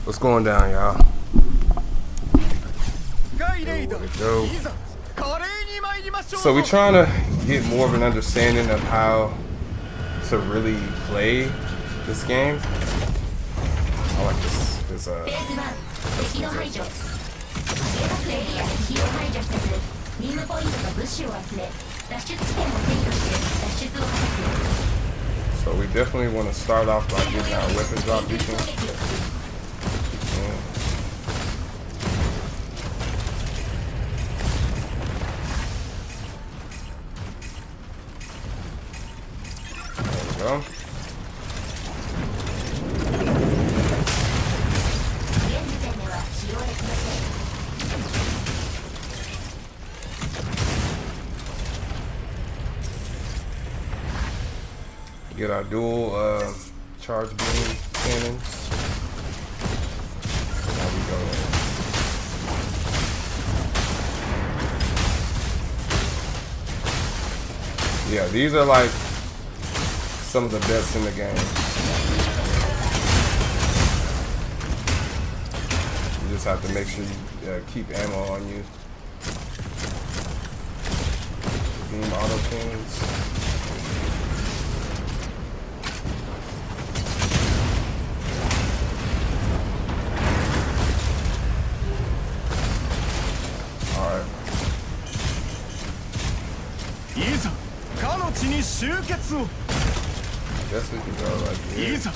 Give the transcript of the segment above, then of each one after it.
What's going down, y'all? Go. So we're trying to get more of an understanding of how to really play this game. I like this so we definitely want to start off by getting our weapon drop beacon. There we go. Get our dual charge beam cannons. There we go. Yeah, these are like some of the best in the game. You just have to make sure you keep ammo on you. Beam auto cannons. Guess we can go like this.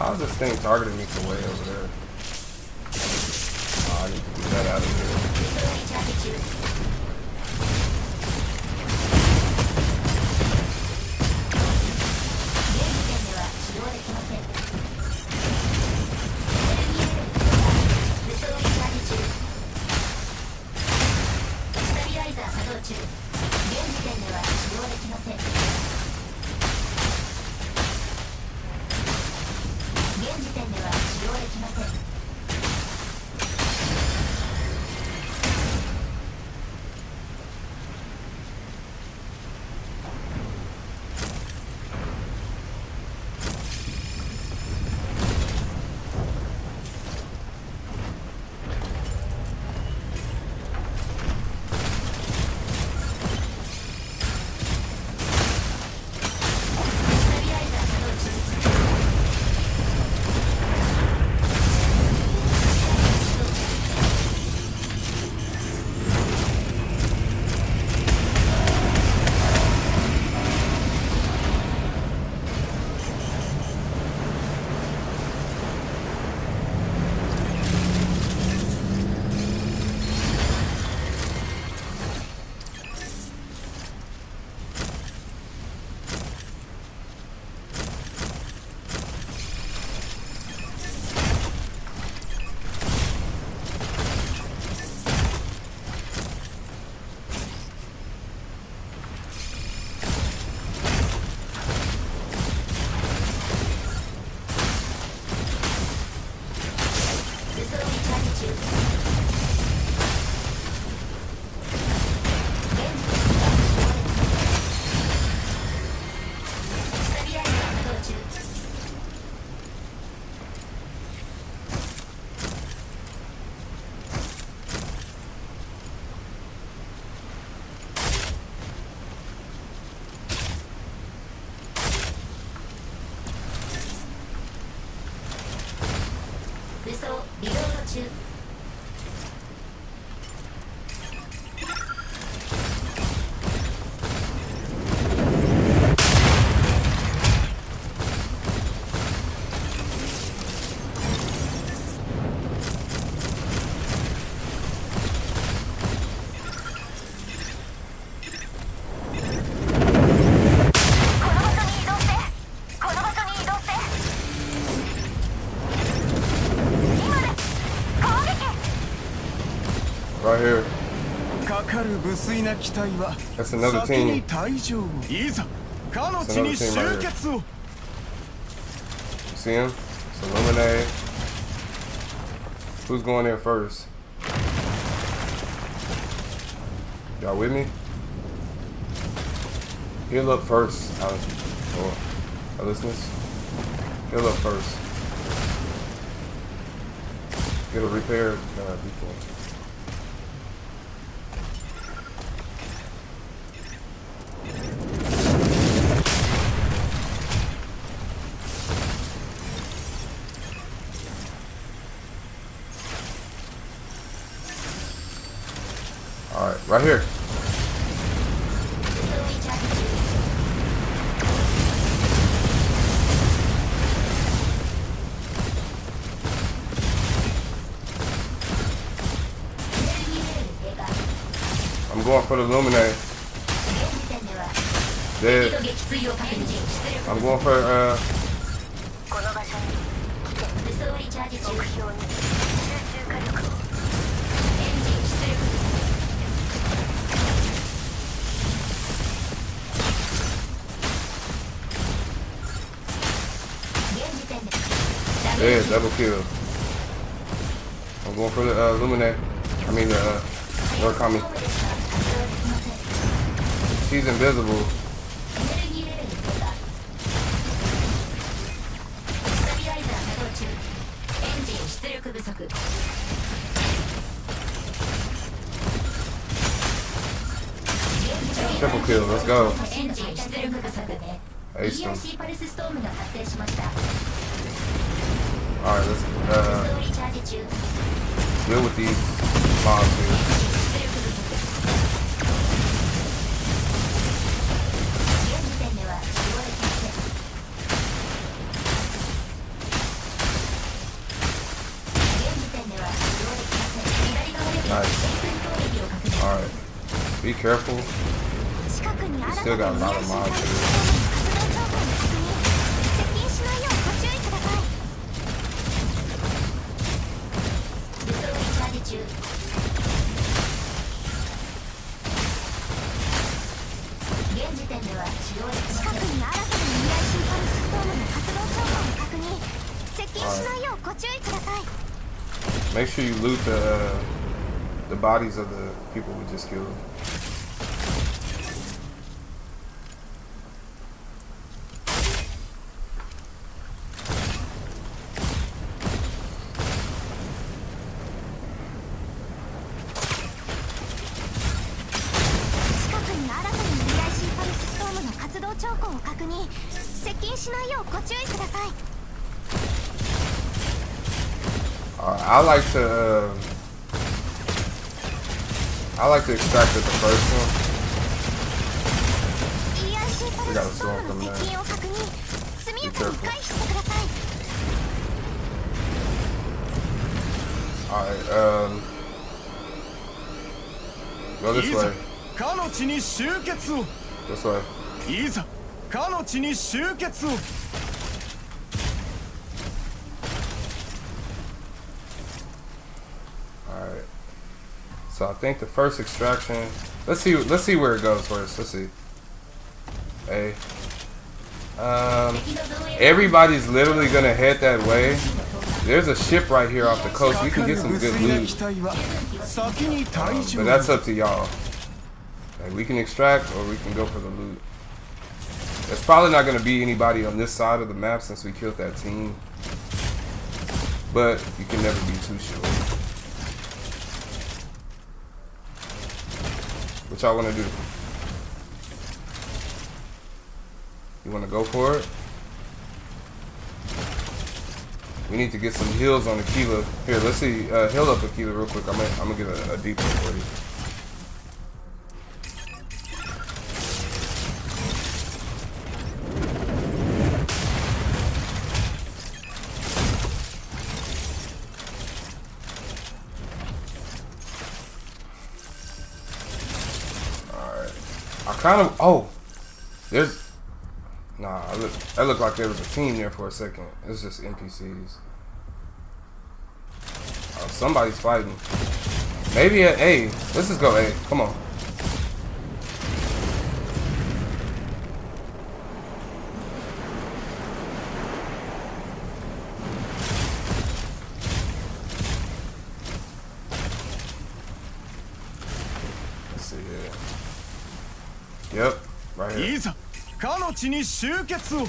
How's this thing targeting me from way over there? Oh, I need to get that out of here. Right here. かかる無粋な機体は That's another 先に team. 退場いざかの地に集結を See him? It's Illuminate. Who's going in first? Y'all with me? He'll up first. Our listeners. He'll up first. Get a repair before. Alright, right here. I'm going for the Illuminate. Dead. I'm going for yeah, double kill. I'm going for the Illuminate. I mean the Murakami. She's invisible. Triple kill, let's go. Ace them. Alright, let's deal with these mobs here. Nice. Alright. Be careful. We still got a lot of mobs here. Make sure you loot the bodies of the people we just killed. I like to extract at the first one. We gotta throw them there. Be careful. Alright, go this way. This way. Alright. So I think the first extraction. Let's see where it goes first. Let's see. Hey. Everybody's literally gonna head that way. There's a ship right here off the coast. We can get some good loot. But that's up to y'all. Like, we can extract or we can go for the loot. There's probably not going to be anybody on this side of the map since we killed that team. But you can never be too sure. What y'all want to do? You want to go for it? We need to get some heals on Aquila. Here, let's see. Heal up Aquila real quick. I'm gonna get a deep one for you. Alright. I kind of... Oh! There's... Nah, that looked like there was a team there for a second. It's just NPCs. Oh, somebody's fighting. Maybe at A. Let's just go A. Come on. Let's see here. Yep, right here. かの地に集結を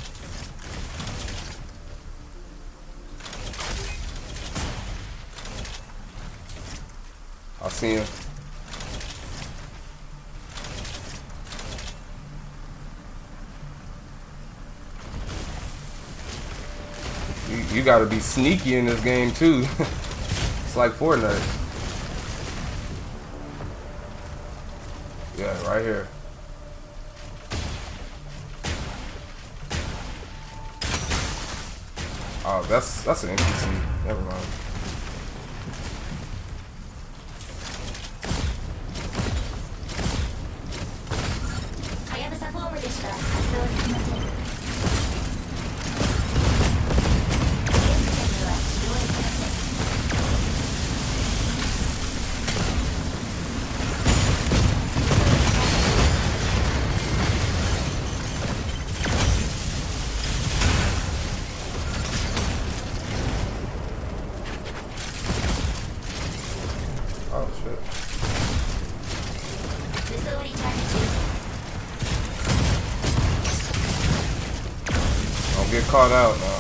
I'll see him. You gotta be sneaky in this game too. It's like Fortnite. Yeah, right here. Oh, that's an NPC. Never mind. Oh shit. Don't get caught out now.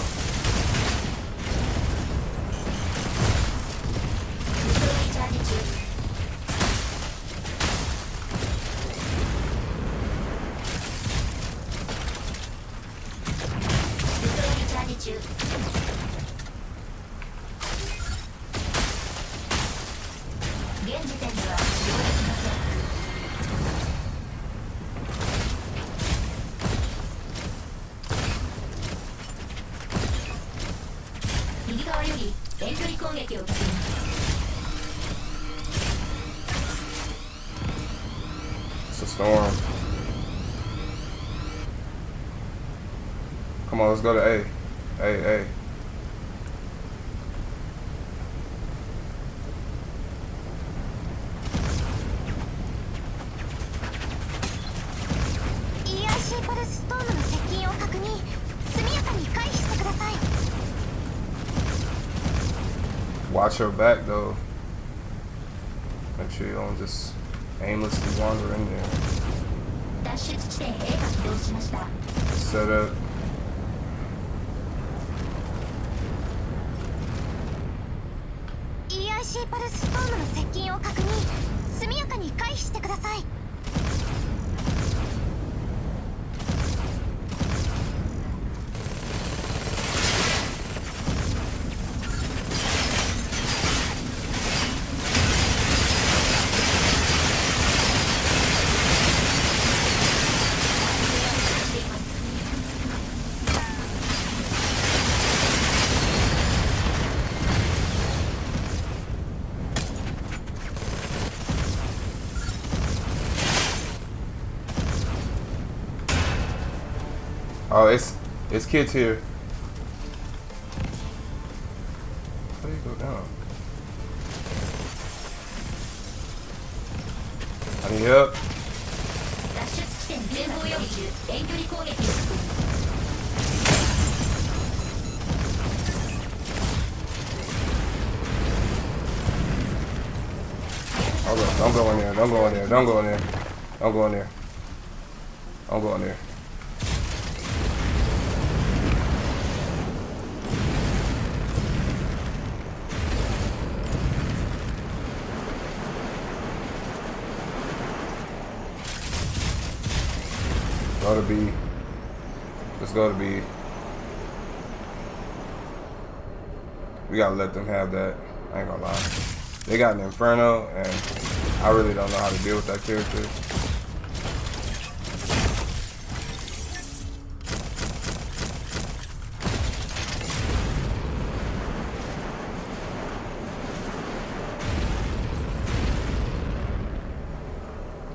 It's a storm. Come on, let's go to A. A. Watch your back though. Make sure you don't just aimlessly wander in there. Set up. EIC パルスストームの接近を確認。速やかに回避してください。Oh, it's kids here. How do you go down? I need help. Hold up. Don't go in there. Don't go in there. Don't go in there. Don't go in there. Don't go in there. Go to B. Let's go to B. We gotta let them have that. I ain't gonna lie. They got an Inferno, and I really don't know how to deal with that character.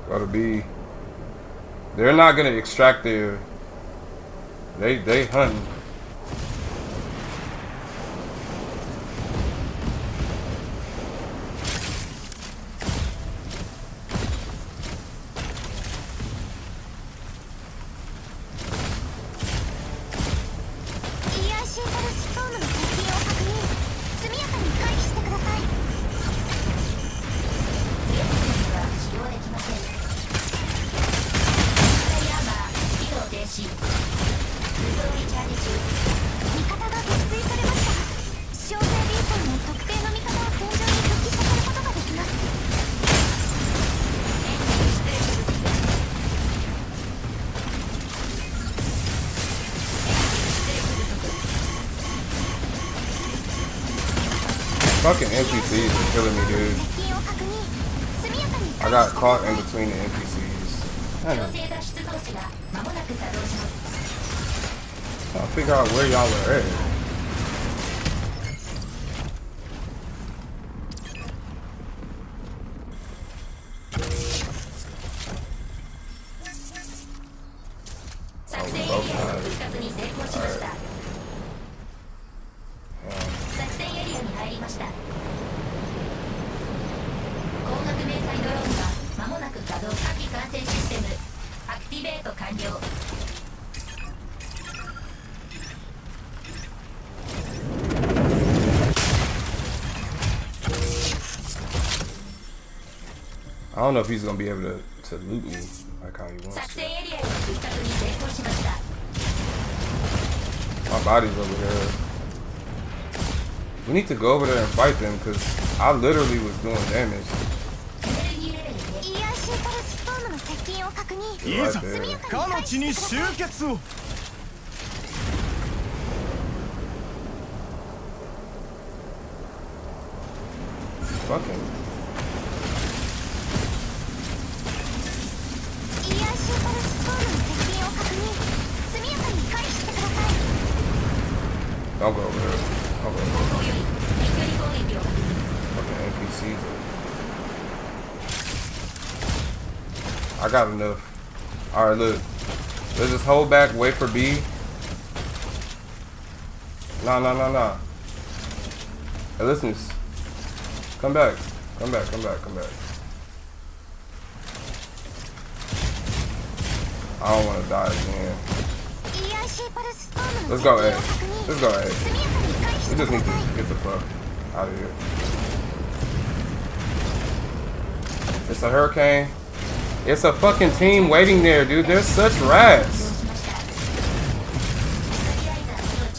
Go to B. They're not gonna extract their. They hunting. Fucking NPCs are killing me, dude. I got caught in between the NPCs. I'll figure out where y'all are at. I don't know if he's gonna be able to loot me like how he wants to. My body's over here. We need to go over there and fight them because I literally was doing damage. Right there. Fucking. Don't go over there. Don't go over there. Fucking NPCs. I got enough. Alright, look. Let's just hold back, wait for B. Nah. Hey, listen. Come back. Come back. I don't want to die again. Let's go A. Let's go A. We just need to get the fuck out of here. It's a hurricane. It's a fucking team waiting there, dude. They're such rats.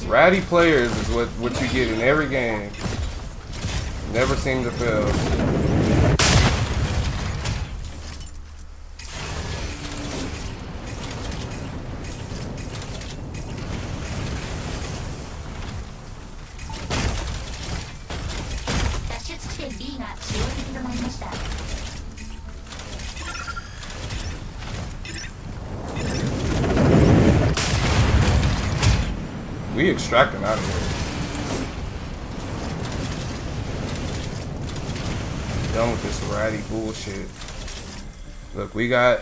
Ratty players is what you get in every game. Never seem to fail. We extracting out of here. Done with this ratty bullshit. Look, we got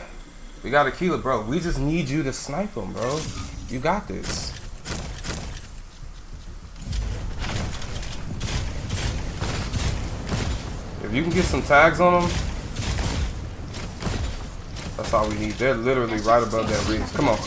a killer, bro. We just need you to snipe him, bro. You got this. If you can get some tags on them, that's all we need. They're literally right above that ridge. Come on.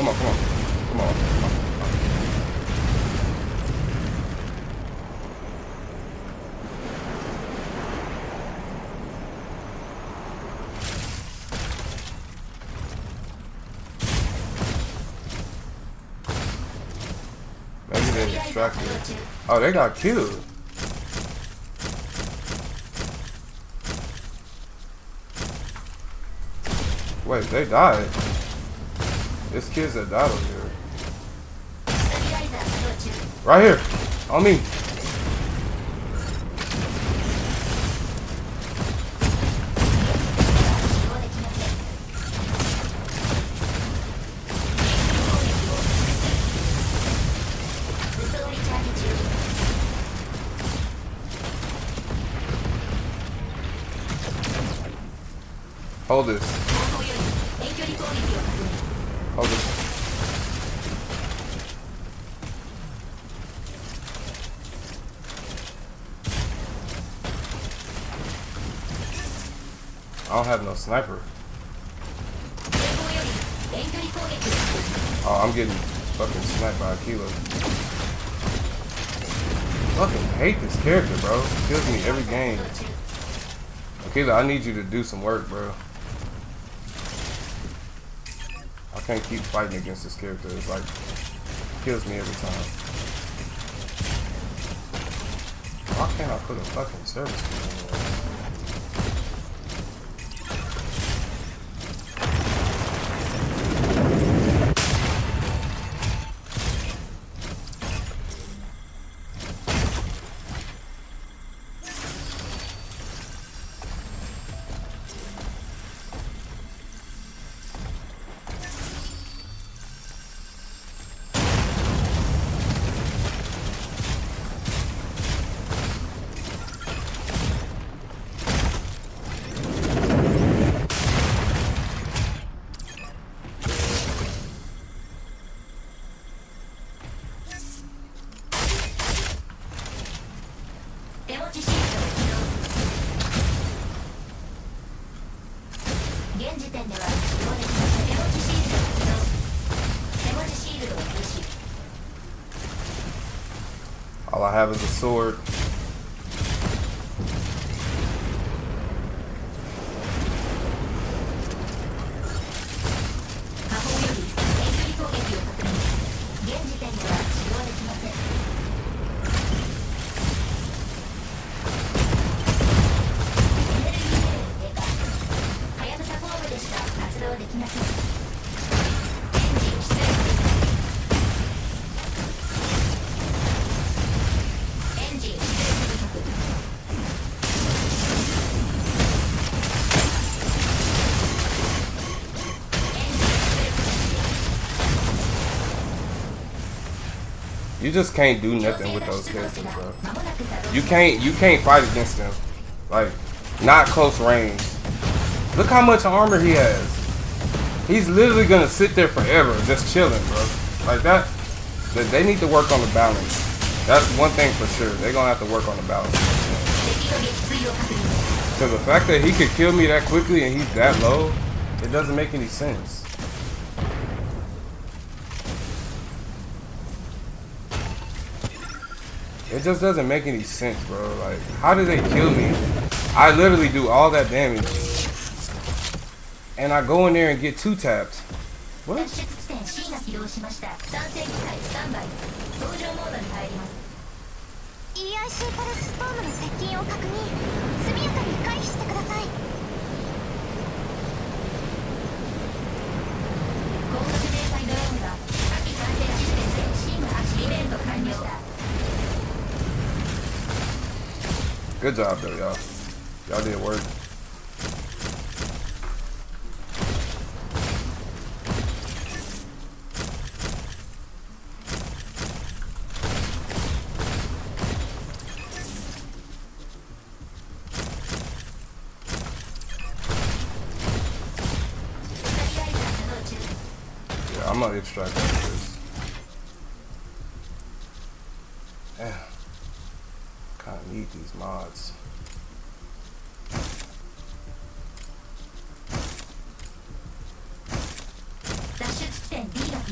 distracted. Oh, they got killed. Wait, they died. There's kids that died over here. Right here. On me. Hold this. Hold this. I don't have no sniper. Oh, I'm getting fucking sniped by a kilo. Fucking hate this character, bro. Kills me every game. Akila, I need you to do some work, bro. I can't keep fighting against this character. It's like, kills me every time. Why can't I put a fucking service key in there? All I have is a sword. You just can't do nothing with those characters, bro. You can't fight against them. Like, not close range. Look how much armor he has. He's literally gonna sit there forever, just chilling, bro. Like that. They need to work on the balance. That's one thing for sure. They're gonna have to work on the balance. Because the fact that he could kill me that quickly and he's that low, it doesn't make any sense. It just doesn't make any sense, bro. Like, how did they kill me? I literally do all that damage. And I go in there and get two tapped. What? Good job, though, y'all. Y'all did work. Yeah, I'm gonna extract this. Damn. Kind of need these mods.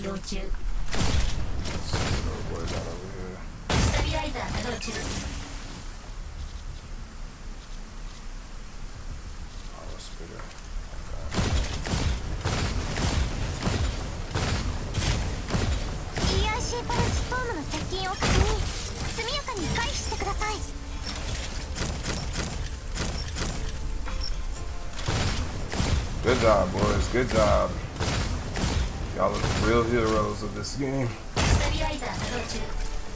Let's see what we got over here. Oh, let's figure. Okay. Good job, boys. Good job. Y'all are the real heroes of this game.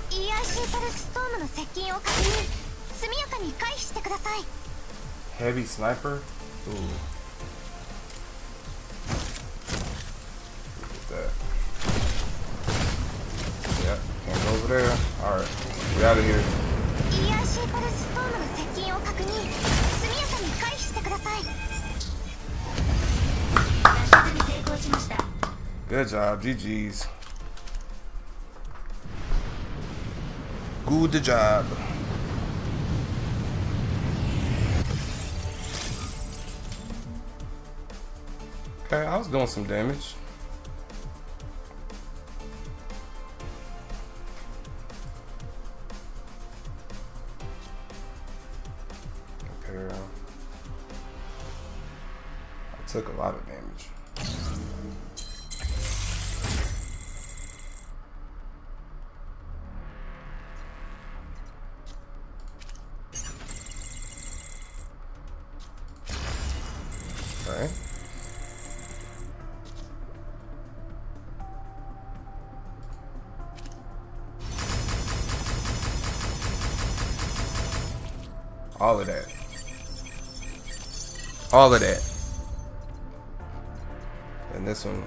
EIC パルストームの接近を確認。速やかに回避してください。 Heavy sniper? Ooh. Look at that. Yep, can't go over there. Alright, we out of here. EIC パルストームの接近を確認。速やかに回避してください。 Good job, GG's. Good job. Okay, I was doing some damage. Okay. I took a lot of damage. Okay. All of that. All of that. And this one,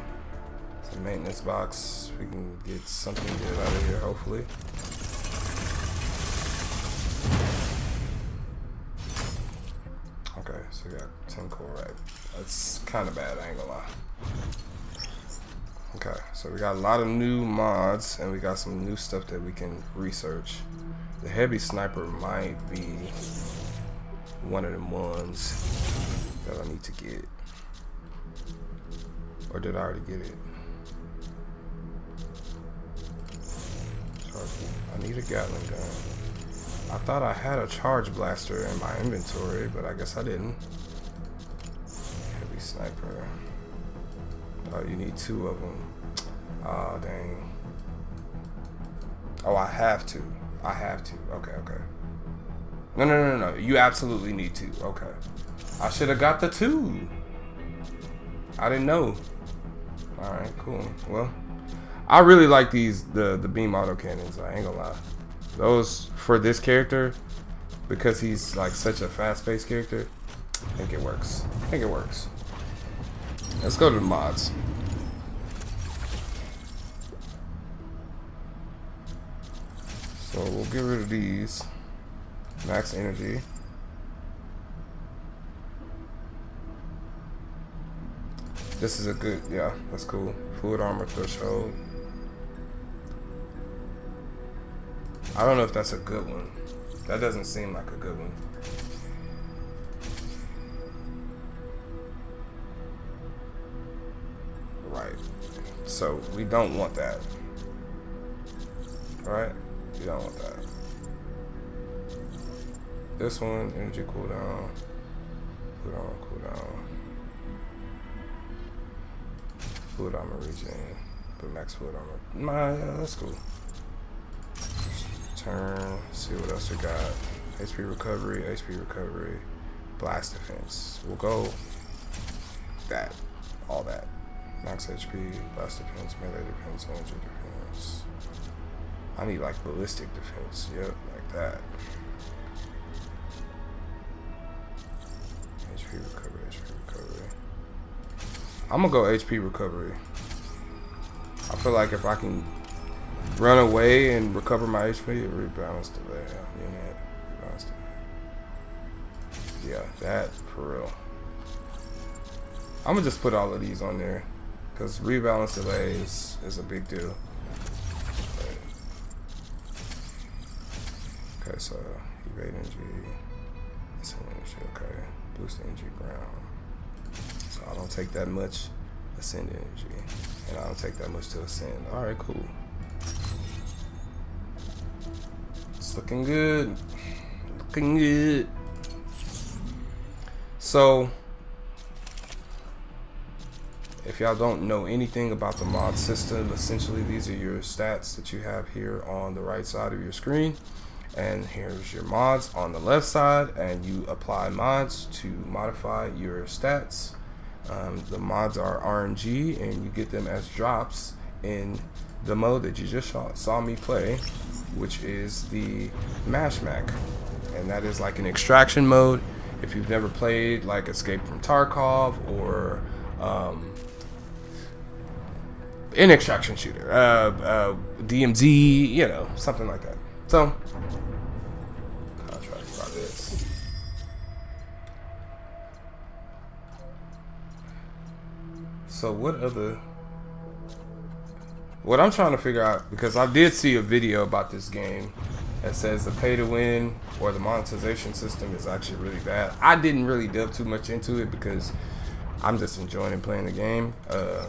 it's a maintenance box. We can get something good out of here, hopefully. Okay, so we got 10 core right. That's kind of bad, I ain't gonna lie. Okay, so we got a lot of new mods and we got some new stuff that we can research. The heavy sniper might be one of them ones that I need to get. Or did I already get it? I need a Gatling gun. I thought I had a charge blaster in my inventory, but I guess I didn't. Heavy sniper. Oh, you need 2 of them. Oh, dang. Oh, I have to. I have to. Okay, okay. No. You absolutely need 2. Okay. I should have got the 2. I didn't know. Alright, cool. Well, I really like these, the beam autocannons. I ain't gonna lie. Those, for this character, because he's like such a fast-paced character, I think it works. I think it works. Let's go to the mods. So we'll get rid of these. Max energy. This is a good, yeah, that's cool. Fluid armor threshold. I don't know if that's a good one. That doesn't seem like a good one. Right. So we don't want that. Right? We don't want that. This one, energy cooldown. Cooldown. Fluid armor regen. But max fluid armor. Nah, yeah, that's cool. Turn. See what else we got. HP recovery. Blast defense. We'll go that. All that. Max HP, blast defense, melee defense, energy defense. I need like ballistic defense. Yep, like that. HP recovery. I'm gonna go HP recovery. I feel like if I can run away and recover my HP, it rebalance delay. Rebalance delay. Yeah, that for real. I'm gonna just put all of these on there because rebalance delay is a big deal. Okay, so evade energy, ascend energy. Okay, boost energy ground. So I don't take that much ascend energy, and I don't take that much to ascend. All right, cool. It's looking good. Looking good. So, if y'all don't know anything about the mod system, essentially these are your stats that you have here on the right side of your screen. And here's your mods on the left side, and you apply mods to modify your stats The mods are RNG, and you get them as drops in the mode that you just saw me play, which is the Mac, and that is like an extraction mode. If you've never played like Escape from Tarkov or an extraction shooter, DMZ, you know, something like that. So contract about this. So what I'm trying to figure out, because I did see a video about this game that says the pay to win or the monetization system is actually really bad. I didn't really delve too much into it because I'm just enjoying playing the game.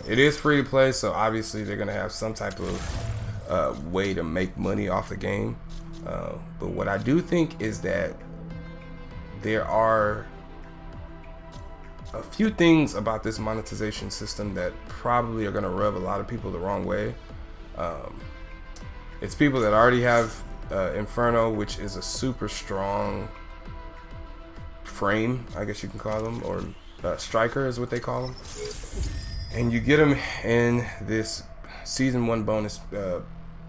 It is free to play, so obviously they're gonna have some type of way to make money off the game. But what I do think is that there are a few things about this monetization system that probably are gonna rub a lot of people the wrong way. It's people that already have Inferno, which is a super strong frame, I guess you can call them, or striker is what they call them. And you get them in this season 1 bonus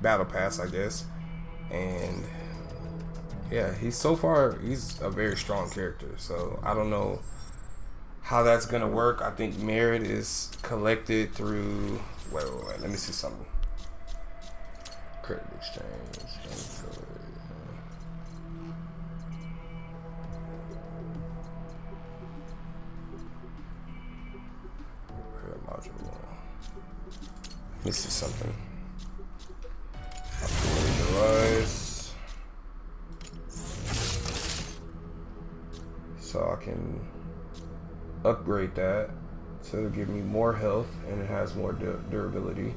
battle pass, I guess. And yeah, he's a very strong character. So I don't know how that's gonna work. I think merit is collected through. Wait. Let me see something. Credit exchange. Let me see something. Rise. So I can upgrade that so it'll give me more health and it has more durability.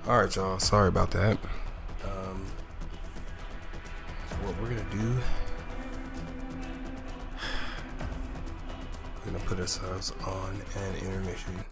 All right, y'all. Sorry about that. What we're gonna do? We're gonna put ourselves on an intermission.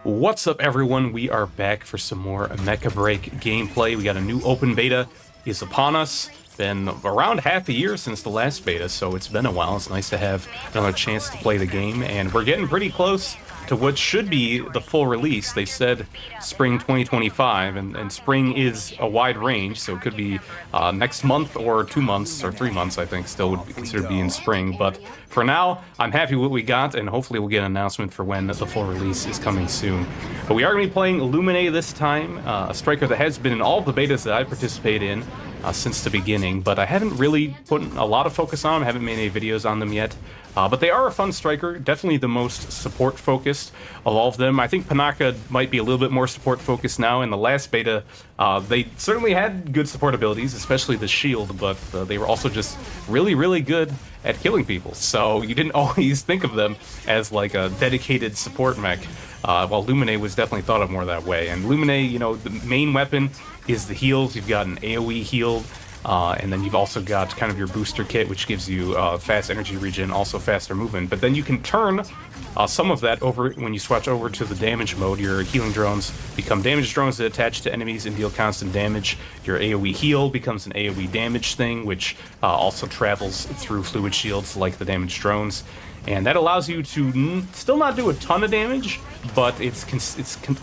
What's up, everyone? We are back for some more Mecha Break gameplay. We got a new open beta is upon us. Been around half a year since the last beta, so it's been a while. It's nice to have another chance to play the game, and we're getting pretty close to what should be the full release. They said spring 2025, and spring is a wide range, so it could be next month or 2 months or 3 months, I think, still would be considered being spring. But for now, I'm happy with what we got, and hopefully we'll get an announcement for when the full release is coming soon. But we are going to be playing Lumine this time, a striker that has been in all the betas that I participate in since the beginning, but I haven't really put a lot of focus on them, I haven't made any videos on them yet. But they are a fun striker, definitely the most support-focused of all of them. I think Panaka might be a little bit more support-focused now. In the last beta, they certainly had good support abilities, especially the shield, but they were also just really, really good at killing people. So you didn't always think of them as like a dedicated support mech, while Lumine was definitely thought of more that way. And Lumine, you know, the main weapon is the heals. You've got an AoE heal And then you've also got kind of your booster kit, which gives you fast energy regen, also faster movement. But then you can turn some of that over when you switch over to the damage mode. Your healing drones become damage drones that attach to enemies and deal constant damage. Your AoE heal becomes an AoE damage thing, which also travels through fluid shields like the damage drones. And that allows you to still not do a ton of damage, but it's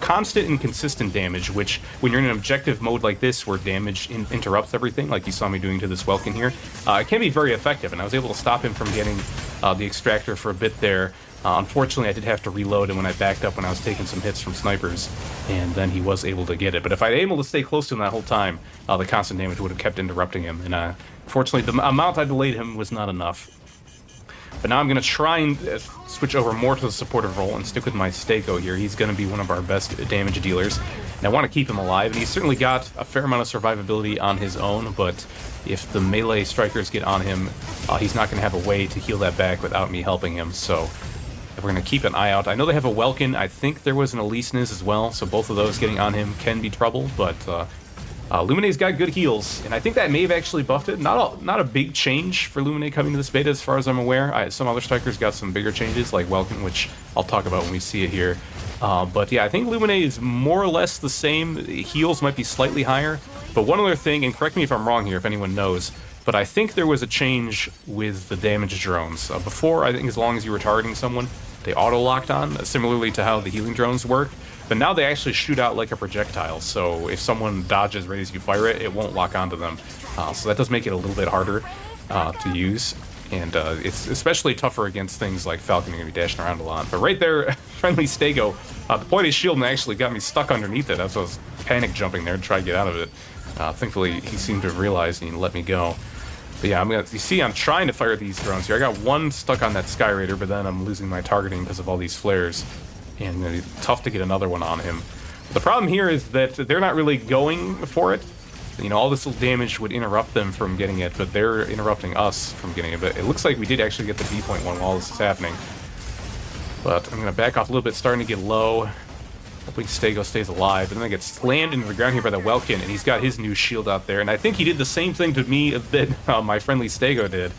constant and consistent damage, which when you're in an objective mode like this where damage interrupts everything, like you saw me doing to this Welkin here, it can be very effective, and I was able to stop him from getting the extractor for a bit there. Unfortunately, I did have to reload, and when I backed up when I was taking some hits from snipers, and then he was able to get it. But if I'd able to stay close to him that whole time, the constant damage would have kept interrupting him, and unfortunately the amount I delayed him was not enough. But now I'm going to try and switch over more to the supportive role and stick with my Stego here. He's going to be one of our best damage dealers, and I want to keep him alive. And he's certainly got a fair amount of survivability on his own, but if the melee strikers get on him, he's not going to have a way to heal that back without me helping him. So we're going to keep an eye out. I know they have a Welkin. I think there was an Alisnes as well, so both of those getting on him can be trouble, but Luminae's got good heals, and I think that may have actually buffed it. Not a big change for Luminae coming to this beta as far as I'm aware. Some other strikers got some bigger changes, like Welkin, which I'll talk about when we see it here. But yeah, I think Luminae is more or less the same. Heals might be slightly higher. But one other thing, and correct me if I'm wrong here if anyone knows, but I think there was a change with the damage drones. Before, I think as long as you were targeting someone, they auto-locked on, similarly to how the healing drones work. But now they actually shoot out like a projectile, so if someone dodges right as you fire it, it won't lock onto them. So that does make it a little bit harder to use, and it's especially tougher against things like Falcon. You're going to be dashing around a lot. But right there, friendly Stego, the point of his shield actually got me stuck underneath it as I was panic jumping there to try to get out of it. Thankfully, he seemed to have realized and he let me go. But yeah, you see I'm trying to fire these drones here. I got one stuck on that Sky Raider, but then I'm losing my targeting because of all these flares. And it's tough to get another one on him. The problem here is that they're not really going for it. You know, all this little damage would interrupt them from getting it, but they're interrupting us from getting it. But it looks like we did actually get the B point one while this is happening. But I'm going to back off a little bit, starting to get low. Hoping Stego stays alive. And then I get slammed into the ground here by the Welkin, and he's got his new shield out there. And I think he did the same thing to me that my friendly Stego did,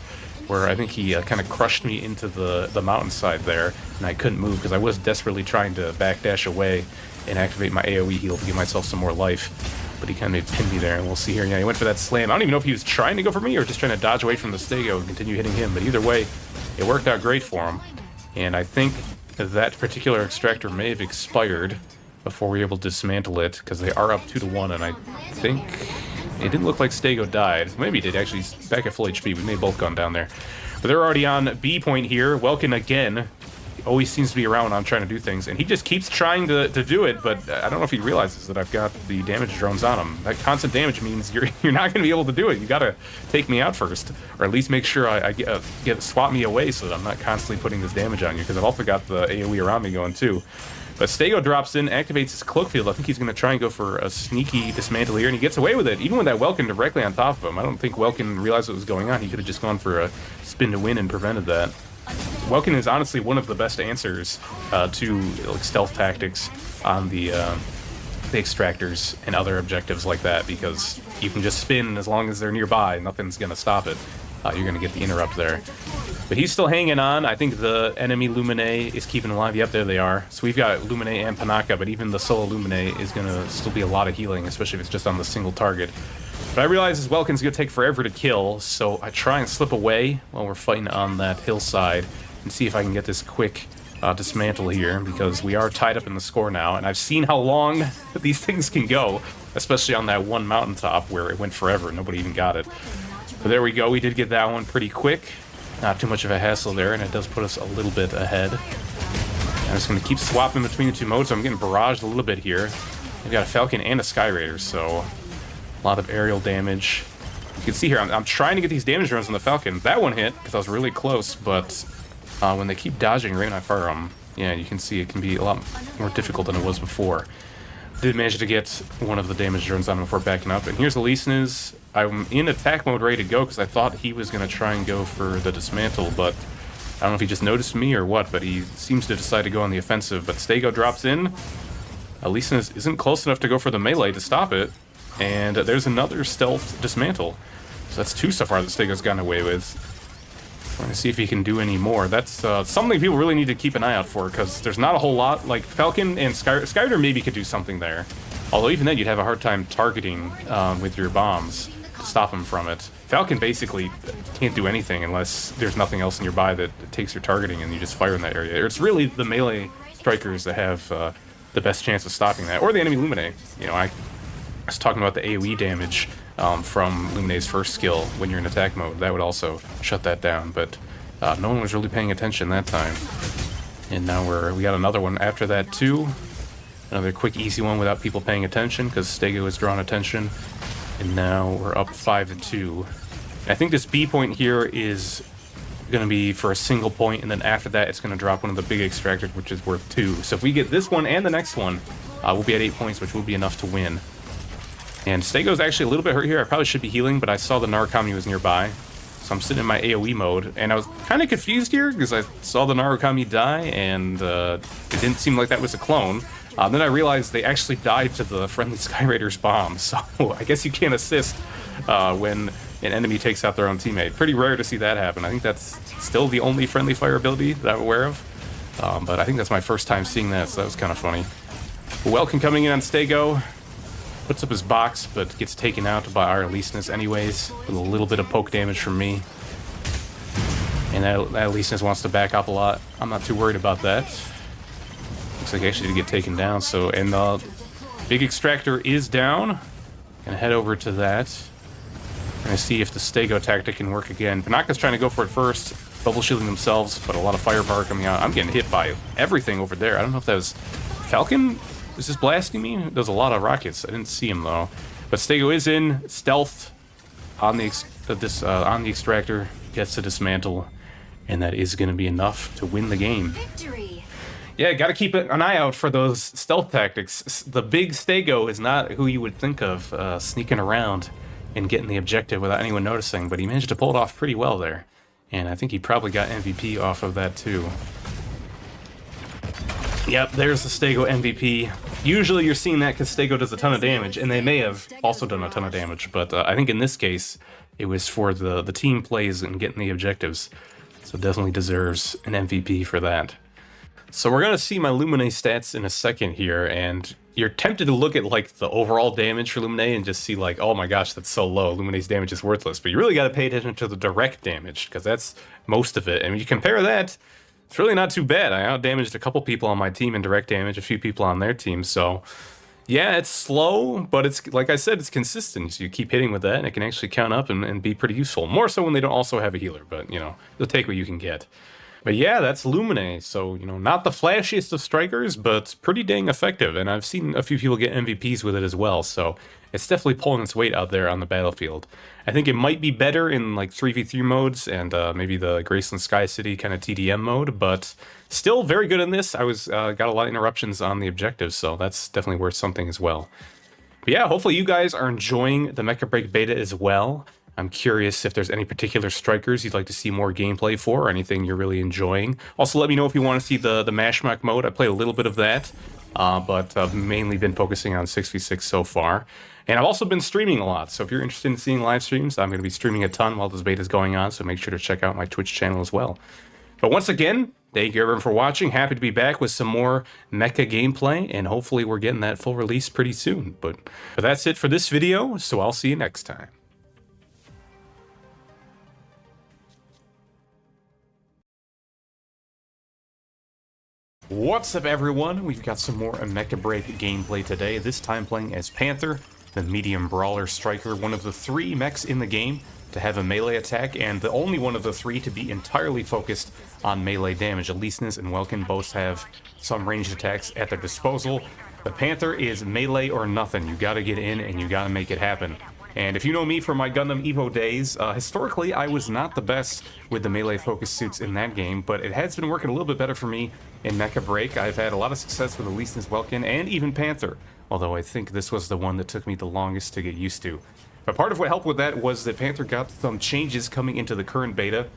where I think he kind of crushed me into the mountainside there, and I couldn't move because I was desperately trying to backdash away and activate my AoE heal to give myself some more life. But he kind of pinned me there, and we'll see here. Yeah, he went for that slam. I don't even know if he was trying to go for me or just trying to dodge away from the Stego and continue hitting him, but either way, it worked out great for him. And I think that particular extractor may have expired before we were able to dismantle it, because they are up 2-1, and I think it didn't look like Stego died. Maybe he did, actually. He's back at full HP. We may have both gone down there. But they're already on B point here. Welkin again. He always seems to be around when I'm trying to do things. And he just keeps trying to do it, but I don't know if he realizes that I've got the damage drones on him. That constant damage means you're not going to be able to do it. You got to take me out first. Or at least make sure I get swap me away so that I'm not constantly putting this damage on you, because I've also got the AoE around me going too. But Stego drops in, activates his cloak field. I think he's going to try and go for a sneaky dismantle here, and he gets away with it, even with that Welkin directly on top of him. I don't think Welkin realized what was going on. He could have just gone for a spin to win and prevented that. Welkin is honestly one of the best answers to like stealth tactics on the extractors and other objectives like that, because you can just spin as long as they're nearby. Nothing's going to stop it. You're going to get the interrupt there. But he's still hanging on. I think the enemy Luminae is keeping alive. Yep, there they are. So we've got Luminae and Panaka, but even the solo Luminae is going to still be a lot of healing, especially if it's just on the single target. But I realize this Welkin's going to take forever to kill, so I try and slip away while we're fighting on that hillside and see if I can get this quick dismantle here, because we are tied up in the score now, and I've seen how long these things can go, especially on that one mountaintop where it went forever and nobody even got it. But there we go. We did get that one pretty quick. Not too much of a hassle there, and it does put us a little bit ahead. I'm just going to keep swapping between the two modes, so I'm getting barraged a little bit here. We've got a Falcon and a Sky Raider, so a lot of aerial damage. You can see here, I'm trying to get these damage drones on the Falcon. That one hit, because I was really close, but when they keep dodging right when I fire them, yeah, you can see it can be a lot more difficult than it was before. Did manage to get one of the damage drones on him before backing up, and here's Alisnes. I'm in attack mode ready to go because I thought he was going to try and go for the dismantle, but I don't know if he just noticed me or what, but he seems to decide to go on the offensive. But Stego drops in. Alisnes isn't close enough to go for the melee to stop it, and there's another stealth dismantle. So that's 2 so far that Stego's gotten away with. We're gonna see if he can do any more. That's something people really need to keep an eye out for, because there's not a whole lot. Like, Falcon and Skyrider maybe could do something there. Although even then, you'd have a hard time targeting with your bombs to stop him from it. Falcon basically can't do anything unless there's nothing else nearby that takes your targeting and you just fire in that area. It's really the melee strikers that have the best chance of stopping that, or the enemy Lumine. You know, I was talking about the AoE damage from Lumine's first skill when you're in attack mode. That would also shut that down, but no one was really paying attention that time. And now we got another one after that too. Another quick, easy one without people paying attention, because Stego has drawn attention. And now we're up 5-2. I think this B point here is going to be for a single point, and then after that it's going to drop one of the big extractors, which is worth 2. So if we get this one and the next one, we'll be at 8 points, which will be enough to win. And Stego's actually a little bit hurt here. I probably should be healing, but I saw the Narukami was nearby. So I'm sitting in my AoE mode, and I was kind of confused here, because I saw the Narukami die, and it didn't seem like that was a clone. Then I realized they actually died to the friendly Skyraider's bomb, so I guess you can't assist when an enemy takes out their own teammate. Pretty rare to see that happen. I think that's still the only friendly fire ability that I'm aware of. But I think that's my first time seeing that, so that was kind of funny. Welkin coming in on Stego. Puts up his box, but gets taken out by our Aleseness anyways, with a little bit of poke damage from me. And that Aleseness wants to back up a lot. I'm not too worried about that. Looks like I actually did get taken down, so, and the big extractor is down. Gonna head over to that. Gonna see if the Stego tactic can work again. Panaka's trying to go for it first, bubble shielding themselves, but a lot of firepower coming out. I'm getting hit by everything over there. I don't know if that was Falcon. Is this blasting me? There's a lot of rockets. I didn't see him though. But Stego is in stealth on the extractor. Gets to dismantle, and that is going to be enough to win the game. Victory. Yeah, got to keep an eye out for those stealth tactics. The big Stego is not who you would think of sneaking around and getting the objective without anyone noticing, but he managed to pull it off pretty well there. And I think he probably got MVP off of that too. Yep, there's the Stego MVP. Usually you're seeing that because Stego does a ton of damage, and they may have also done a ton of damage, but I think in this case, it was for the team plays and getting the objectives. So definitely deserves an MVP for that. So we're going to see my Lumine stats in a second here, and you're tempted to look at like the overall damage for Lumine and just see like, oh my gosh, that's so low. Lumine's damage is worthless, but you really got to pay attention to the direct damage, because that's most of it. And when you compare that, it's really not too bad. I out-damaged a couple people on my team in direct damage, a few people on their team, so yeah, it's slow, but it's, like I said, it's consistent, so you keep hitting with that, and it can actually count up and be pretty useful. More so when they don't also have a healer, but, you know, you'll take what you can get. But yeah, that's Lumine, so, you know, not the flashiest of strikers, but pretty dang effective, and I've seen a few people get MVPs with it as well, so it's definitely pulling its weight out there on the battlefield. I think it might be better in like 3v3 modes and maybe the Graceland Sky City kind of TDM mode, but still very good in this. I was got a lot of interruptions on the objectives, so that's definitely worth something as well. But yeah, hopefully you guys are enjoying the Mecha Break beta as well. I'm curious if there's any particular strikers you'd like to see more gameplay for, or anything you're really enjoying. Also, let me know if you want to see the Mashmak mode. I played a little bit of that, but I've mainly been focusing on 6v6 so far. And I've also been streaming a lot, so if you're interested in seeing live streams, I'm going to be streaming a ton while this beta is going on, so make sure to check out my Twitch channel as well. But once again, thank you everyone for watching. Happy to be back with some more Mecha gameplay, and hopefully we're getting that full release pretty soon. But that's it for this video, so I'll see you next time. What's up everyone? We've got some more Mecha Break gameplay today, this time playing as Panther, the medium brawler striker, one of the 3 mechs in the game to have a melee attack, and the only one of the 3 to be entirely focused on melee damage. Aleseness and Welkin both have some ranged attacks at their disposal. The Panther is melee or nothing. You gotta get in and you gotta make it happen. And if you know me from my Gundam Evo days, historically I was not the best with the melee focus suits in that game, but it has been working a little bit better for me in Mecha Break. I've had a lot of success with Aleseness, Welkin, and even Panther, although I think this was the one that took me the longest to get used to. But part of what helped with that was that Panther got some changes coming into the current beta.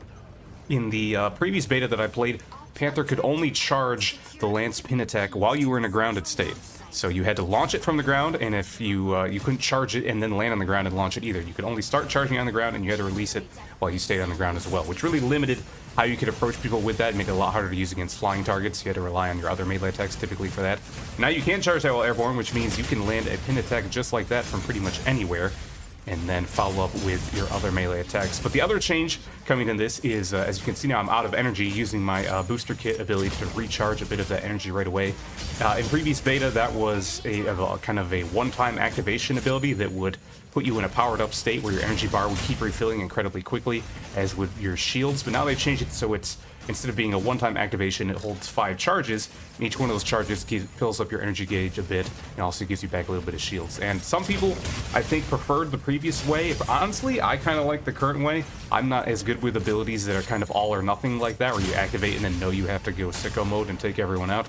In the previous beta that I played, Panther could only charge the Lance Pin attack while you were in a grounded state. So you had to launch it from the ground, and if you couldn't charge it and then land on the ground and launch it either. You could only start charging on the ground, and you had to release it while you stayed on the ground as well, which really limited how you could approach people with that and make it a lot harder to use against flying targets. You had to rely on your other melee attacks typically for that. Now you can charge that while airborne, which means you can land a pin attack just like that from pretty much anywhere, and then follow up with your other melee attacks. But the other change coming in this is, as you can see now, I'm out of energy, using my booster kit ability to recharge a bit of that energy right away. In previous beta, that was a kind of a one-time activation ability that would put you in a powered up state where your energy bar would keep refilling incredibly quickly, as would your shields. But now they changed it so it's, instead of being a one-time activation, it holds 5 charges, and each one of those charges fills up your energy gauge a bit, and also gives you back a little bit of shields. And some people, I think, preferred the previous way, but honestly, I kind of like the current way. I'm not as good with abilities that are kind of all or nothing like that, where you activate and then know you have to go sicko mode and take everyone out.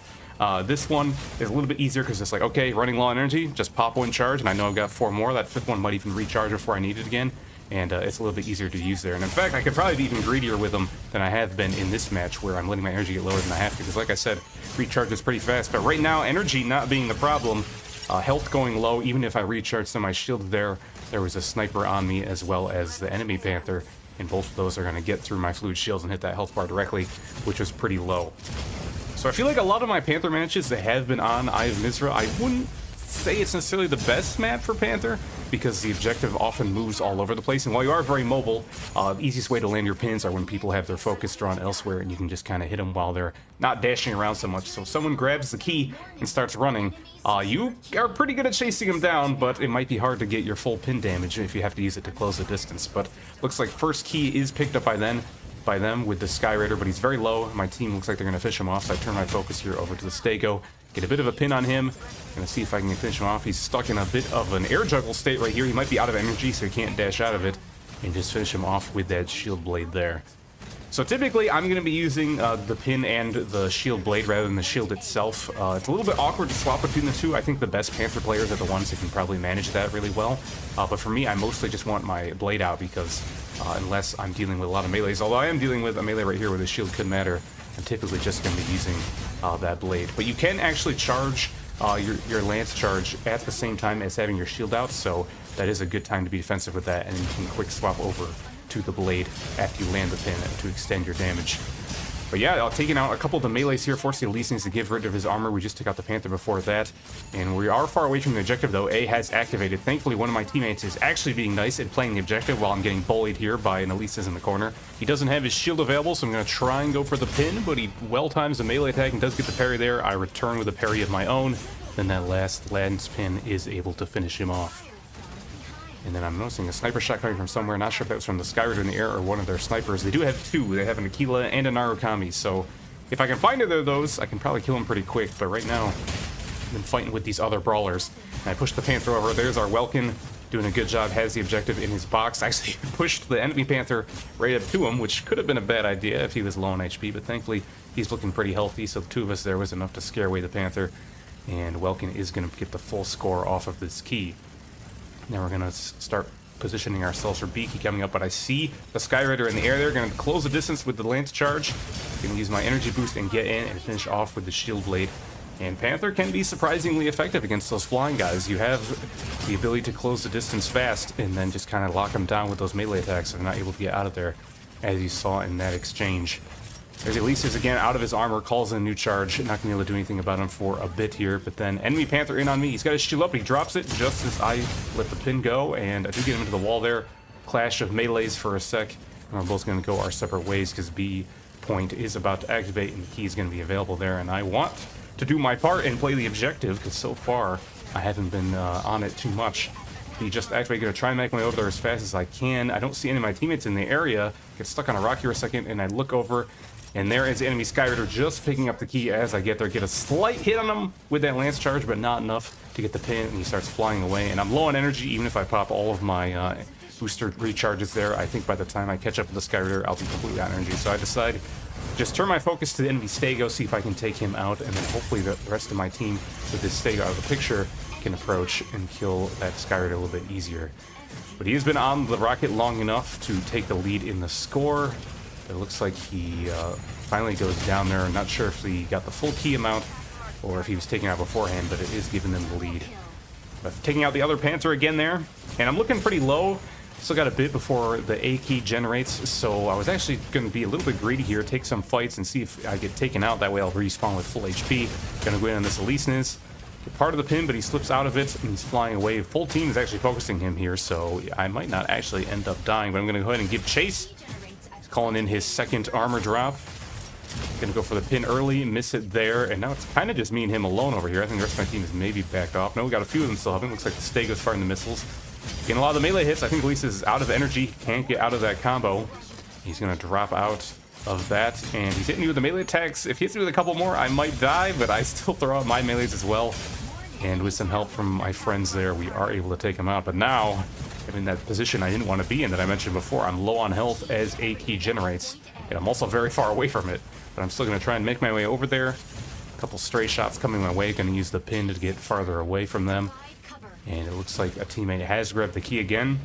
This one is a little bit easier because it's like, okay, running low on energy, just pop 1 charge, and I know I've got 4 more. That 5th one might even recharge before I need it again. And it's a little bit easier to use there. And in fact, I could probably be even greedier with them than I have been in this match, where I'm letting my energy get lower than I have to, because like I said, recharge is pretty fast. But right now, energy not being the problem, health going low, even if I recharge some of my shield there was a sniper on me as well as the enemy Panther, and both of those are going to get through my fluid shields and hit that health bar directly, which was pretty low. So I feel like a lot of my Panther matches that have been on Eye of Mizra, I wouldn't say it's necessarily the best map for Panther, because the objective often moves all over the place, and while you are very mobile, the easiest way to land your pins are when people have their focus drawn elsewhere, and you can just kind of hit them while they're not dashing around so much. So if someone grabs the key and starts running, you are pretty good at chasing them down, but it might be hard to get your full pin damage if you have to use it to close the distance. But looks like first key is picked up by them with the Sky Raider, but he's very low. My team looks like they're going to fish him off, so I turn my focus here over to the Stego. Get a bit of a pin on him. Gonna see if I can finish him off. He's stuck in a bit of an air juggle state right here. He might be out of energy, so he can't dash out of it. And just finish him off with that shield blade there. So typically, I'm going to be using the pin and the shield blade rather than the shield itself. It's a little bit awkward to swap between the two. I think the best Panther players are the ones that can probably manage that really well. But for me, I mostly just want my blade out, because unless I'm dealing with a lot of melees, although I am dealing with a melee right here where the shield could matter, I'm typically just going to be using that blade. But you can actually charge your lance charge at the same time as having your shield out, so that is a good time to be defensive with that, and you can quick swap over to the blade after you land the pin to extend your damage. But yeah, taking out a couple of the melees here, forcing Elise needs to give rid of his armor. We just took out the Panther before that, and we are far away from the objective though. A has activated. Thankfully, one of my teammates is actually being nice at playing the objective while I'm getting bullied here by an Elise's in the corner. He doesn't have his shield available, so I'm going to try and go for the pin, but he well times the melee attack and does get the parry there. I return with a parry of my own, then that last lance pin is able to finish him off. And then I'm noticing a sniper shot coming from somewhere. Not sure if that was from the Sky Raider in the air or one of their snipers. They do have 2. They have an Aquila and a Narukami, so if I can find either of those, I can probably kill them pretty quick. But right now, I've been fighting with these other brawlers. And I pushed the Panther over. There's our Welkin, doing a good job, has the objective in his box. Actually pushed the enemy Panther right up to him, which could have been a bad idea if he was low on HP, but thankfully he's looking pretty healthy, so the 2 of us there was enough to scare away the Panther. And Welkin is going to get the full score off of this key. Now we're going to start positioning ourselves for B key coming up, but I see the Sky Raider in the air there. Going to close the distance with the lance charge. Going to use my energy boost and get in and finish off with the shield blade. And Panther can be surprisingly effective against those flying guys. You have the ability to close the distance fast and then just kind of lock them down with those melee attacks so they're not able to get out of there, as you saw in that exchange. There's Elise's again out of his armor, calls in a new charge. Not going to be able to do anything about him for a bit here, but then enemy Panther in on me. He's got his shield up, he drops it just as I let the pin go, and I do get him into the wall there. Clash of melees for a sec, and we're both going to go our separate ways because B point is about to activate and the key is going to be available there, and I want to do my part and play the objective because so far I haven't been on it too much. He just activated, going to try and make my way over there as fast as I can. I don't see any of my teammates in the area. Get stuck on a rock here a second, and I look over, and there is the enemy Sky Raider just picking up the key as I get there. Get a slight hit on him with that lance charge, but not enough to get the pin, and he starts flying away. And I'm low on energy, even if I pop all of my booster recharges there. I think by the time I catch up with the Sky Raider, I'll be completely out of energy. So I decide just turn my focus to the enemy Stego, see if I can take him out, and then hopefully the rest of my team with this Stego out of the picture can approach and kill that Sky Raider a little bit easier. But he has been on the rocket long enough to take the lead in the score. It looks like he finally goes down there. I'm not sure if he got the full key amount, or if he was taken out beforehand, but it is giving them the lead. But taking out the other Panther again there, and I'm looking pretty low. Still got a bit before the A key generates, so I was actually going to be a little bit greedy here, take some fights and see if I get taken out. That way I'll respawn with full HP. Gonna go in on this Alesis, get part of the pin, but he slips out of it and he's flying away. Full team is actually focusing him here, so I might not actually end up dying, but I'm gonna go ahead and give chase. He's calling in his second armor drop. Gonna go for the pin early, miss it there, and now it's kind of just me and him alone over here. I think the rest of my team is maybe backed off. No, we got a few of them still having. Looks like the Stego's firing the missiles. Getting a lot of the melee hits. I think Alesis is out of energy, can't get out of that combo. He's gonna drop out of that, and he's hitting me with the melee attacks. If he hits me with a couple more, I might die, but I still throw out my melees as well. And with some help from my friends there, we are able to take him out. But now, I'm in that position I didn't want to be in that I mentioned before. I'm low on health as A key generates, and I'm also very far away from it. But I'm still gonna try and make my way over there. A couple stray shots coming my way, gonna use the pin to get farther away from them. And it looks like a teammate has grabbed the key again.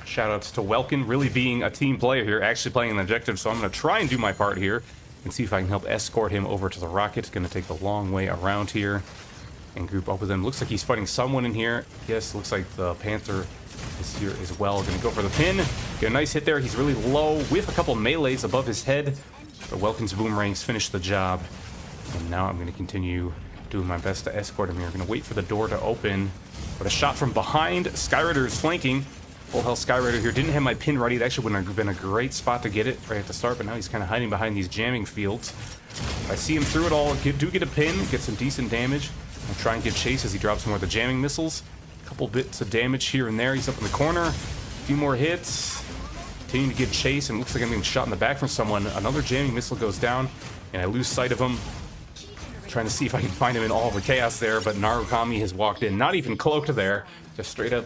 Shoutouts to Welkin, really being a team player here, actually playing an objective. So I'm going to try and do my part here and see if I can help escort him over to the rocket. Going to take the long way around here and group up with him. Looks like he's fighting someone in here. Yes, looks like the Panther is here as well. Going to go for the pin. Get a nice hit there. He's really low with a couple melees above his head. But Welkin's boomerangs finished the job. And now I'm going to continue doing my best to escort him here. I'm going to wait for the door to open. But a shot from behind. Skyrider is flanking. Full health Skyrider here. Didn't have my pin ready. It actually would have been a great spot to get it right at the start, but now he's kind of hiding behind these jamming fields. I see him through it all. Do get a pin. Get some decent damage. I'll try and give chase as he drops more of the jamming missiles. A couple bits of damage here and there. He's up in the corner. A few more hits. Continuing to give chase, and it looks like I'm getting shot in the back from someone. Another jamming missile goes down, and I lose sight of him. Trying to see if I can find him in all the chaos there, but Narukami has walked in, not even cloaked there, just straight up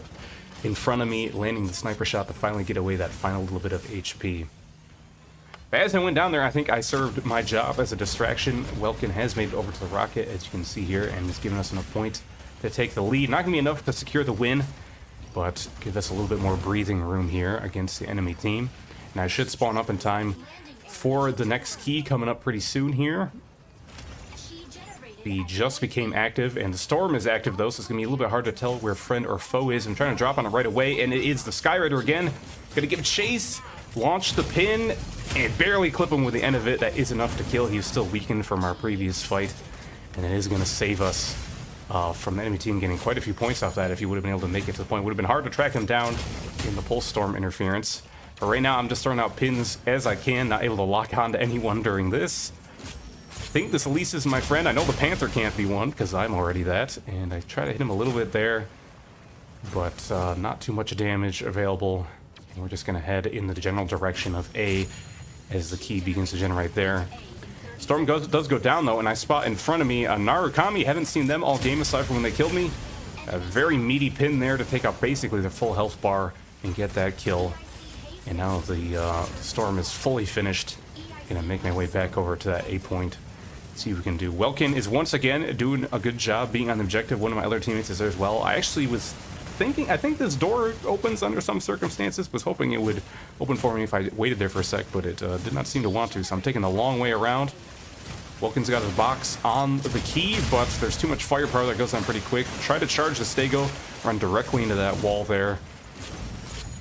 in front of me, landing the sniper shot to finally get away that final little bit of HP. As I went down there, I think I served my job as a distraction. Welkin has made it over to the rocket, as you can see here, and has given us enough point to take the lead. Not going to be enough to secure the win, but give us a little bit more breathing room here against the enemy team. And I should spawn up in time for the next key coming up pretty soon here. The just became active, and the storm is active though, so it's gonna be a little bit hard to tell where friend or foe is. I'm trying to drop on it right away, and it is the Skyrider again. Gonna give chase, launch the pin, and barely clip him with the end of it. That is enough to kill. He's still weakened from our previous fight, and it is gonna save us from the enemy team getting quite a few points off that. If he would have been able to make it to the point, it would have been hard to track him down in the pulse storm interference. But right now, I'm just throwing out pins as I can, not able to lock on to anyone during this. I think this Alesis is my friend. I know the Panther can't be one because I'm already that, and I try to hit him a little bit there, but not too much damage available. And we're just going to head in the general direction of A as the key begins to generate there. Storm does go down though, and I spot in front of me a Narukami. Haven't seen them all game aside from when they killed me. A very meaty pin there to take out basically the full health bar and get that kill. And now the Storm is fully finished. Gonna make my way back over to that A point. See what we can do. Welkin is once again doing a good job being on the objective. One of my other teammates is there as well. I actually was thinking, I think this door opens under some circumstances. Was hoping it would open for me if I waited there for a sec, but it did not seem to want to. So I'm taking the long way around. Welkin's got his box on the key, but there's too much firepower that goes on pretty quick. Try to charge the Stego, run directly into that wall there,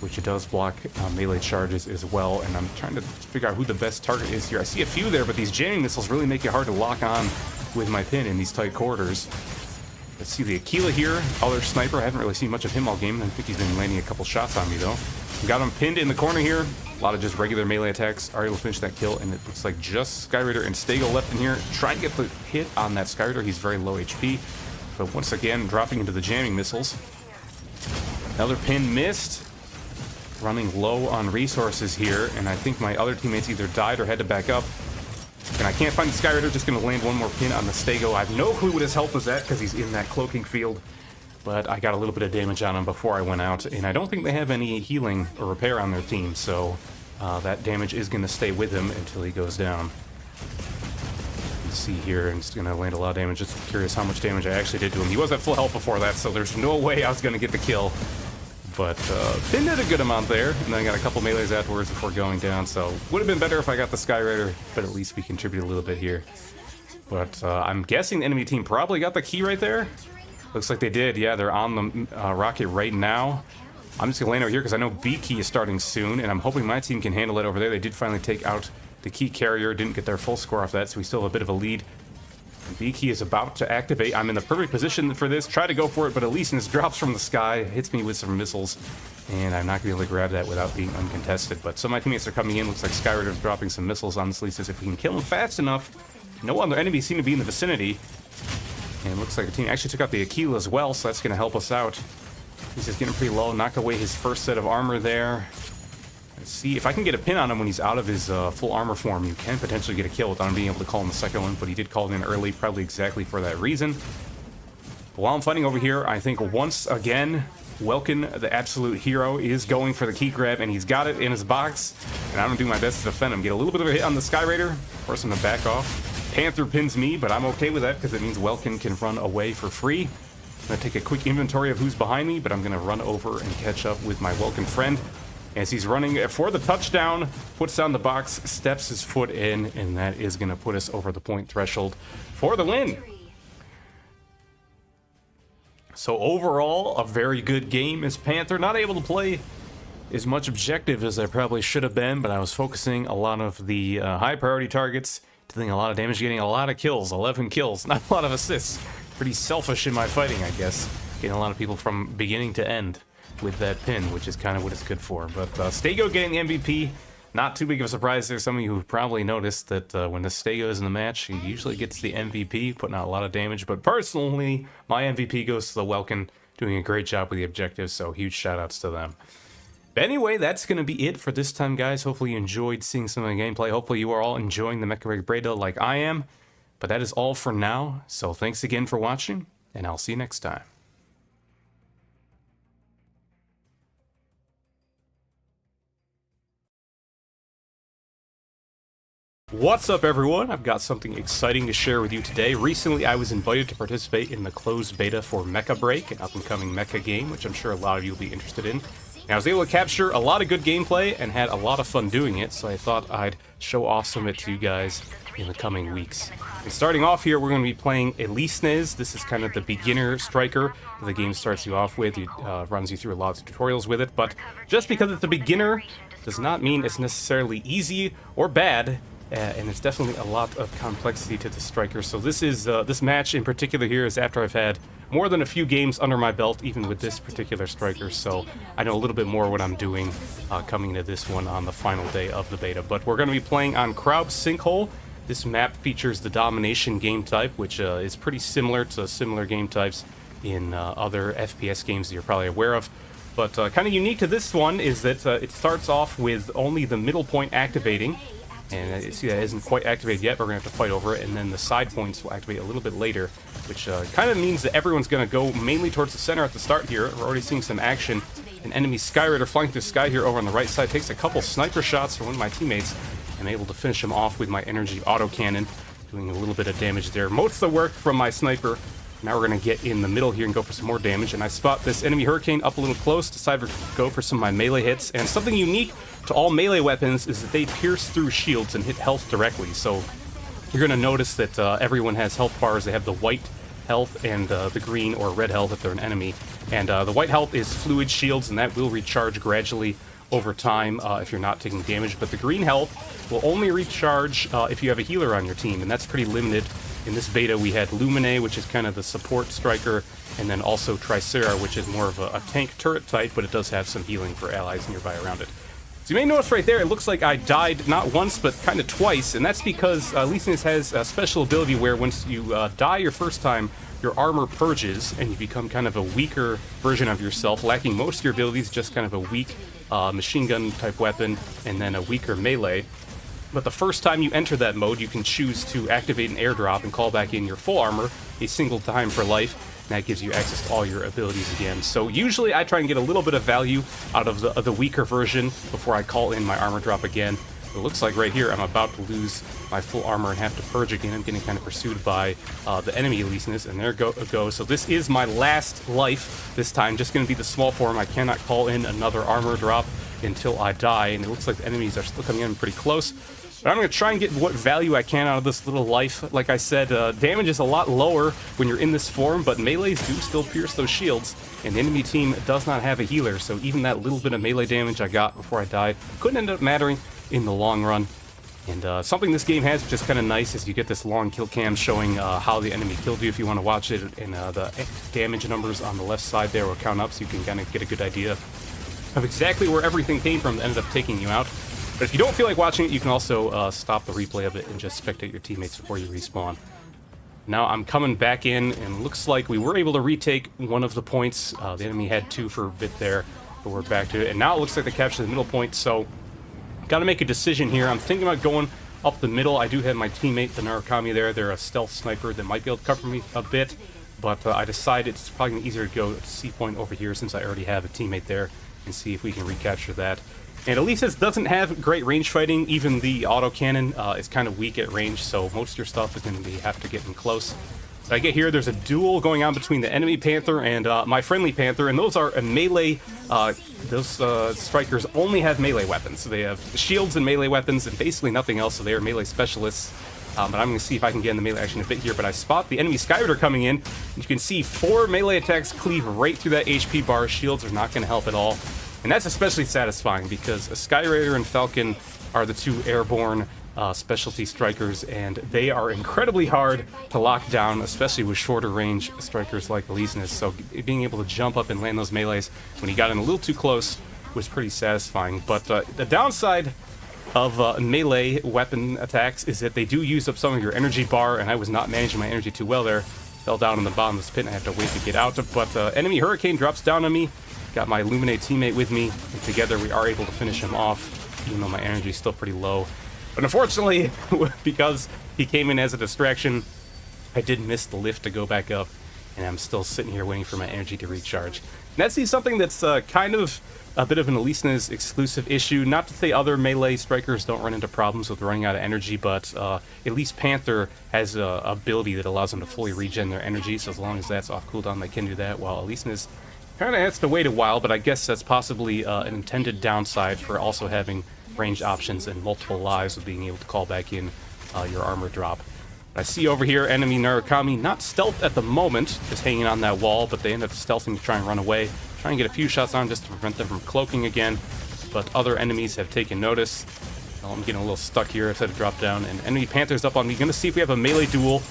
which it does block melee charges as well. And I'm trying to figure out who the best target is here. I see a few there, but these jamming missiles really make it hard to lock on with my pin in these tight quarters. Let's see the Aquila here, other sniper. I haven't really seen much of him all game. I think he's been landing a couple shots on me though. Got him pinned in the corner here. A lot of just regular melee attacks. Are able to finish that kill, and it looks like just Skyrider and Stego left in here. Try to get the hit on that Skyrider. He's very low HP, but once again dropping into the jamming missiles. Another pin missed. Running low on resources here, and I think my other teammates either died or had to back up. And I can't find the Skyrider. Just going to land one more pin on the Stego. I have no clue what his health was at because he's in that cloaking field. But I got a little bit of damage on him before I went out, and I don't think they have any healing or repair on their team, so that damage is going to stay with him until he goes down. Let's see here, and it's going to land a lot of damage. Just curious how much damage I actually did to him. He was at full health before that, so there's no way I was going to get the kill. But Finn did a good amount there, and then I got a couple melees afterwards before going down, so would have been better if I got the Skyrider, but at least we contributed a little bit here. But I'm guessing the enemy team probably got the key right there. Looks like they did. Yeah, they're on the rocket right now. I'm just going to land over here because I know B key is starting soon, and I'm hoping my team can handle it over there. They did finally take out the key carrier. Didn't get their full score off that, so we still have a bit of a lead. B key is about to activate. I'm in the perfect position for this. Try to go for it, but Elysius drops from the sky, hits me with some missiles, and I'm not going to be able to grab that without being uncontested. But some of my teammates are coming in. Looks like Skyraider's dropping some missiles on this Elysius. If we can kill him fast enough, no other enemies seem to be in the vicinity. And it looks like the team actually took out the Aquila as well, so that's going to help us out. He's just getting pretty low. Knocked away his first set of armor there. Let's see if I can get a pin on him when he's out of his full armor form. You can potentially get a kill without him being able to call in the second one, but he did call it in early, probably exactly for that reason. But while I'm fighting over here, I think once again, Welkin, the absolute hero, is going for the key grab, and he's got it in his box. And I'm going to do my best to defend him. Get a little bit of a hit on the Sky Raider, force him to back off. Panther pins me, but I'm okay with that because it means Welkin can run away for free. I'm going to take a quick inventory of who's behind me, but I'm going to run over and catch up with my Welkin friend. As he's running for the touchdown, puts down the box, steps his foot in, and that is going to put us over the point threshold for the win. So overall, a very good game as Panther. Not able to play as much objective as I probably should have been, but I was focusing a lot of the high priority targets, dealing a lot of damage, getting a lot of kills, 11 kills, not a lot of assists. Pretty selfish in my fighting, I guess. Getting a lot of people from beginning to end with that pin, which is kind of what it's good for. But Stego getting the MVP, not too big of a surprise. There's some of you who probably noticed that when the Stego is in the match, he usually gets the MVP, putting out a lot of damage. But personally, my MVP goes to the Welkin, doing a great job with the objectives, so huge shout-outs to them. But anyway, that's going to be it for this time, guys. Hopefully you enjoyed seeing some of the gameplay. Hopefully you are all enjoying the Mecha Break Beta like I am. But that is all for now, so thanks again for watching, and I'll see you next time. What's up, everyone? I've got something exciting to share with you today. Recently, I was invited to participate in the closed beta for Mecha Break, an up-and-coming mecha game, which I'm sure a lot of you will be interested in. And I was able to capture a lot of good gameplay and had a lot of fun doing it, so I thought I'd show off some of it to you guys in the coming weeks. And starting off here, we're going to be playing Elysius. This is kind of the beginner striker that the game starts you off with. It runs you through a lot of tutorials with it, but just because it's a beginner does not mean it's necessarily easy or bad. And it's definitely a lot of complexity to the striker. So this is this match in particular here is after I've had more than a few games under my belt, even with this particular striker. So I know a little bit more what I'm doing coming into this one on the final day of the beta. But we're going to be playing on Crowd Sinkhole. This map features the domination game type, which is pretty similar to similar game types in other FPS games that you're probably aware of. But kind of unique to this one is that it starts off with only the middle point activating. And you see that isn't quite activated yet, but we're going to have to fight over it, and then the side points will activate a little bit later, which kind of means that everyone's going to go mainly towards the center at the start here. We're already seeing some action. An enemy Sky Raider flying through the sky here over on the right side takes a couple sniper shots from one of my teammates. I'm able to finish him off with my energy autocannon, doing a little bit of damage there. Most of the work from my sniper. Now we're going to get in the middle here and go for some more damage, and I spot this enemy Hurricane up a little close, decide to go for some of my melee hits, and something unique to all melee weapons is that they pierce through shields and hit health directly. So you're going to notice that everyone has health bars. They have the white health and the green or red health if they're an enemy, and the white health is fluid shields, and that will recharge gradually over time if you're not taking damage, but the green health will only recharge if you have a healer on your team, and that's pretty limited. In this beta, we had Lumine, which is kind of the support striker, and then also Tricera, which is more of a tank turret type, but it does have some healing for allies nearby around it. So you may notice right there, it looks like I died not once, but kind of twice, and that's because Elysius has a special ability where once you die your first time, your armor purges, and you become kind of a weaker version of yourself, lacking most of your abilities, just kind of a weak machine gun type weapon, and then a weaker melee. But the first time you enter that mode, you can choose to activate an airdrop and call back in your full armor a single time for life, and that gives you access to all your abilities again. So usually I try and get a little bit of value out of the weaker version before I call in my armor drop again. It looks like right here I'm about to lose my full armor and have to purge again. I'm getting kind of pursued by the enemy Elysius, and there it goes. So this is my last life this time, just going to be the small form. I cannot call in another armor drop until I die, and it looks like the enemies are still coming in pretty close. But I'm going to try and get what value I can out of this little life. Like I said, damage is a lot lower when you're in this form, but melees do still pierce those shields, and the enemy team does not have a healer, so even that little bit of melee damage I got before I died couldn't end up mattering in the long run. And something this game has, which is kind of nice, is you get this long kill cam showing how the enemy killed you if you want to watch it, and the damage numbers on the left side there will count up, so you can kind of get a good idea of exactly where everything came from that ended up taking you out. But if you don't feel like watching it, you can also stop the replay of it and just spectate your teammates before you respawn. Now I'm coming back in, and looks like we were able to retake one of the points. The enemy had 2 for a bit there, but we're back to it. And now it looks like they captured the middle point, so got to make a decision here. I'm thinking about going up the middle. I do have my teammate, the Narukami, there. They're a stealth sniper that might be able to cover me a bit, but I decided it's probably easier to go C point over here since I already have a teammate there, and see if we can recapture that. And at least this doesn't have great range fighting. Even the autocannon is kind of weak at range, so most of your stuff is going to have to get in close. So I get here, there's a duel going on between the enemy Panther and my friendly Panther, and those are a melee. Those strikers only have melee weapons. So they have shields and melee weapons and basically nothing else, so they are melee specialists. But I'm going to see if I can get in the melee action a bit here. But I spot the enemy Skyrider coming in. You can see 4 melee attacks cleave right through that HP bar. Shields are not going to help at all. And that's especially satisfying because a Skyraider and Falcon are the 2 airborne specialty strikers, and they are incredibly hard to lock down, especially with shorter range strikers like Elysinus. So being able to jump up and land those melees when he got in a little too close was pretty satisfying. But the downside of melee weapon attacks is that they do use up some of your energy bar, and I was not managing my energy too well there. Fell down in the bottom of this pit and I have to wait to get out. But enemy Hurricane drops down on me. Got my Illuminate teammate with me, and together we are able to finish him off, even though my energy is still pretty low. But unfortunately, because he came in as a distraction, I did miss the lift to go back up, and I'm still sitting here waiting for my energy to recharge. And that's something that's kind of a bit of an Elysinus exclusive issue. Not to say other melee strikers don't run into problems with running out of energy, but at least Panther has an ability that allows them to fully regen their energy, so as long as that's off cooldown, they can do that, while Elysinus kind of has to wait a while, but I guess that's possibly an intended downside for also having range options and multiple lives with being able to call back in your armor drop. I see over here enemy Narukami, not stealth at the moment, just hanging on that wall, but they end up stealthing to try and run away. Try and get a few shots on just to prevent them from cloaking again, but other enemies have taken notice. Well, I'm getting a little stuck here. I've had to drop down, and enemy Panther's up on me. Gonna see if we have a melee duel.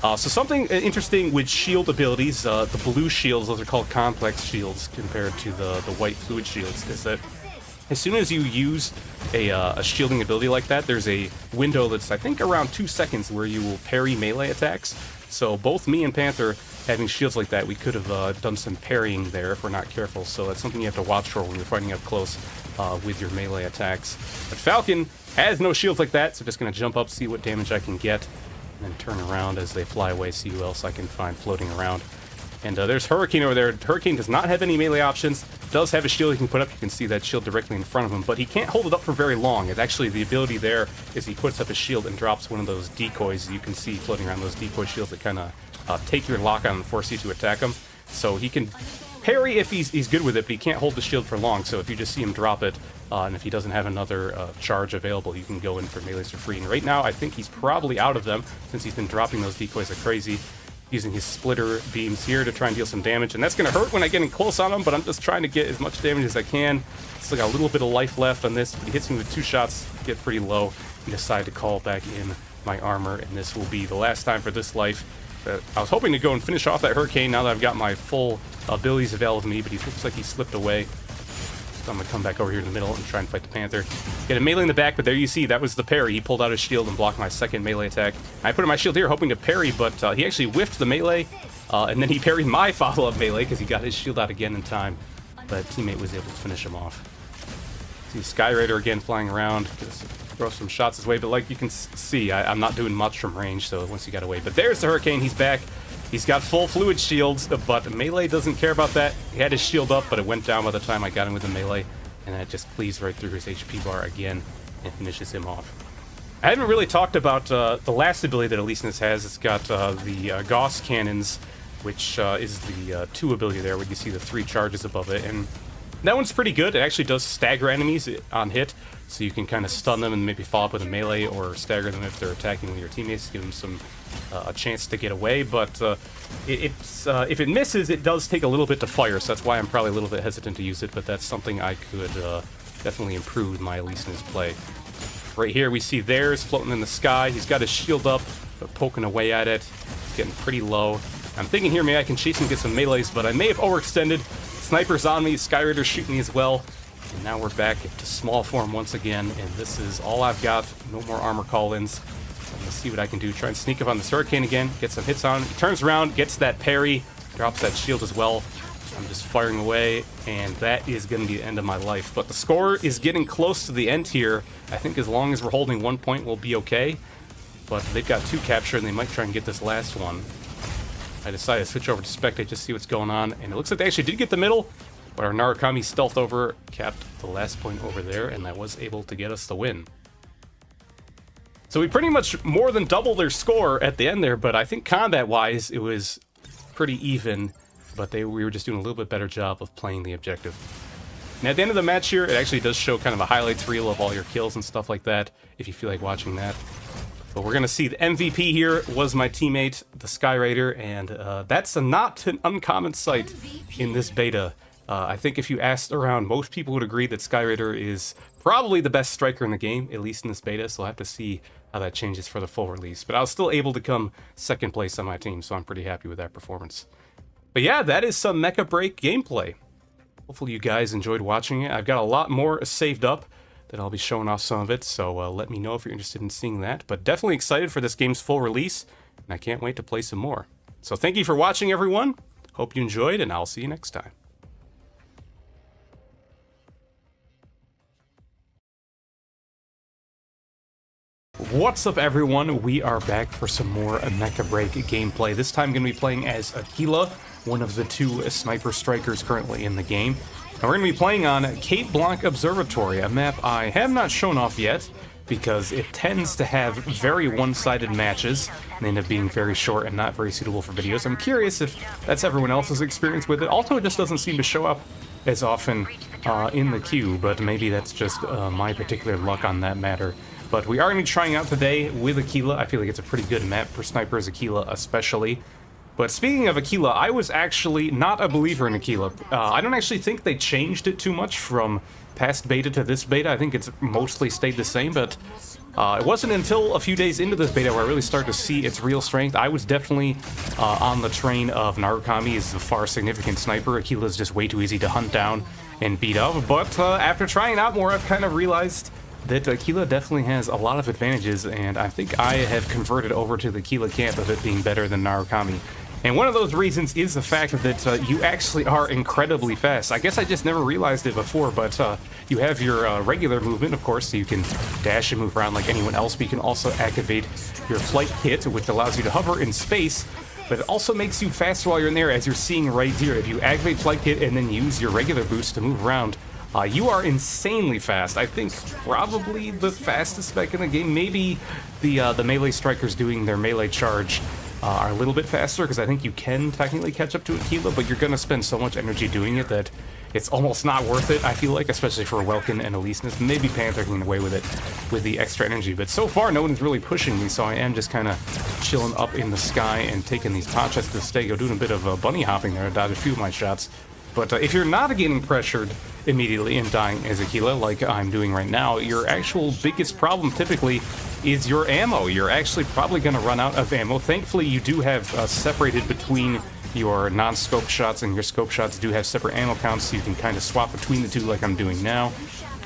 So something interesting with shield abilities, the blue shields, those are called complex shields compared to the white fluid shields, is that as soon as you use a shielding ability like that, there's a window that's, I think, around 2 seconds where you will parry melee attacks. So both me and Panther having shields like that, we could have done some parrying there if we're not careful. So that's something you have to watch for when you're fighting up close with your melee attacks. But Falcon has no shields like that, so just going to jump up, see what damage I can get, and then turn around as they fly away, see who else I can find floating around. And there's Hurricane over there. Hurricane does not have any melee options, does have a shield he can put up. You can see that shield directly in front of him, but he can't hold it up for very long. It's actually, the ability there is he puts up a shield and drops one of those decoys you can see floating around, those decoy shields that kind of take your lock on and force you to attack him. So he can parry if he's good with it, but he can't hold the shield for long. So if you just see him drop it, and if he doesn't have another charge available, you can go in for melees for free. And right now, I think he's probably out of them, since he's been dropping those decoys like crazy, using his splitter beams here to try and deal some damage. And that's going to hurt when I get in close on him, but I'm just trying to get as much damage as I can. Still got a little bit of life left on this, but he hits me with 2 shots, get pretty low, and decide to call back in my armor, and this will be the last time for this life. I was hoping to go and finish off that Hurricane now that I've got my full abilities available to me, but he looks like he slipped away. So I'm going to come back over here in the middle and try and fight the Panther. Get a melee in the back, but there you see, that was the parry. He pulled out his shield and blocked my second melee attack. I put in my shield here hoping to parry, but he actually whiffed the melee, and then he parried my follow-up melee because he got his shield out again in time. But teammate was able to finish him off. See Skyraider again flying around. Just throw some shots his way, but like you can see, I'm not doing much from range, so once he got away. But there's the Hurricane, he's back. He's got full fluid shields, but melee doesn't care about that. He had his shield up, but it went down by the time I got him with the melee, and that just cleaves right through his HP bar again and finishes him off. I haven't really talked about the last ability that Elysinus has. It's got the Gauss cannons, which is the 2 ability there, where you see the 3 charges above it. And That one's pretty good. It actually does stagger enemies on hit, so you can kind of stun them and maybe follow up with a melee or stagger them if they're attacking with your teammates, give them some a chance to get away. But if it misses, it does take a little bit to fire, so that's why I'm probably a little bit hesitant to use it, but that's something I could definitely improve my Elysian's play. Right here we see theirs floating in the sky. He's got his shield up, but poking away at it. It's getting pretty low. I'm thinking here maybe I can chase and get some melees, but I may have overextended. Sniper's on me, Skyraider's shooting me as well. And now we're back to small form once again, and this is all I've got. No more armor call-ins. So I'm gonna see what I can do. Try and sneak up on this Hurricane again, get some hits on. He turns around, gets that parry, drops that shield as well. I'm just firing away, and that is gonna be the end of my life. But the score is getting close to the end here. I think as long as we're holding 1 point, we'll be okay. But they've got 2 captured, and they might try and get this last one. I decided to switch over to Spectate just to see what's going on, and it looks like they actually did get the middle, but our Narukami stealthed over, capped the last point over there, and that was able to get us the win. So we pretty much more than doubled their score at the end there, but I think combat-wise, it was pretty even, but we were just doing a little bit better job of playing the objective. And at the end of the match here, it actually does show kind of a highlights reel of all your kills and stuff like that, if you feel like watching that. But we're going to see the MVP here was my teammate, the Skyraider, and that's not an uncommon sight in this beta. I think if you asked around, most people would agree that Skyraider is probably the best striker in the game, at least in this beta, so I'll have to see how that changes for the full release. But I was still able to come second place on my team, so I'm pretty happy with that performance. But yeah, that is some Mecha Break gameplay. Hopefully you guys enjoyed watching it. I've got a lot more saved up that I'll be showing off some of it, so let me know if you're interested in seeing that. But definitely excited for this game's full release, and I can't wait to play some more. So thank you for watching, everyone. Hope you enjoyed, and I'll see you next time. What's up, everyone? We are back for some more Mecha Break gameplay. This time I'm going to be playing as Aquila, one of the 2 sniper strikers currently in the game. And we're going to be playing on Cape Blanc Observatory, a map I have not shown off yet, because it tends to have very one-sided matches and end up being very short and not very suitable for videos. I'm curious if that's everyone else's experience with it. Also, it just doesn't seem to show up as often in the queue, but maybe that's just my particular luck on that matter. But we are going to be trying out today with Aquila. I feel like it's a pretty good map for snipers, Aquila especially. But speaking of Aquila, I was actually not a believer in Aquila. I don't actually think they changed it too much from past beta to this beta. I think it's mostly stayed the same, but it wasn't until a few days into this beta where I really started to see its real strength. I was definitely on the train of Narukami is a far significant sniper. Aquila is just way too easy to hunt down and beat up. But after trying it out more, I've kind of realized that Aquila definitely has a lot of advantages, and I think I have converted over to the Aquila camp of it being better than Narukami. And one of those reasons is the fact that you actually are incredibly fast. I guess I just never realized it before, but you have your regular movement, of course, so you can dash and move around like anyone else, but you can also activate your flight kit, which allows you to hover in space, but it also makes you faster while you're in there, as you're seeing right here. If you activate flight kit and then use your regular boost to move around, you are insanely fast. I think probably the fastest spec in the game. Maybe the melee strikers doing their melee charge are a little bit faster, because I think you can technically catch up to Aquila, but you're going to spend so much energy doing it that it's almost not worth it, I feel like, especially for Welkin and Elysianus. Maybe Panther can get away with it with the extra energy, but so far no one's really pushing me, so I am just kind of chilling up in the sky and taking these pot shots to the stego, doing a bit of bunny hopping there, dodge a few of my shots. But if you're not getting pressured immediately and dying as Aquila, like I'm doing right now, your actual biggest problem typically is your ammo. You're actually probably going to run out of ammo. Thankfully, you do have separated between your non-scope shots, and your scope shots do have separate ammo counts, so you can kind of swap between the two like I'm doing now.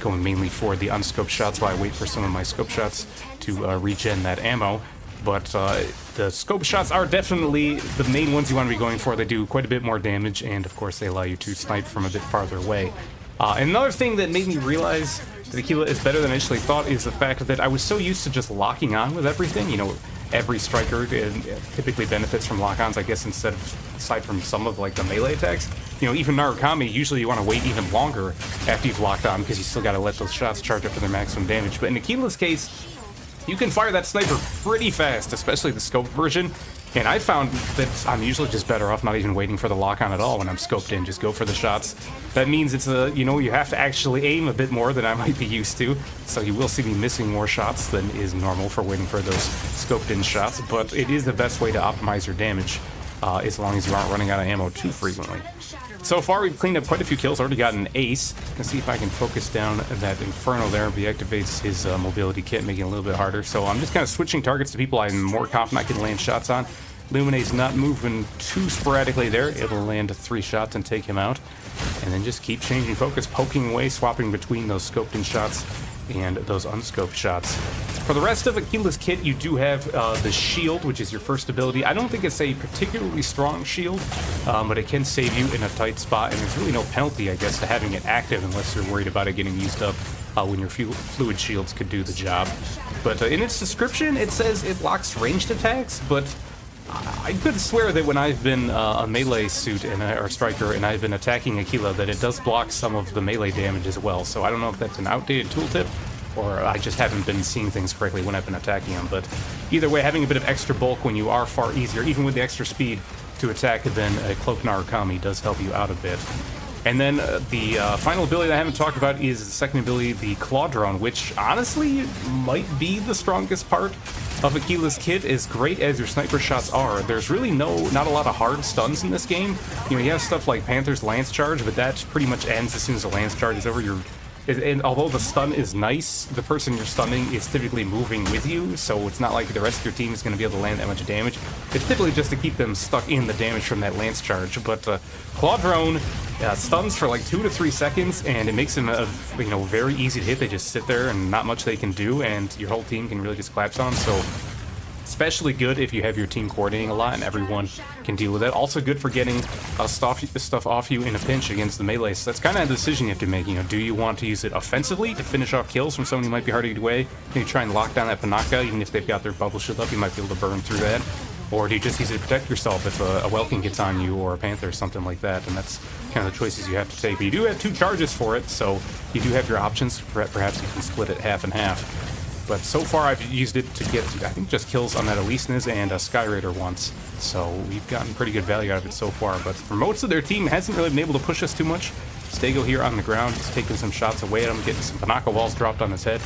Going mainly for the unscoped shots while I wait for some of my scope shots to regen that ammo. But the scope shots are definitely the main ones you want to be going for. They do quite a bit more damage, and of course they allow you to snipe from a bit farther away. And another thing that made me realize that Aquila is better than I initially thought is the fact that I was so used to just locking on with everything. You know, every striker typically benefits from lock-ons, I guess, aside from some of like the melee attacks. You know, even Narukami, usually you want to wait even longer after you've locked on, because you still got to let those shots charge up to their maximum damage. But in Aquila's case, you can fire that sniper pretty fast, especially the scoped version, And I found that I'm usually just better off not even waiting for the lock-on at all when I'm scoped in. Just go for the shots. That means it's a, you know, you have to actually aim a bit more than I might be used to. So you will see me missing more shots than is normal for waiting for those scoped in shots. But it is the best way to optimize your damage as long as you aren't running out of ammo too frequently. So far, we've cleaned up quite a few kills. Already got an ace. Let's see if I can focus down that Inferno there. Deactivates his mobility kit, making it a little bit harder. So I'm just kind of switching targets to people I'm more confident I can land shots on. Lumina's not moving too sporadically there. It'll land 3 shots and take him out. And then just keep changing focus, poking away, swapping between those scoped in shots and those unscoped shots. For the rest of Aquila's kit, you do have the shield, which is your first ability. I don't think it's a particularly strong shield, but it can save you in a tight spot, and there's really no penalty, I guess, to having it active unless you're worried about it getting used up when your fluid shields could do the job. But in its description, it says it locks ranged attacks, but I could swear that when I've been a melee suit or striker and I've been attacking Aquila, that it does block some of the melee damage as well. So I don't know if that's an outdated tooltip or I just haven't been seeing things correctly when I've been attacking him. But either way, having a bit of extra bulk when you are far easier, even with the extra speed to attack than a Cloak Narukami, does help you out a bit. And then the final ability that I haven't talked about is the second ability, the Claw Drone, which honestly might be the strongest part of Aquila's kit. As great as your sniper shots are, there's really not a lot of hard stuns in this game. You know, you have stuff like Panther's Lance Charge, but that pretty much ends as soon as the Lance Charge is over. And although the stun is nice, the person you're stunning is typically moving with you, so it's not like the rest of your team is going to be able to land that much damage. It's typically just to keep them stuck in the damage from that Lance Charge. But Claw Drone stuns for like 2 to 3 seconds, and it makes them very easy to hit. They just sit there and not much they can do, and your whole team can really just collapse on them. So especially good if you have your team coordinating a lot and everyone can deal with it. Also good for getting stuff off you in a pinch against the melee. So that's kind of a decision you have to make. You know, do you want to use it offensively to finish off kills from someone who might be hard to get away? Can you try and lock down that Panaka? Even if they've got their bubble shield up, you might be able to burn through that. Or do you just use it to protect yourself if a Welkin gets on you or a Panther or something like that? And that's kind of the choices you have to take. But you do have 2 charges for it, so you do have your options. Perhaps you can split it half and half. But so far I've used it to get, I think, just kills on that Alisnes and a Sky Raider once. So we've gotten pretty good value out of it so far. But for most of their team, it hasn't really been able to push us too much. Stego here on the ground, he's taking some shots away at him, getting some Panaka walls dropped on his head.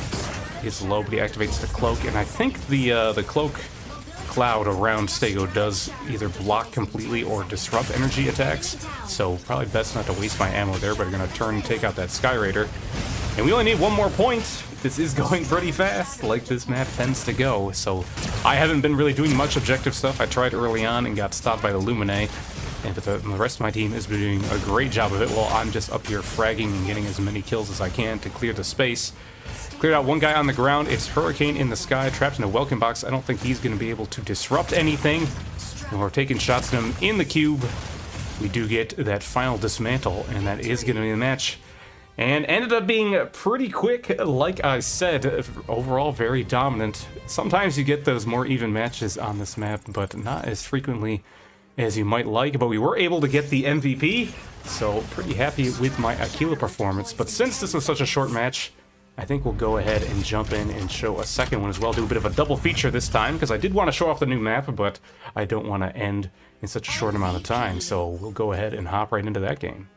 It's low, but he activates the cloak. And I think the cloak cloud around Stego does either block completely or disrupt energy attacks. So probably best not to waste my ammo there, but I'm going to turn and take out that Sky Raider. And we only need 1 more point. This is going pretty fast, like this map tends to go. So I haven't been really doing much objective stuff. I tried early on and got stopped by the Lumine. And the rest of my team has been doing a great job of it, while I'm just up here fragging and getting as many kills as I can to clear the space. Cleared out 1 guy on the ground. It's Hurricane in the sky, trapped in a Welkin box. I don't think he's going to be able to disrupt anything. And we're taking shots at him in the cube. We do get that final dismantle, and that is going to be the match. And ended up being pretty quick, like I said. Overall, very dominant. Sometimes you get those more even matches on this map, but not as frequently as you might like. But we were able to get the MVP, so pretty happy with my Aquila performance. But since this was such a short match, I think we'll go ahead and jump in and show a second one as well. Do a bit of a double feature this time, because I did want to show off the new map, but I don't want to end in such a short amount of time. So we'll go ahead and hop right into that game.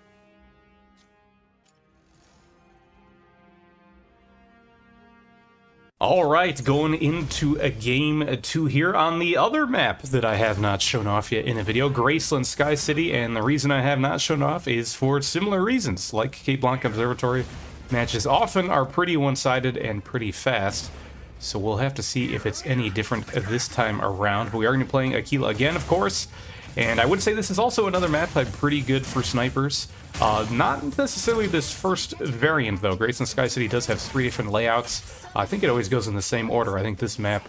Alright, going into a game 2 here on the other map that I have not shown off yet in a video, Graceland Sky City, and the reason I have not shown off is for similar reasons. Like Cape Blanca Observatory, matches often are pretty one-sided and pretty fast, so we'll have to see if it's any different this time around. But we are going to be playing Aquila again, of course, and I would say this is also another map that's pretty good for snipers. Not necessarily this first variant, though. Graceland Sky City does have 3 different layouts. I think it always goes in the same order. I think this map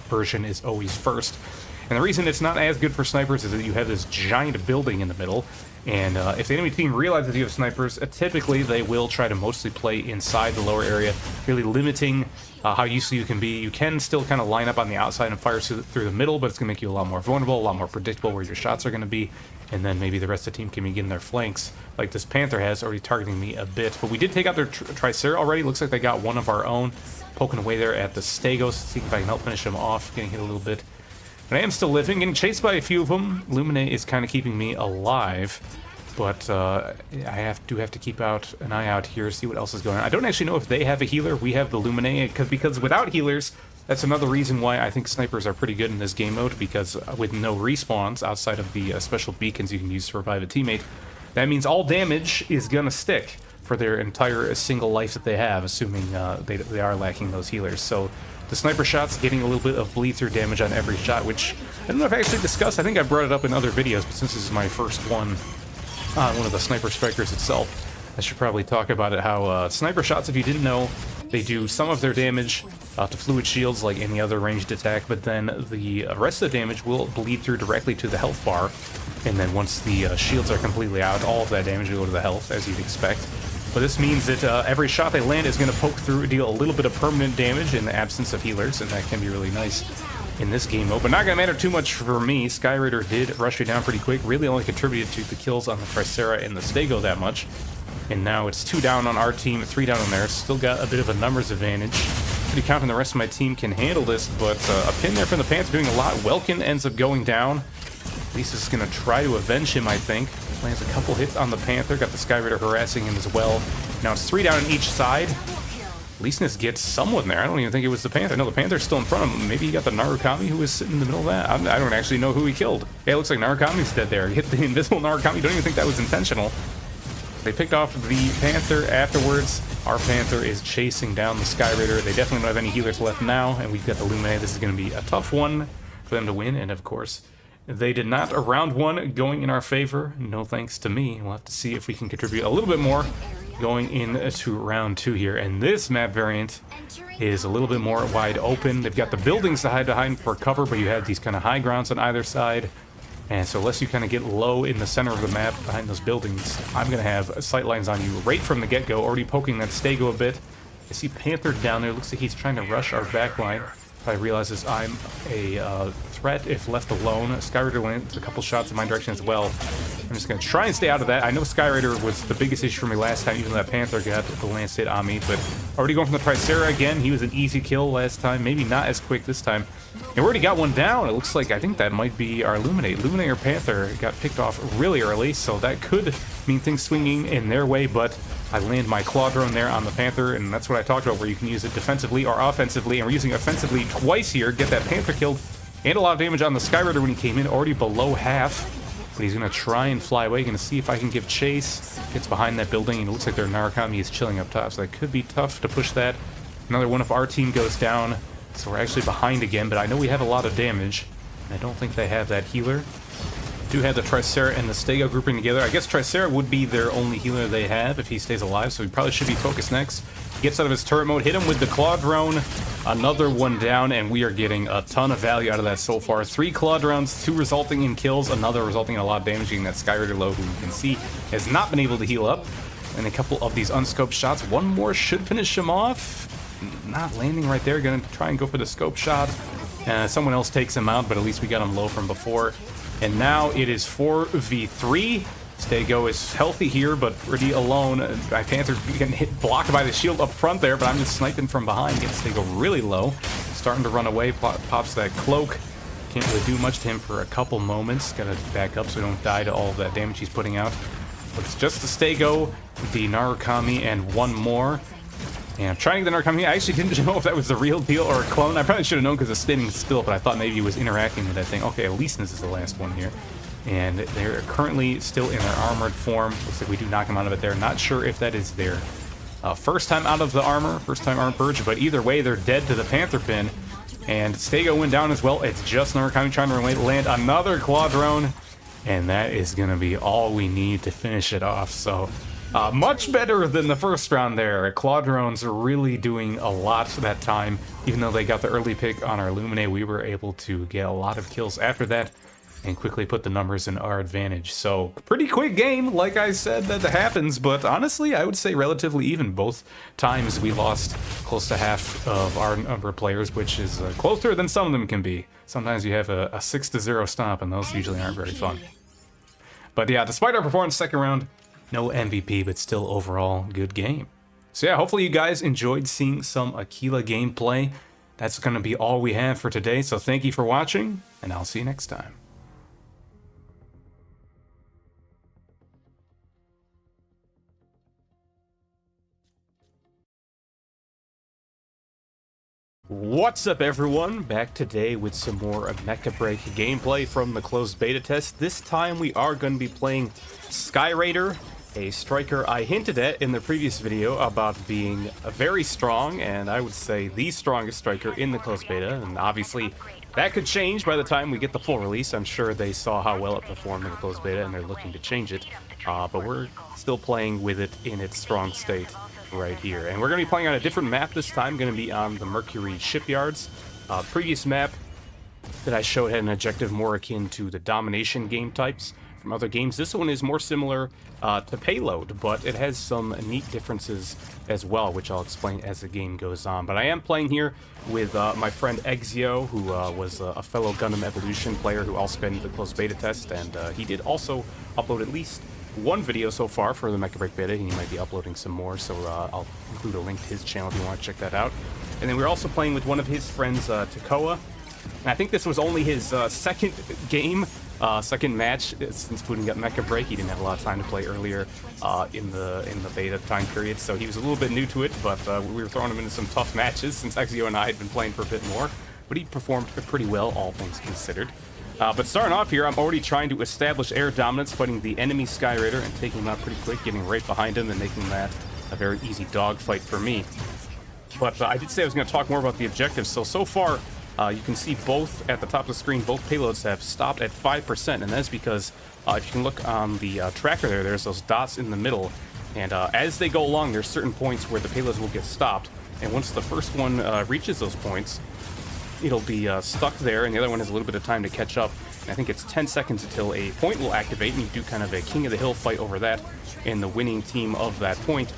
version is always first. And the reason it's not as good for snipers is that you have this giant building in the middle. And if the enemy team realizes you have snipers, typically they will try to mostly play inside the lower area, really limiting how useful you can be. You can still kind of line up on the outside and fire through the middle, but it's going to make you a lot more vulnerable, a lot more predictable where your shots are going to be. And then maybe the rest of the team can begin their flanks, like this Panther has, already targeting me a bit. But we did take out their Tricera already. Looks like they got one of our own, poking away there at the Stegos. See if I can help finish him off, getting hit a little bit. But I am still living, getting chased by a few of them. Lumine is kind of keeping me alive. But I do have to keep an eye out here, see what else is going on. I don't actually know if they have a healer. We have the Lumine, because without healers, that's another reason why I think snipers are pretty good in this game mode, because with no respawns outside of the special beacons you can use to revive a teammate, that means all damage is going to stick for their entire single life that they have, assuming they are lacking those healers. So the sniper shot's getting a little bit of bleed through damage on every shot, which I don't know if I actually discussed. I think I brought it up in other videos, but since this is my first one of the sniper strikers itself, I should probably talk about it, how sniper shots, if you didn't know, they do some of their damage to fluid shields like any other ranged attack, but then the rest of the damage will bleed through directly to the health bar, and then once the shields are completely out, all of that damage will go to the health, as you'd expect. But this means that every shot they land is going to poke through, deal a little bit of permanent damage in the absence of healers, and that can be really nice in this game mode. But not going to matter too much for me. Skyraider did rush me down pretty quick, really only contributed to the kills on the Tricera and the Stego that much. And now it's 2 down on our team, 3 down on theirs. Still got a bit of a numbers advantage. Pretty confident the rest of my team can handle this, but a pin there from the Panther doing a lot. Welkin ends up going down. Lisa's going to try to avenge him, I think. Lands a couple hits on the Panther, got the Skyraider harassing him as well. Now it's 3 down on each side. Leasness gets someone there. I don't even think it was the Panther. No, the Panther's still in front of him. Maybe he got the Narukami who was sitting in the middle of that. I don't actually know who he killed. Yeah, it looks like Narukami's dead there. He hit the invisible Narukami. Don't even think that was intentional. They picked off the Panther afterwards. Our Panther is chasing down the Skyraider. They definitely don't have any healers left now, and we've got the Lumine. This is going to be a tough one for them to win, and of course, they did not. A round 1 going in our favor. No thanks to me. We'll have to see if we can contribute a little bit more going into round 2 here. And this map variant is a little bit more wide open. They've got the buildings to hide behind for cover, but you have these kind of high grounds on either side. And so unless you kind of get low in the center of the map behind those buildings, I'm going to have sight lines on you right from the get-go, already poking that Stego a bit. I see Panther down there. Looks like he's trying to rush our backline. Probably realizes I'm a threat if left alone. Skyraider lands a couple shots in my direction as well. I'm just going to try and stay out of that. I know Skyraider was the biggest issue for me last time, even though that Panther got the lance hit on me. But already going from the Tricera again. He was an easy kill last time. Maybe not as quick this time. And we already got one down. It looks like, I think that might be our Lumine. Lumine or Panther got picked off really early, so that could mean things swinging in their way, but I land my claw drone there on the Panther, and that's what I talked about, where you can use it defensively or offensively, and we're using offensively twice here. Get that Panther killed, and a lot of damage on the Skyraider when he came in, already below half. But he's going to try and fly away. Going to see if I can give chase. Gets behind that building, and it looks like their Narukami is chilling up top, so that could be tough to push that. Another one of our team goes down, so we're actually behind again, but I know we have a lot of damage. I don't think they have that healer. Do have the Tricera and the Stego grouping together. I guess Tricera would be their only healer they have if he stays alive, so he probably should be focused next. Gets out of his turret mode, hit him with the Claw Drone. Another one down, and we are getting a ton of value out of that so far. 3 Claw Drones, 2 resulting in kills, another resulting in a lot of damage, getting that Skyraider low, who you can see has not been able to heal up. And a couple of these unscoped shots. One more should finish him off. Not landing right there. Gonna try and go for the scope shot. Someone else takes him out, but at least we got him low from before. And now it is 4v3. Stego is healthy here, but pretty alone. My Panther getting blocked by the shield up front there, but I'm just sniping from behind. Getting Stego really low. Starting to run away. Pops that cloak. Can't really do much to him for a couple moments. Gotta back up so we don't die to all of that damage he's putting out. But it's just the Stego, the Narukami, and one more. And I'm trying to get the Narukami. I actually didn't know if that was the real deal or a clone. I probably should have known because it's standing still, but I thought maybe he was interacting with that thing. Okay, at least this is the last one here. And they're currently still in their armored form. Looks like we do knock them out of it there. Not sure if that is their first time out of the armor, first time armor purge, but either way, they're dead to the Panther pin. And Stego went down as well. It's just Narukami trying to land another Claw Drone. And that is going to be all we need to finish it off. So much better than the first round there. Claw Drones are really doing a lot that time. Even though they got the early pick on our Lumine, we were able to get a lot of kills after that and quickly put the numbers in our advantage. So pretty quick game, like I said, that happens, but honestly, I would say relatively even. Both times we lost close to half of our number of players, which is closer than some of them can be. Sometimes you have a 6-0 stomp, and those usually aren't very fun. But yeah, despite our performance second round, no MVP, but still overall good game. So yeah, hopefully you guys enjoyed seeing some Aquila gameplay. that's going to be all we have for today. So thank you for watching, and I'll see you next time. What's up, everyone? Back today with some more Mecha Break gameplay from the closed beta test. This time we are going to be playing Sky Raider, a striker I hinted at in the previous video about being very strong, and I would say the strongest striker in the closed beta. And obviously that could change by the time we get the full release. I'm sure they saw how well it performed in the closed beta and they're looking to change it, but we're still playing with it in its strong state right here. And we're going to be playing on a different map this time, going to be on the Mercury Shipyards. Previous map that I showed had an objective more akin to the domination game types from other games. This one is more similar to Payload, but it has some neat differences as well, which I'll explain as the game goes on. But I am playing here with my friend Exio, who was a fellow Gundam Evolution player who also got into the closed beta test, and he did also upload at least one video so far for the Mecha Break beta. He might be uploading some more, so I'll include a link to his channel if you want to check that out. And then we're also playing with one of his friends, Takoa. And I think this was only his second game, second match since booting up Mecha Break. He didn't have a lot of time to play earlier in the beta time period, so he was a little bit new to it, but we were throwing him into some tough matches since Exio and I had been playing for a bit more. But he performed pretty well, all things considered. But starting off here, I'm already trying to establish air dominance, fighting the enemy Sky Raider and taking him out pretty quick, getting right behind him and making that a very easy dogfight for me. But I did say I was going to talk more about the objectives. So far, you can see both at the top of the screen, both payloads have stopped at 5%, and that's because if you can look on the tracker there's those dots in the middle, and as they go along, there's certain points where the payloads will get stopped, and once the first one reaches those points, it'll be stuck there, and the other one has a little bit of time to catch up. And I think it's 10 seconds until a point will activate, and you do kind of a king of the hill fight over that, and the winning team of that point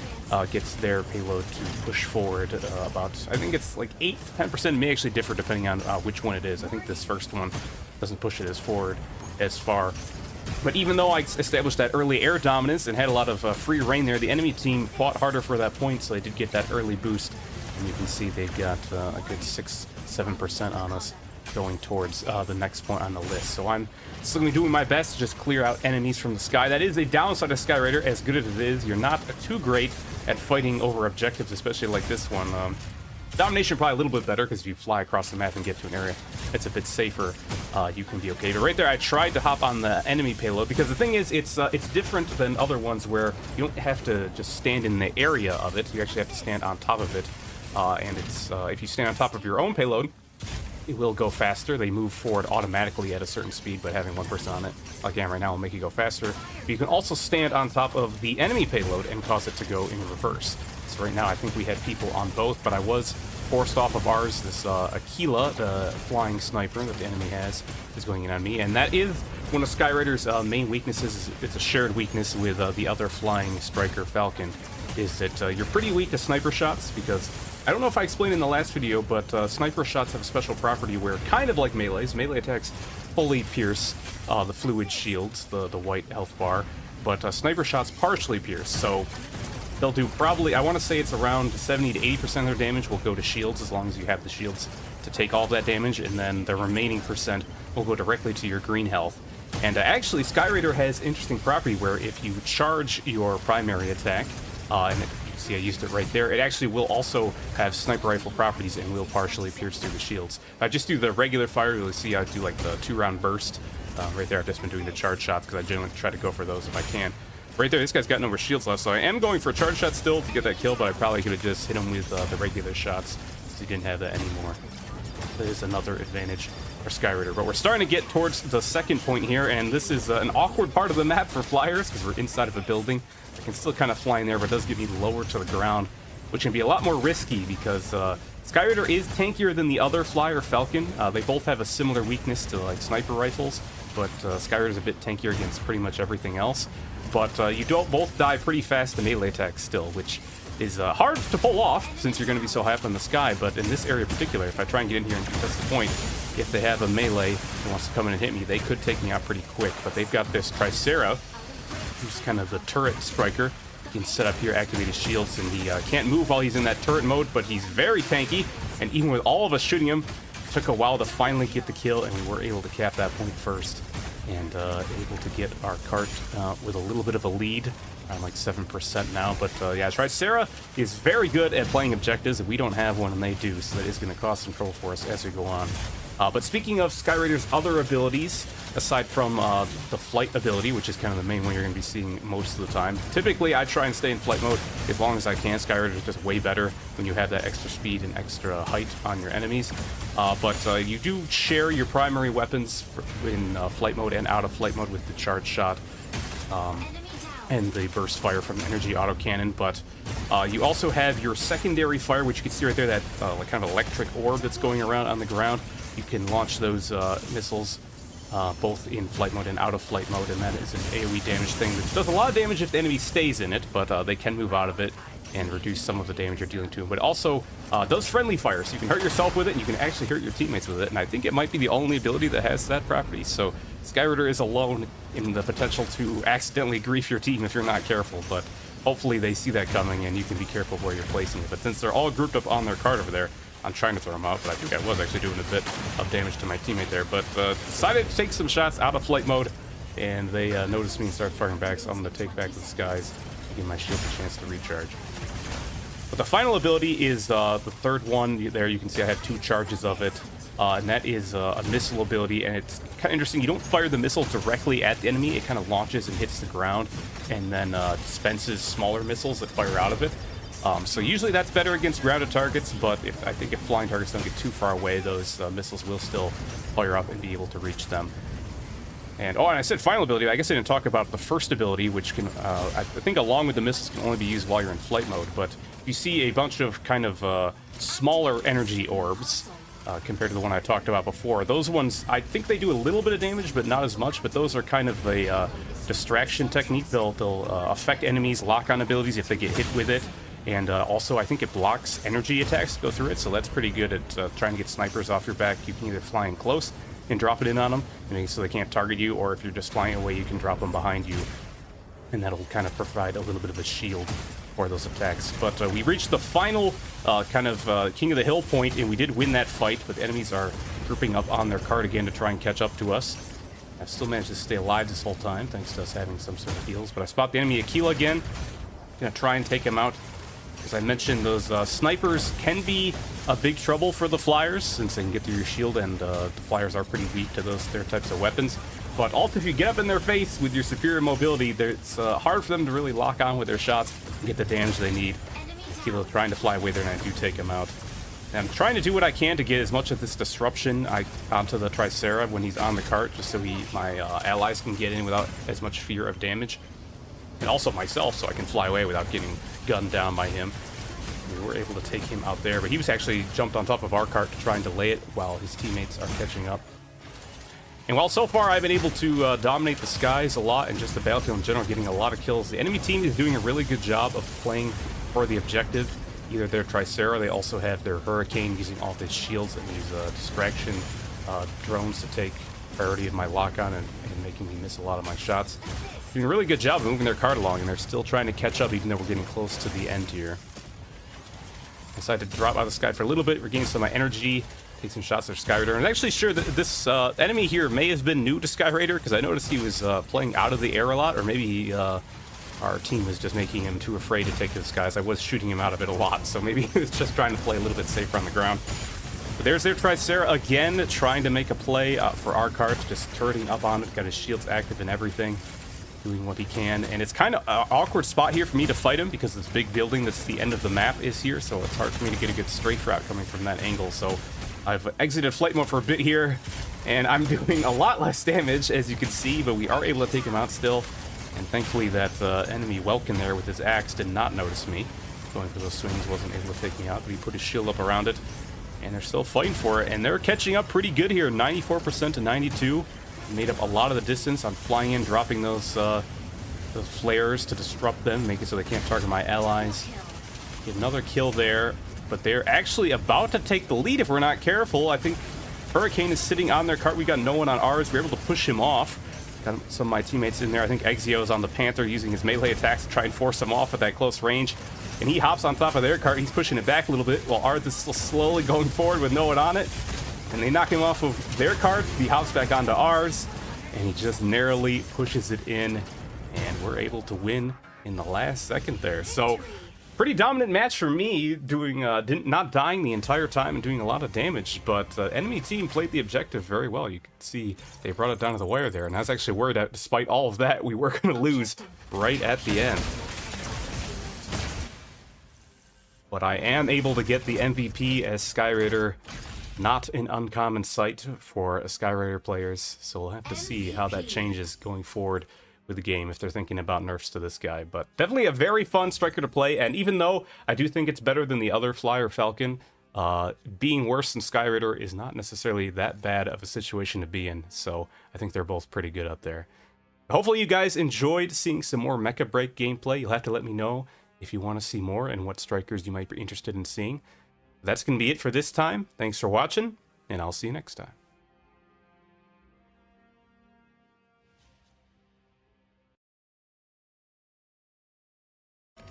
gets their payload to push forward about, I think it's like 8 to 10%, may actually differ depending on which one it is. I think this first one doesn't push it as forward as far. But even though I established that early air dominance and had a lot of free reign there, the enemy team fought harder for that point, so they did get that early boost. And you can see they've got a good 6-7% on us going towards the next point on the list. So I'm still going to be doing my best to just clear out enemies from the sky. That is a downside of Sky Raider. As good as it is, you're not too great at fighting over objectives, especially like this one. Domination probably a little bit better because if you fly across the map and get to an area it's a bit safer, you can be okay. But right there, I tried to hop on the enemy payload because the thing is, it's different than other ones where you don't have to just stand in the area of it. You actually have to stand on top of it. And it's if you stand on top of your own payload, it will go faster. They move forward automatically at a certain speed, but having one person on it, like I am right now, will make you go faster. But you can also stand on top of the enemy payload and cause it to go in reverse. So right now, I think we had people on both, but I was forced off of ours. This Aquila, the flying sniper that the enemy has, is going in on me, and that is one of Sky Raider's main weaknesses. It's a shared weakness with the other flying striker, Falcon, is that you're pretty weak to sniper shots because I don't know if I explained in the last video, but sniper shots have a special property where, kind of like melees, melee attacks fully pierce the fluid shields, the white health bar, but sniper shots partially pierce, so they'll do probably, I want to say it's around 70 to 80% of their damage will go to shields, as long as you have the shields to take all of that damage, and then the remaining percent will go directly to your green health. And actually, Sky Raider has interesting property where if you charge your primary attack, and see, I used it right there. It actually will also have sniper rifle properties and will partially pierce through the shields. If I just do the regular fire, you'll see I do like the 2-round burst. Right there, I've just been doing the charge shots because I generally try to go for those if I can. Right there, this guy's got no more shields left, so I am going for a charge shot still to get that kill, but I probably could have just hit him with the regular shots since he didn't have that anymore. There's another advantage for Sky Raider. But we're starting to get towards the second point here, and this is an awkward part of the map for flyers because we're inside of a building. I can still kind of fly in there, but it does get me lower to the ground, which can be a lot more risky because Sky Raider is tankier than the other flyer, Falcon. They both have a similar weakness to like sniper rifles, but Sky Raider is a bit tankier against pretty much everything else. But you don't both die pretty fast to melee attacks still, which is hard to pull off since you're going to be so high up in the sky. But in this area in particular, if I try and get in here and contest the point, if they have a melee that wants to come in and hit me, they could take me out pretty quick. But they've got this Tricera, who's kind of the turret striker, He can set up here, activate his shields, and he can't move while he's in that turret mode, but he's very tanky. And even with all of us shooting him, it took a while to finally get the kill, and we were able to cap that point first. And able to get our cart with a little bit of a lead. I'm like 7% now, but yeah, Tricera is very good at playing objectives, and we don't have one, and they do, so that is going to cause some trouble for us as we go on. But speaking of Skyraider's other abilities, aside from the flight ability, which is kind of the main one you're going to be seeing most of the time, typically I try and stay in flight mode as long as I can. Skyraider is just way better when you have that extra speed and extra height on your enemies. But you do share your primary weapons in flight mode and out of flight mode with the charge shot. And the burst fire from the energy autocannon, but you also have your secondary fire, which you can see right there, that like kind of electric orb that's going around on the ground. You can launch those missiles both in flight mode and out of flight mode, and that is an AoE damage thing that does a lot of damage if the enemy stays in it, but they can move out of it and reduce some of the damage you're dealing to them. But also does friendly fire, so you can hurt yourself with it, and you can actually hurt your teammates with it, and I think it might be the only ability that has that property. So Skyraider is alone in the potential to accidentally grief your team if you're not careful, but hopefully they see that coming and you can be careful where you're placing it. But since they're all grouped up on their cart over there, I'm trying to throw them out, but I think I was actually doing a bit of damage to my teammate there. But decided to take some shots out of flight mode, and they noticed me and started firing back, so I'm going to take back the skies and give my shield a chance to recharge. But the final ability is the third one. There you can see I have 2 charges of it, and that is a missile ability, and it's kind of interesting. You don't fire the missile directly at the enemy. It kind of launches and hits the ground, and then dispenses smaller missiles that fire out of it. So usually that's better against grounded targets, but I think if flying targets don't get too far away, those missiles will still fire up and be able to reach them. And I said final ability. I guess I didn't talk about the first ability, which can, I think along with the missiles, can only be used while you're in flight mode. But you see a bunch of kind of smaller energy orbs compared to the one I talked about before. Those ones, I think they do a little bit of damage, but not as much. But those are kind of a distraction technique. They'll affect enemies' lock-on abilities if they get hit with it. And also, I think it blocks energy attacks go through it, so that's pretty good at trying to get snipers off your back. You can either fly in close and drop it in on them, so they can't target you, or if you're just flying away, you can drop them behind you, and that'll kind of provide a little bit of a shield for those attacks. But we reached the final kind of King of the Hill point, and we did win that fight, but the enemies are grouping up on their cart again to try and catch up to us. I've still managed to stay alive this whole time, thanks to us having some sort of heals, but I spot the enemy Aquila again. Gonna try and take him out. As I mentioned, those snipers can be a big trouble for the flyers, since they can get through your shield, and the flyers are pretty weak to their types of weapons. But also, if you get up in their face with your superior mobility, it's hard for them to really lock on with their shots and get the damage they need. Kilo trying to fly away there, and I do take him out. And I'm trying to do what I can to get as much of this disruption onto the Tricera when he's on the cart, just so my allies can get in without as much fear of damage. And also myself, so I can fly away without getting gunned down by him. We were able to take him out there, but he was actually jumped on top of our cart to try and delay it while his teammates are catching up. And while so far I've been able to dominate the skies a lot and just the battlefield in general, getting a lot of kills, the enemy team is doing a really good job of playing for the objective. Either their Tricera, they also have their Hurricane using all these shields and these distraction drones to take priority of my lock-on and making me miss a lot of my shots. Doing a really good job of moving their cart along, and they're still trying to catch up even though we're getting close to the end here. I decided to drop out of the sky for a little bit, regain some of my energy, take some shots at Skyraider. I'm actually sure that this enemy here may have been new to Skyraider, because I noticed he was playing out of the air a lot, or maybe our team was just making him too afraid to take to the skies. I was shooting him out of it a lot, so maybe he was just trying to play a little bit safer on the ground. But there's their Tricera again, trying to make a play for our cart, just turreting up on it, got his shields active and everything, doing what he can. And it's kind of an awkward spot here for me to fight him, because this big building that's the end of the map is here, so it's hard for me to get a good strafe route coming from that angle. So I've exited flight mode for a bit here, and I'm doing a lot less damage, as you can see, but we are able to take him out still. And thankfully that enemy Welkin there with his axe did not notice me. Going for those swings, wasn't able to take me out, but he put his shield up around it. And they're still fighting for it, and they're catching up pretty good here, 94% to 92. Made up a lot of the distance. I'm flying in, dropping those flares to disrupt them, make it so they can't target my allies. Get another kill there, but they're actually about to take the lead if we're not careful. I think Hurricane is sitting on their cart. We got no one on ours. We're able to push him off, Got some of my teammates in there. I think Exio's on the Panther using his melee attacks to try and force them off at that close range. And he hops on top of their cart. He's pushing it back a little bit while Arth is still slowly going forward with no one on it. And they knock him off of their cart. He hops back onto ours. And he just narrowly pushes it in. And we're able to win in the last second there. So pretty dominant match for me, doing not dying the entire time and doing a lot of damage, but enemy team played the objective very well. You can see they brought it down to the wire there, and I was actually worried that despite all of that, we were going to lose right at the end. But I am able to get the MVP as Skyraider. Not an uncommon sight for Skyraider players, so we'll have to see how that changes going forward with the game if they're thinking about nerfs to this guy. But definitely a very fun striker to play, and even though I do think it's better than the other Flyer Falcon, being worse than Skyraider is not necessarily that bad of a situation to be in, so I think they're both pretty good up there. Hopefully you guys enjoyed seeing some more Mecha Break gameplay. You'll have to let me know if you want to see more and what strikers you might be interested in seeing. That's going to be it for this time. Thanks for watching, and I'll see you next time.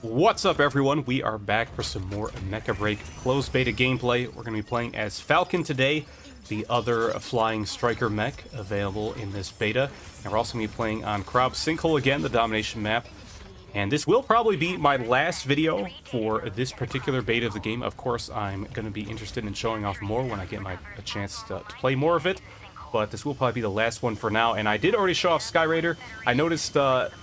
What's up, everyone? We are back for some more Mecha Break closed beta gameplay. We're going to be playing as Falcon today, the other flying striker mech available in this beta. And we're also going to be playing on Crop Sinkhole again, the domination map. And this will probably be my last video for this particular beta of the game. Of course, I'm going to be interested in showing off more when I get a chance to play more of it. But this will probably be the last one for now. And I did already show off Skyraider. I noticed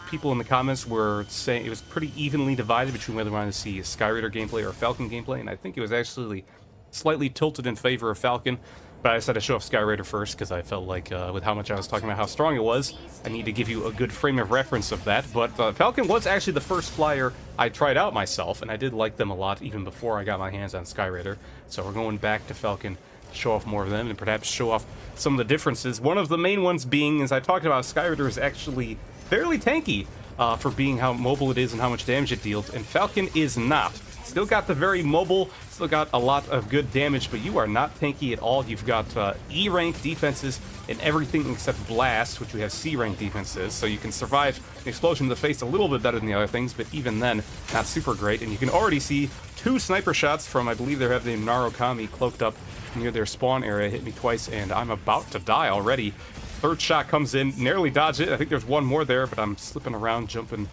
people in the comments were saying it was pretty evenly divided between whether they wanted to see Skyraider gameplay or Falcon gameplay. And I think it was actually slightly tilted in favor of Falcon. But I decided to show off Skyraider first because I felt like with how much I was talking about how strong it was, I need to give you a good frame of reference of that. But Falcon was actually the first flyer I tried out myself. And I did like them a lot even before I got my hands on Skyraider. So we're going back to Falcon, show off more of them, and perhaps show off some of the differences. One of the main ones being, as I talked about, Skyraider is actually fairly tanky for being how mobile it is and how much damage it deals, and Falcon is not. Still got the very mobile, still got a lot of good damage, but you are not tanky at all. You've got E-rank defenses and everything except Blast, which we have C-rank defenses, so you can survive an explosion in the face a little bit better than the other things, but even then, not super great. And you can already see 2 sniper shots from, I believe they have the Narukami cloaked up near their spawn area, hit me twice, and I'm about to die already. Third shot comes in, narrowly dodge it. I think there's one more there, but I'm slipping around, jumping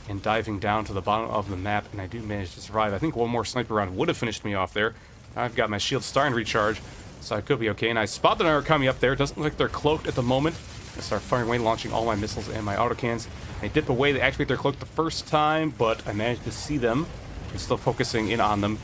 and diving down to the bottom of the map, and I do manage to survive. I think one more sniper round would have finished me off there. I've got my shield starting to recharge, so I could be okay. And I spot the Narukami up there. Doesn't look like they're cloaked at the moment. I start firing away, launching all my missiles and my autocans. They dip away. They activate their cloak the first time, but I managed to see them. I'm still focusing in on them.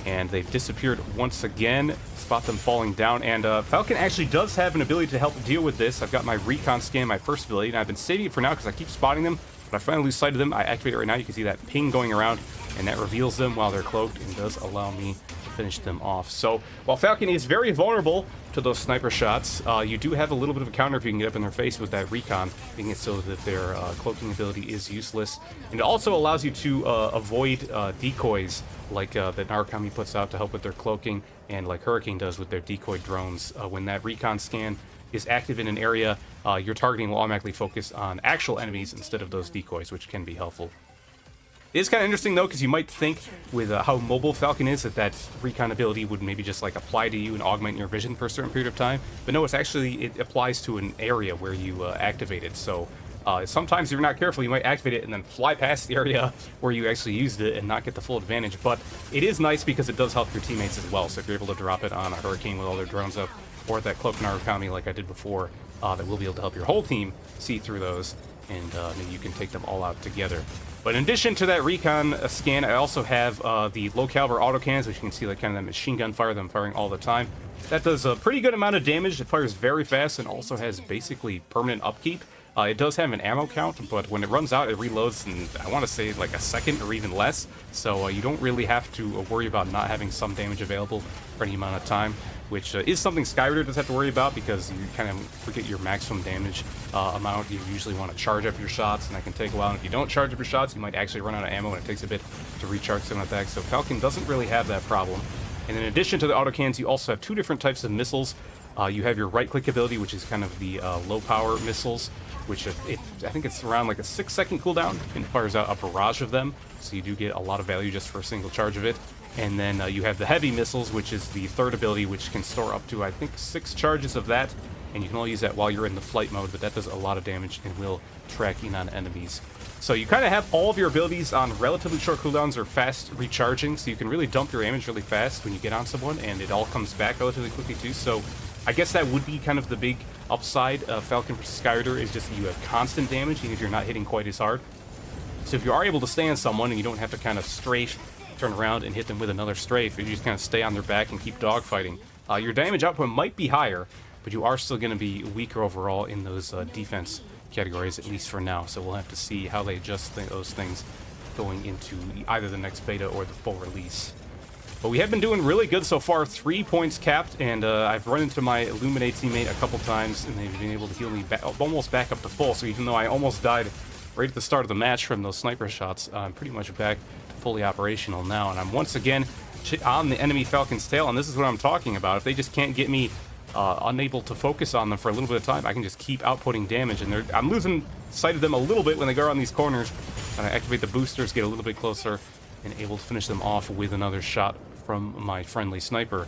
And they've disappeared once again. Spot them falling down. And Falcon actually does have an ability to help deal with this. I've got my recon scan, my first ability, and I've been saving it for now because I keep spotting them. But I finally lose sight of them. I activate it right now. You can see that ping going around, and that reveals them while they're cloaked and does allow me to finish them off. So while Falcon is very vulnerable to those sniper shots, you do have a little bit of a counter if you can get up in their face with that recon, making it so that their cloaking ability is useless. And it also allows you to avoid decoys like that Narukami puts out to help with their cloaking, and like Hurricane does with their decoy drones. When that recon scan is active in an area, your targeting will automatically focus on actual enemies instead of those decoys, which can be helpful. It is kind of interesting though, because you might think with how mobile Falcon is that recon ability would maybe just like apply to you and augment your vision for a certain period of time, but no, it applies to an area where you activate it. So sometimes if you're not careful, you might activate it and then fly past the area where you actually used it and not get the full advantage. But it is nice because it does help your teammates as well. So if you're able to drop it on a Hurricane with all their drones up, or that cloak Narukami like I did before, that will be able to help your whole team see through those, and maybe you can take them all out together. But in addition to that recon scan, I also have the low caliber autocans, which you can see like kind of that machine gun fire that I'm firing all the time. That does a pretty good amount of damage. It fires very fast and also has basically permanent upkeep. It does have an ammo count, but when it runs out, it reloads in, I want to say, like a second or even less. So you don't really have to worry about not having some damage available for any amount of time, which is something Skyraider does have to worry about because you kind of forget your maximum damage amount. You usually want to charge up your shots, and that can take a while. And if you don't charge up your shots, you might actually run out of ammo, and it takes a bit to recharge some attacks. So Falcon doesn't really have that problem. And in addition to the autocans, you also have 2 different types of missiles. You have your right-click ability, which is kind of the low-power missiles, which I think it's around like a 6-second cooldown, and it fires out a barrage of them, so you do get a lot of value just for a single charge of it. And then you have the heavy missiles, which is the third ability, which can store up to, I think, 6 charges of that, and you can only use that while you're in the flight mode, but that does a lot of damage and will track in on enemies. So you kind of have all of your abilities on relatively short cooldowns or fast recharging, so you can really dump your damage really fast when you get on someone, and it all comes back relatively quickly too. So I guess that would be kind of the big upside of Falcon vs. Skyrider, is just that you have constant damage even if you're not hitting quite as hard. So if you are able to stay on someone and you don't have to kind of strafe, turn around and hit them with another strafe, if you just kind of stay on their back and keep dogfighting, your damage output might be higher, but you are still going to be weaker overall in those defense categories, at least for now. So we'll have to see how they adjust those things going into either the next beta or the full release. But we have been doing really good so far. 3 points capped, and I've run into my Illuminate teammate a couple times, and they've been able to heal me almost back up to full. So even though I almost died right at the start of the match from those sniper shots, I'm pretty much back to fully operational now. And I'm once again on the enemy Falcon's tail, and this is what I'm talking about. If they just can't get me unable to focus on them for a little bit of time, I can just keep outputting damage, and I'm losing sight of them a little bit when they go around these corners, and I activate the boosters, get a little bit closer, and able to finish them off with another shot from my friendly sniper.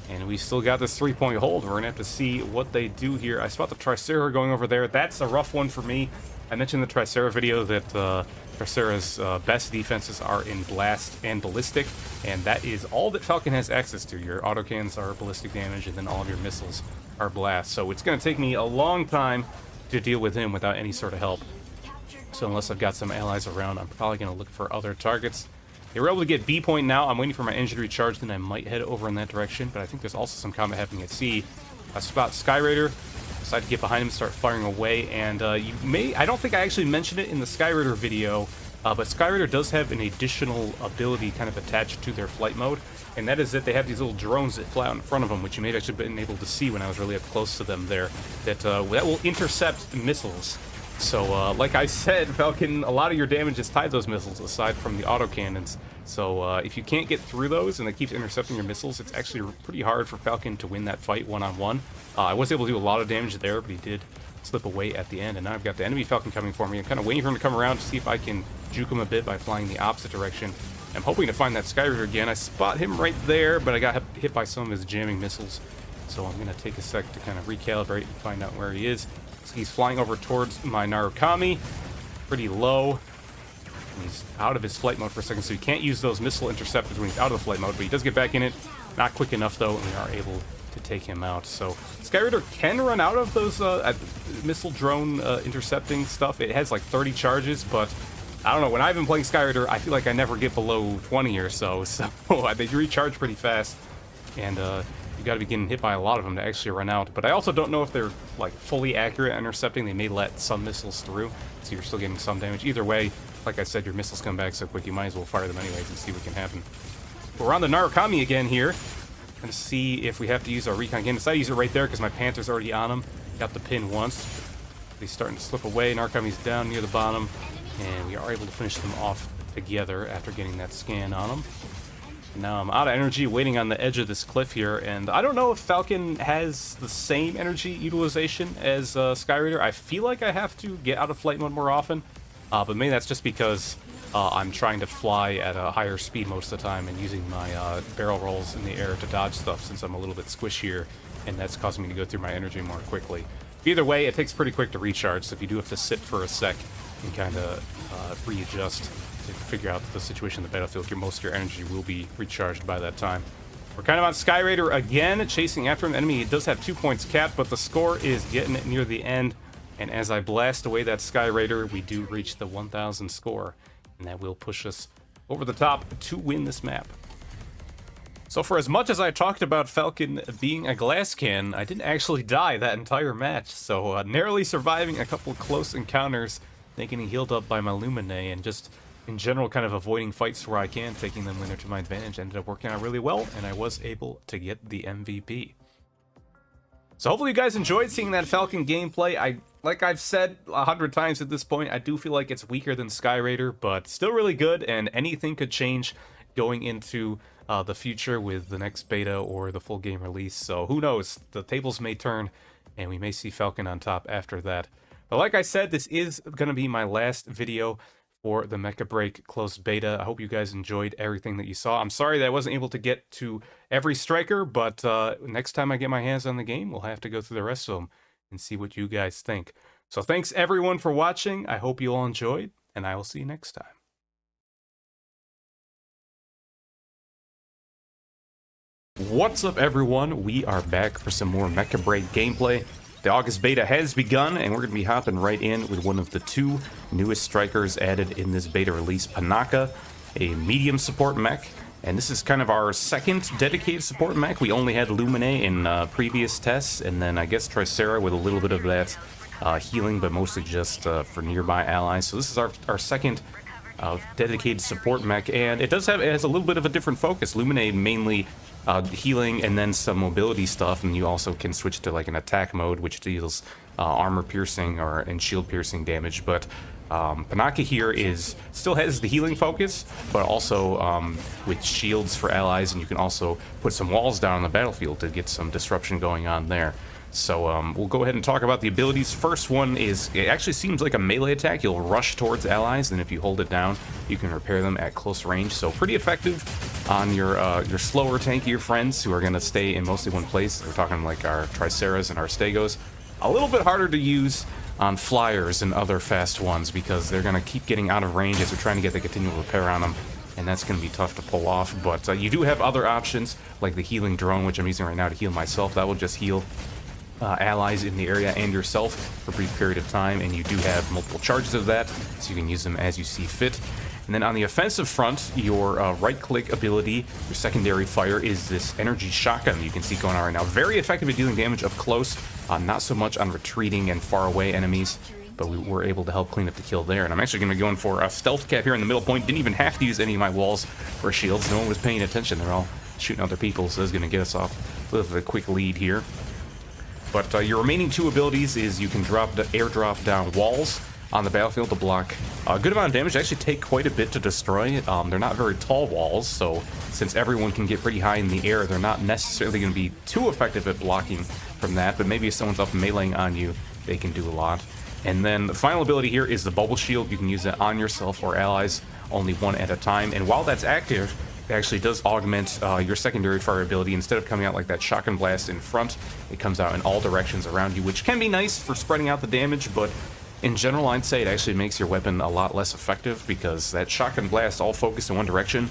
And we still got this 3-point hold. We're gonna have to see what they do here. I spot the Tricera going over there. That's a rough one for me. I mentioned in the Tricera video that Tricera's best defenses are in Blast and Ballistic, and that is all that Falcon has access to. Your autocannons are ballistic damage, and then all of your missiles are Blast. So it's going to take me a long time to deal with him without any sort of help. So unless I've got some allies around, I'm probably going to look for other targets. They were able to get B point now. I'm waiting for my engine to recharge, then I might head over in that direction, but I think there's also some combat happening at C. I spot Skyraider, decide to get behind him, start firing away, and I don't think I actually mentioned it in the Skyraider video, but Skyraider does have an additional ability kind of attached to their flight mode, and that is that they have these little drones that fly out in front of them, which you may have actually been able to see when I was really up close to them there, that will intercept missiles. So, like I said, Falcon, a lot of your damage is tied to those missiles, aside from the autocannons. So, if you can't get through those and it keeps intercepting your missiles, it's actually pretty hard for Falcon to win that fight one-on-one. I was able to do a lot of damage there, but he did slip away at the end. And now I've got the enemy Falcon coming for me. I'm kind of waiting for him to come around to see if I can juke him a bit by flying the opposite direction. I'm hoping to find that Skyrider again. I spot him right there, but I got hit by some of his jamming missiles. So I'm going to take a sec to kind of recalibrate and find out where he is. So he's flying over towards my Narukami, pretty low. And he's out of his flight mode for a second, so he can't use those missile interceptors when he's out of the flight mode, but he does get back in it. Not quick enough, though, and we are able to take him out. So Skyrider can run out of those missile drone intercepting stuff. It has like 30 charges, but I don't know. When I've been playing Skyrider, I feel like I never get below 20 or so. So they recharge pretty fast, and you got to be getting hit by a lot of them to actually run out. But I also don't know if they're like fully accurate at intercepting. They may let some missiles through, so you're still getting some damage. Either way, like I said, your missiles come back so quick, you might as well fire them anyways and see what can happen. We're on the Narukami again here. Gonna see if we have to use our recon again. Decided to use it right there because my Panther's already on him. Got the pin once. He's starting to slip away. Narukami's down near the bottom, and we are able to finish them off together after getting that scan on him. Now I'm out of energy, waiting on the edge of this cliff here, and I don't know if Falcon has the same energy utilization as Skyraider. I feel like I have to get out of flight mode more often, but maybe that's just because I'm trying to fly at a higher speed most of the time and using my barrel rolls in the air to dodge stuff since I'm a little bit squishier, and that's causing me to go through my energy more quickly. Either way, it takes pretty quick to recharge, so if you do have to sit for a sec and kind of readjust to figure out the situation in the battlefield, most of your energy will be recharged by that time. We're kind of on Skyraider again, chasing after an enemy. It does have 2 points capped, but the score is getting it near the end. And as I blast away that Skyraider, we do reach the 1,000 score, and that will push us over the top to win this map. So for as much as I talked about Falcon being a glass can, I didn't actually die that entire match. So narrowly surviving a couple close encounters, getting healed up by my Lumine, and just in general kind of avoiding fights where I can, taking them when they're to my advantage, ended up working out really well, and I was able to get the MVP. So hopefully you guys enjoyed seeing that Falcon gameplay. Like I've said 100 times at this point, I do feel like it's weaker than Skyraider, but still really good, and anything could change going into the future with the next beta or the full game release. So who knows, the tables may turn, and we may see Falcon on top after that. But like I said, this is going to be my last video for the Mecha Break closed beta. I hope you guys enjoyed everything that you saw. I'm sorry that I wasn't able to get to every striker, but next time I get my hands on the game, we'll have to go through the rest of them and see what you guys think. So thanks everyone for watching. I hope you all enjoyed, and I will see you next time. What's up everyone? We are back for some more Mecha Break gameplay. The August beta has begun, and we're going to be hopping right in with one of the two newest strikers added in this beta release, Panaka, a medium support mech. And this is kind of our second dedicated support mech. We only had Lumine in previous tests, and then I guess Tricera with a little bit of that healing, but mostly just for nearby allies. So this is our second dedicated support mech, and it has a little bit of a different focus. Lumine mainly healing and then some mobility stuff, and you also can switch to like an attack mode which deals armor piercing and shield piercing damage. But Panaka here still has the healing focus, but also with shields for allies, and you can also put some walls down on the battlefield to get some disruption going on there. So we'll go ahead and talk about the abilities. First one is, it actually seems like a melee attack. You'll rush towards allies, and if you hold it down, you can repair them at close range. So pretty effective on your slower, tankier friends who are going to stay in mostly one place. We're talking like our Triceras and our Stegos. A little bit harder to use on flyers and other fast ones because they're going to keep getting out of range as we're trying to get the continual repair on them, and that's going to be tough to pull off. But you do have other options, like the healing drone, which I'm using right now to heal myself. That will just heal allies in the area and yourself for a brief period of time, and you do have multiple charges of that, so you can use them as you see fit. And then on the offensive front, your right-click ability, your secondary fire, is this energy shotgun you can see going on right now. Very effective at dealing damage up close, not so much on retreating and far-away enemies, but we were able to help clean up the kill there. And I'm actually going to be going for a stealth cap here in the middle point. Didn't even have to use any of my walls or shields. No one was paying attention. They're all shooting other people, so that's going to get us off with a quick lead here. But your remaining two abilities is you can airdrop down walls on the battlefield to block a good amount of damage. They actually take quite a bit to destroy. They're not very tall walls, so since everyone can get pretty high in the air, they're not necessarily going to be too effective at blocking from that. But maybe if someone's up meleeing on you, they can do a lot. And then the final ability here is the bubble shield. You can use that on yourself or allies, only one at a time. And while that's active, it actually does augment your secondary fire ability. Instead of coming out like that shotgun blast in front, it comes out in all directions around you, which can be nice for spreading out the damage, but in general, I'd say it actually makes your weapon a lot less effective because that shotgun blast all focused in one direction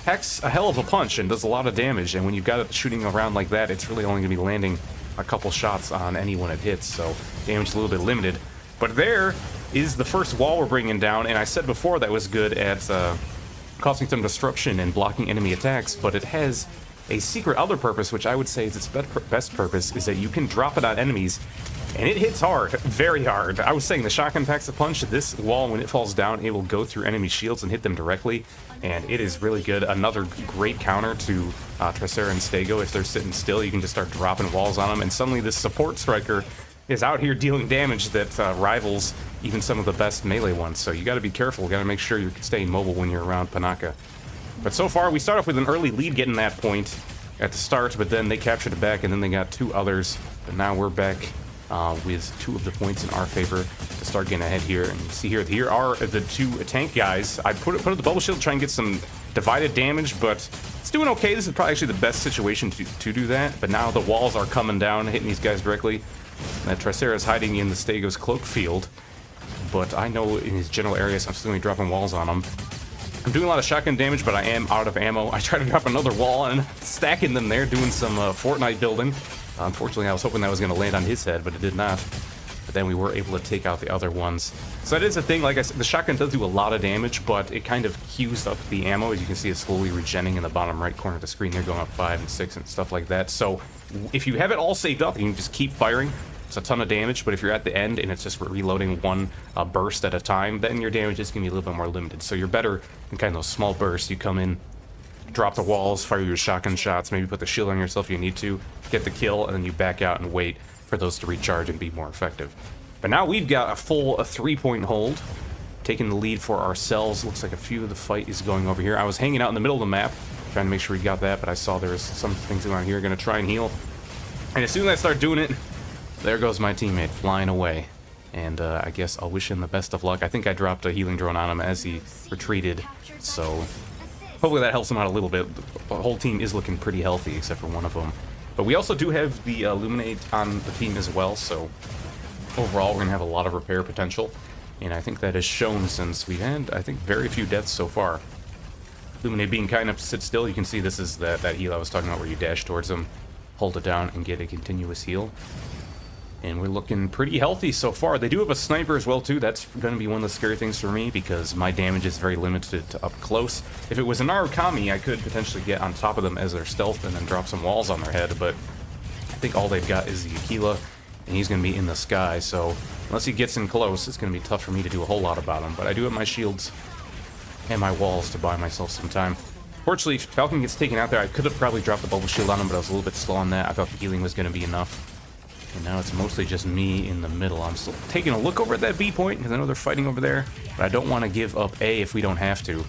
packs a hell of a punch and does a lot of damage, and when you've got it shooting around like that, it's really only going to be landing a couple shots on anyone it hits, so damage is a little bit limited. But there is the first wall we're bringing down, and I said before that was good at causing some disruption and blocking enemy attacks, but it has a secret other purpose, which I would say is its best purpose, is that you can drop it on enemies, and it hits hard, very hard. I was saying the shotgun packs a punch. This wall, when it falls down, it will go through enemy shields and hit them directly, and it is really good. Another great counter to Tricera and Stego. If they're sitting still, you can just start dropping walls on them, and suddenly this support striker is out here dealing damage that rivals even some of the best melee ones. So you got to be careful. Got to make sure you're staying mobile when you're around Panaka. But so far, we start off with an early lead getting that point at the start, but then they captured it back, and then they got two others. But now we're back with two of the points in our favor to start getting ahead here. And you see here are the two tank guys. I put up the bubble shield to try and get some divided damage, but it's doing okay. This is probably actually the best situation to do that. But now the walls are coming down, hitting these guys directly. That Tricera is hiding in the Stego's cloak field, but I know in his general area, so I'm still going to be dropping walls on him. I'm doing a lot of shotgun damage, but I am out of ammo. I tried to drop another wall and stacking them there, doing some Fortnite building. Unfortunately, I was hoping that was going to land on his head, but it did not. But then we were able to take out the other ones. So that is a thing. Like I said, the shotgun does do a lot of damage, but it kind of queues up the ammo. As you can see, it's slowly regenning in the bottom right corner of the screen. They're going up 5 and 6 and stuff like that. So if you have it all saved up, you can just keep firing. It's a ton of damage, but if you're at the end and it's just reloading one burst at a time, then your damage is going to be a little bit more limited. So you're better in kind of those small bursts. You come in, drop the walls, fire your shotgun shots, maybe put the shield on yourself if you need to, get the kill, and then you back out and wait for those to recharge and be more effective. But now we've got a full 3-point hold, taking the lead for ourselves. Looks like a few of the fight is going over here. I was hanging out in the middle of the map, trying to make sure we got that, but I saw there's some things going on here. Going to try and heal. And as soon as I start doing it, there goes my teammate flying away. And I guess I'll wish him the best of luck. I think I dropped a healing drone on him as he retreated, so hopefully that helps him out a little bit. The whole team is looking pretty healthy, except for one of them. But we also do have the Illuminate on the team as well, so overall we're going to have a lot of repair potential. And I think that has shown since we've had, I think, very few deaths so far. Illuminate being kind enough to sit still, you can see this is that heal I was talking about where you dash towards him, hold it down, and get a continuous heal. And we're looking pretty healthy so far. They do have a sniper as well, too. That's going to be one of the scary things for me because my damage is very limited to up close. If it was an Narukami, I could potentially get on top of them as their stealth and then drop some walls on their head, but I think all they've got is the Aquila, and he's going to be in the sky, so unless he gets in close, it's going to be tough for me to do a whole lot about him. But I do have my shields and my walls to buy myself some time. Fortunately, if Falcon gets taken out there, I could have probably dropped the bubble shield on him, but I was a little bit slow on that. I thought the healing was going to be enough. And now it's mostly just me in the middle. I'm still taking a look over at that B point because I know they're fighting over there, but I don't want to give up A if we don't have to.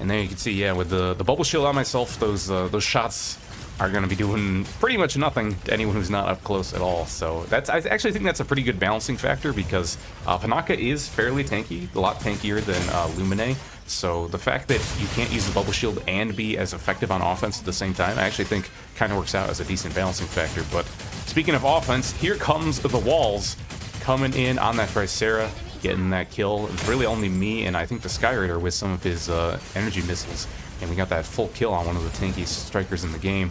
And there you can see, yeah, with the bubble shield on myself, those shots are going to be doing pretty much nothing to anyone who's not up close at all. So I actually think that's a pretty good balancing factor because Panaka is fairly tanky, a lot tankier than Lumine. So the fact that you can't use the bubble shield and be as effective on offense at the same time, I actually think kind of works out as a decent balancing factor. But speaking of offense, here comes the walls coming in on that Tricera, getting that kill. It's really only me and I think the Skyraider with some of his energy missiles. And we got that full kill on one of the tanky strikers in the game.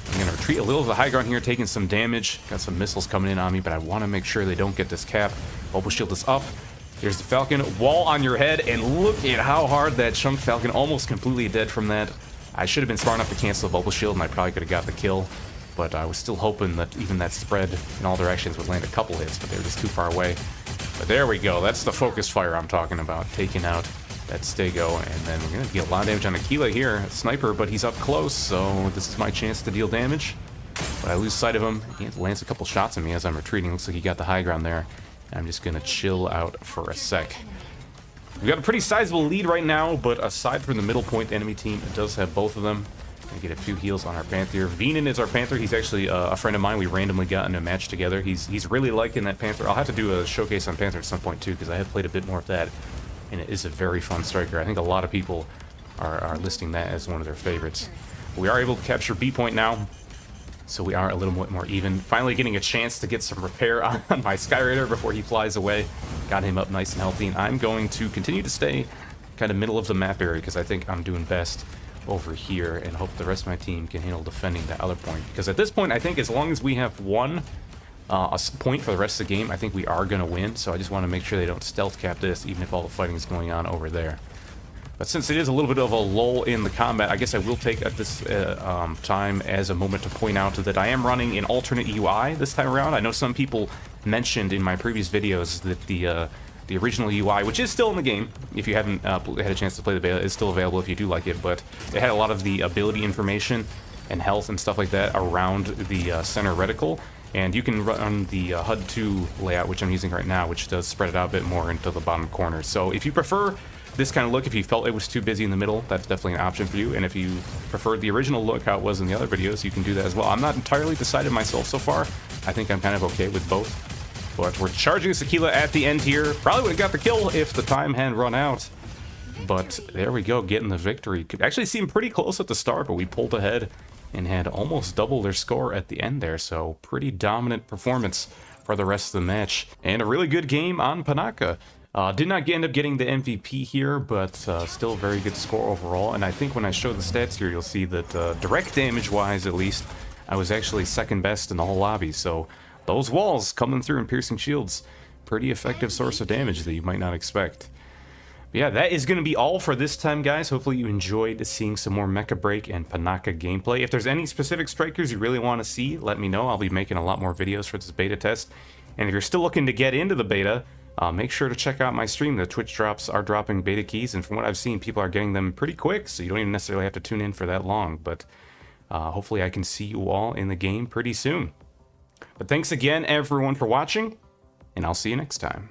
I'm going to retreat a little to the high ground here, taking some damage. Got some missiles coming in on me, but I want to make sure they don't get this cap. Bubble shield is up. Here's the Falcon. Wall on your head, and look at how hard that chunked Falcon, almost completely dead from that. I should have been smart enough to cancel the bubble shield, and I probably could have got the kill. But I was still hoping that even that spread in all directions would land a couple hits, but they were just too far away. But there we go. That's the focus fire I'm talking about. Taking out that Stego, and then we're going to get a lot of damage on Aquila here. Sniper, but he's up close, so this is my chance to deal damage. But I lose sight of him. He lands a couple shots at me as I'm retreating. Looks like he got the high ground there. I'm just going to chill out for a sec. We got a pretty sizable lead right now, but aside from the middle point, the enemy team does have both of them. Gonna get a few heals on our Panther. Venan is our Panther. He's actually a friend of mine. We randomly got in a match together. He's really liking that Panther. I'll have to do a showcase on Panther at some point too, because I have played a bit more of that, and it is a very fun striker. I think a lot of people are listing that as one of their favorites. We are able to capture B point now, so we are a little bit more even. Finally getting a chance to get some repair on my Skyraider before he flies away. Got him up nice and healthy, and I'm going to continue to stay kind of middle of the map area because I think I'm doing best over here and hope the rest of my team can handle defending that other point. Because at this point, I think as long as we have one point for the rest of the game, I think we are going to win. So I just want to make sure they don't stealth cap this, even if all the fighting is going on over there. But since it is a little bit of a lull in the combat, I guess I will take at this time as a moment to point out that I am running an alternate UI this time around. I know some people mentioned in my previous videos that the original UI, which is still in the game, if you haven't had a chance to play the beta, is still available if you do like it, but it had a lot of the ability information and health and stuff like that around the center reticle. And you can run the HUD2 layout, which I'm using right now, which does spread it out a bit more into the bottom corner. So if you prefer this kind of look, if you felt it was too busy in the middle, that's definitely an option for you. And if you preferred the original look, how it was in the other videos, you can do that as well. I'm not entirely decided myself so far. I think I'm kind of okay with both. But we're charging Sakila at the end here. Probably would have got the kill if the time had run out. But there we go, getting the victory. Could actually seem pretty close at the start, but we pulled ahead and had almost double their score at the end there. So pretty dominant performance for the rest of the match. And a really good game on Panaka. Did not end up getting the MVP here, but still a very good score overall. And I think when I show the stats here, you'll see that direct damage-wise, at least, I was actually second best in the whole lobby. So those walls coming through and piercing shields, pretty effective source of damage that you might not expect. But yeah, that is going to be all for this time, guys. Hopefully you enjoyed seeing some more Mecha Break and Panaka gameplay. If there's any specific strikers you really want to see, let me know. I'll be making a lot more videos for this beta test. And if you're still looking to get into the beta, make sure to check out my stream. The Twitch drops are dropping beta keys, and from what I've seen, people are getting them pretty quick, so you don't even necessarily have to tune in for that long. But hopefully I can see you all in the game pretty soon. But thanks again, everyone, for watching, and I'll see you next time.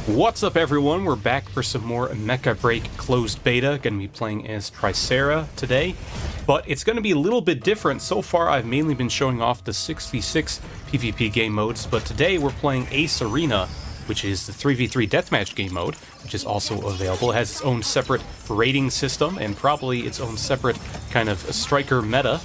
What's up, everyone? We're back for some more Mecha Break closed beta. Going to be playing as Tricera today, but it's going to be a little bit different. So far, I've mainly been showing off the 6v6 PvP game modes, but today we're playing Ace Arena, which is the 3v3 deathmatch game mode, which is also available. It has its own separate rating system and probably its own separate kind of striker meta,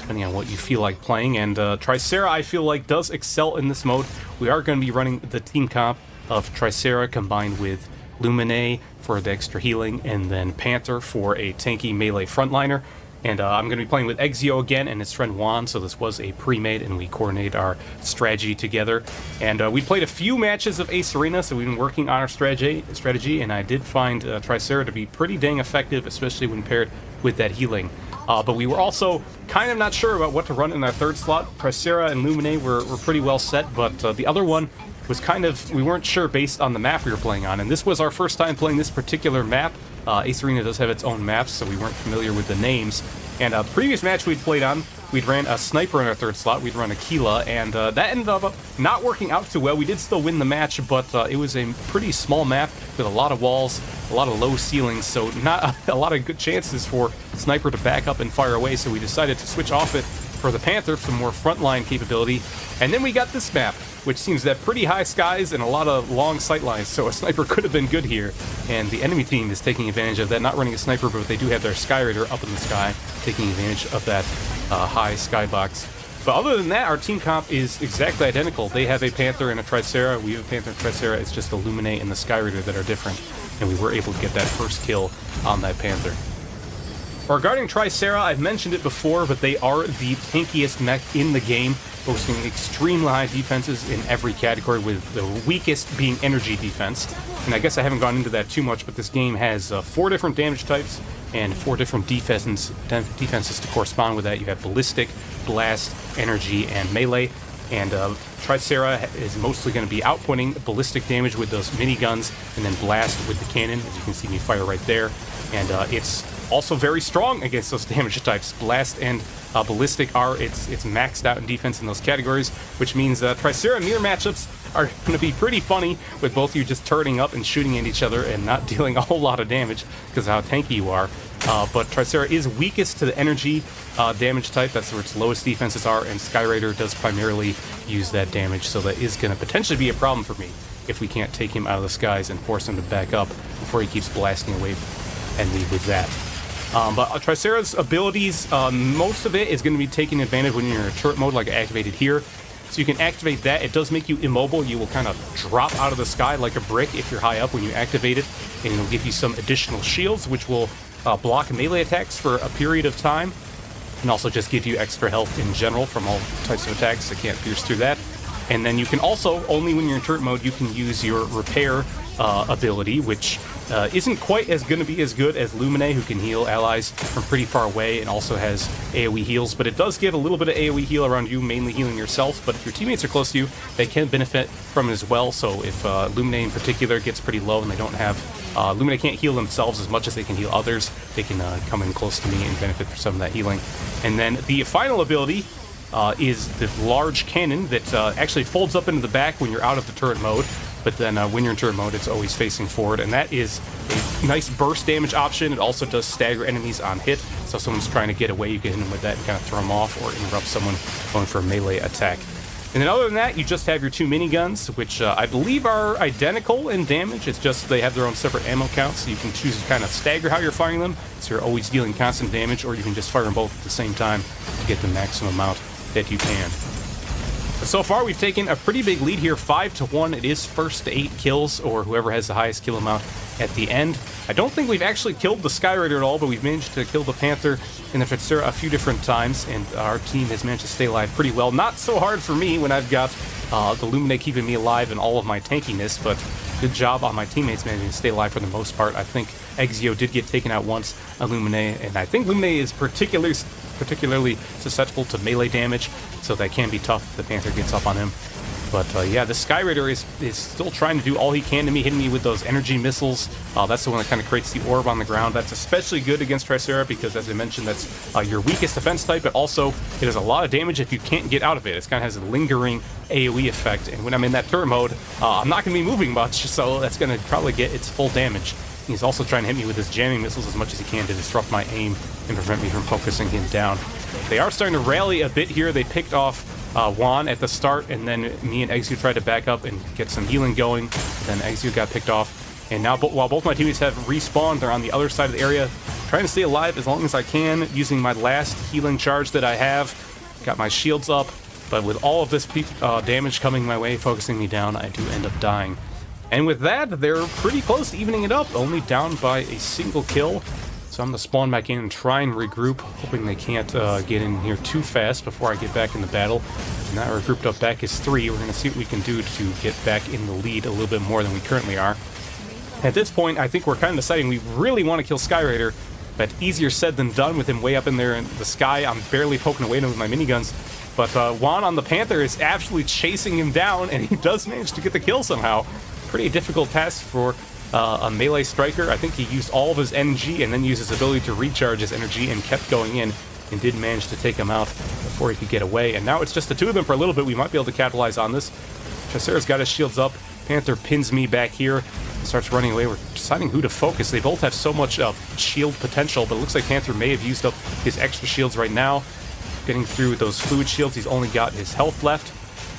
depending on what you feel like playing. And Tricera, I feel like, does excel in this mode. We are going to be running the team comp of Tricera combined with Lumine for the extra healing, and then Panther for a tanky melee frontliner. And I'm going to be playing with Exio again and his friend Juan, so this was a pre-made, and we coordinate our strategy together. And we played a few matches of Ace Arena, so we've been working on our strategy, and I did find Tricera to be pretty dang effective, especially when paired with that healing. But we were also kind of not sure about what to run in our third slot. Tricera and Lumine were pretty well set, but the other one was kind of, we weren't sure based on the map we were playing on. And this was our first time playing this particular map. Ace Arena does have its own maps, so we weren't familiar with the names. And the previous match we'd played on, we'd ran a sniper in our third slot, we'd run Aquila, and that ended up not working out too well. We did still win the match, but it was a pretty small map with a lot of walls, a lot of low ceilings, so not a lot of good chances for Sniper to back up and fire away, so we decided to switch off it for the Panther for more frontline capability. And then we got this map, which seems to have pretty high skies and a lot of long sight lines, so a sniper could have been good here. And the enemy team is taking advantage of that, not running a sniper, but they do have their Sky Raider up in the sky, taking advantage of that high skybox. But other than that, our team comp is exactly identical. They have a Panther and a Tricera, we have a Panther and Tricera. It's just the Lumine and the Sky Raider that are different, and we were able to get that first kill on that Panther. Regarding Tricera, I've mentioned it before, but they are the tankiest mech in the game, boasting extremely high defenses in every category, with the weakest being energy defense. And I guess I haven't gone into that too much, but this game has 4 different damage types and 4 different defenses to correspond with that. You have ballistic, blast, energy, and melee. And Tricera is mostly going to be outputting ballistic damage with those miniguns, and then blast with the cannon, as you can see me fire right there. And it's also very strong against those damage types. Blast and ballistic are it's maxed out in defense in those categories, which means Tricera mirror matchups are going to be pretty funny, with both of you just turning up and shooting at each other and not dealing a whole lot of damage because of how tanky you are. But Tricera is weakest to the energy damage type. That's where its lowest defenses are, and Sky Raider does primarily use that damage, so that is going to potentially be a problem for me if we can't take him out of the skies and force him to back up before he keeps blasting away and lead with that. But Tricera's abilities, most of it is going to be taking advantage when you're in a turret mode, like activated here. So you can activate that. It does make you immobile. You will kind of drop out of the sky like a brick if you're high up when you activate it, and it'll give you some additional shields, which will block melee attacks for a period of time, and also just give you extra health in general from all types of attacks that can't pierce through that. And then you can also, only when you're in turret mode, you can use your repair ability, which isn't quite going to be as good as Lumine, who can heal allies from pretty far away and also has AoE heals, but it does give a little bit of AoE heal around you, mainly healing yourself. But if your teammates are close to you, they can benefit from it as well. So if Lumine in particular gets pretty low and they don't have Lumine can't heal themselves as much as they can heal others, they can come in close to me and benefit from some of that healing. And then the final ability is the large cannon that actually folds up into the back when you're out of the turret mode, but then when you're in turret mode, it's always facing forward, and that is a nice burst damage option. It also does stagger enemies on hit, so if someone's trying to get away, you can hit them with that and kind of throw them off or interrupt someone going for a melee attack. And then other than that, you just have your 2 miniguns, which I believe are identical in damage. It's just they have their own separate ammo counts, so you can choose to kind of stagger how you're firing them, so you're always dealing constant damage, or you can just fire them both at the same time to get the maximum amount that you can. So far, we've taken a pretty big lead here, 5-1. It is first to 8 kills, or whoever has the highest kill amount at the end. I don't think we've actually killed the Sky Raider at all, but we've managed to kill the Panther and the Tricera a few different times, and our team has managed to stay alive pretty well. Not so hard for me when I've got the Lumine keeping me alive and all of my tankiness, but good job on my teammates managing to stay alive for the most part. I think Exio did get taken out once on Lumine, and I think Lumine is particularly susceptible to melee damage, so that can be tough if the Panther gets up on him. But yeah, the Sky Raider is still trying to do all he can to me, hitting me with those energy missiles. That's the one that kind of creates the orb on the ground. That's especially good against Tricera because, as I mentioned, that's your weakest defense type, but also it does a lot of damage if you can't get out of it. It kind of has a lingering AoE effect, and when I'm in that turret mode, I'm not going to be moving much, so that's going to probably get its full damage. He's also trying to hit me with his jamming missiles as much as he can to disrupt my aim and prevent me from focusing him down. They are starting to rally a bit here. They picked off Juan at the start, and then me and Exu tried to back up and get some healing going. Then Exu got picked off, and now while both my teammates have respawned, they're on the other side of the area, trying to stay alive as long as I can, using my last healing charge that I have. Got my shields up, but with all of this damage coming my way, focusing me down, I do end up dying. And with that, they're pretty close to evening it up, only down by a single kill. So I'm going to spawn back in and try and regroup, hoping they can't get in here too fast before I get back in the battle. And that regrouped up back is 3. We're going to see what we can do to get back in the lead a little bit more than we currently are. At this point, I think we're kind of deciding we really want to kill Sky Raider, but easier said than done with him way up in there in the sky. I'm barely poking away at him with my miniguns. But Juan on the Panther is absolutely chasing him down, and he does manage to get the kill somehow. Pretty difficult task for a melee striker. I think he used all of his energy and then used his ability to recharge his energy and kept going in and did manage to take him out before he could get away. And now it's just the two of them for a little bit. We might be able to capitalize on this. Tricera's got his shields up. Panther pins me back here. Starts running away. We're deciding who to focus. They both have so much shield potential, but it looks like Panther may have used up his extra shields right now. Getting through those fluid shields, he's only got his health left.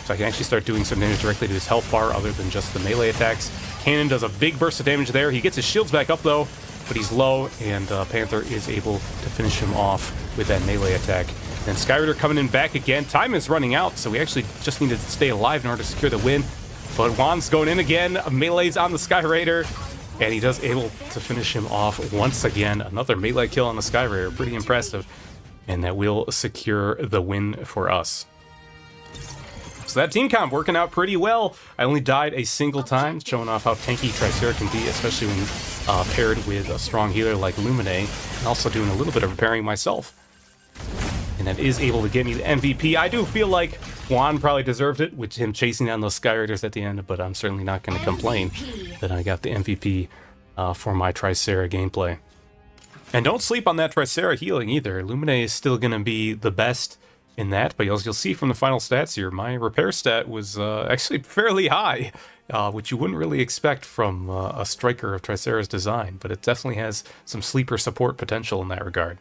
So I can actually start doing some damage directly to his health bar other than just the melee attacks. Cannon does a big burst of damage there. He gets his shields back up though, but he's low, and Panther is able to finish him off with that melee attack. Then Sky Raider coming in back again. Time is running out, so we actually just need to stay alive in order to secure the win. But Juan's going in again. Melee's on the Sky Raider, and he does able to finish him off once again. Another melee kill on the Sky Raider. Pretty impressive. And that will secure the win for us. So that team comp working out pretty well. I only died a single time, showing off how tanky Tricera can be, especially when paired with a strong healer like Lumine, and also doing a little bit of repairing myself. And that is able to get me the MVP. I do feel like Juan probably deserved it with him chasing down those Sky Raiders at the end, but I'm certainly not going to complain that I got the MVP for my Tricera gameplay. And don't sleep on that Tricera healing either. Lumine is still going to be the best in that, but as you'll see from the final stats here, my repair stat was actually fairly high, which you wouldn't really expect from a striker of Tricera's design, but it definitely has some sleeper support potential in that regard.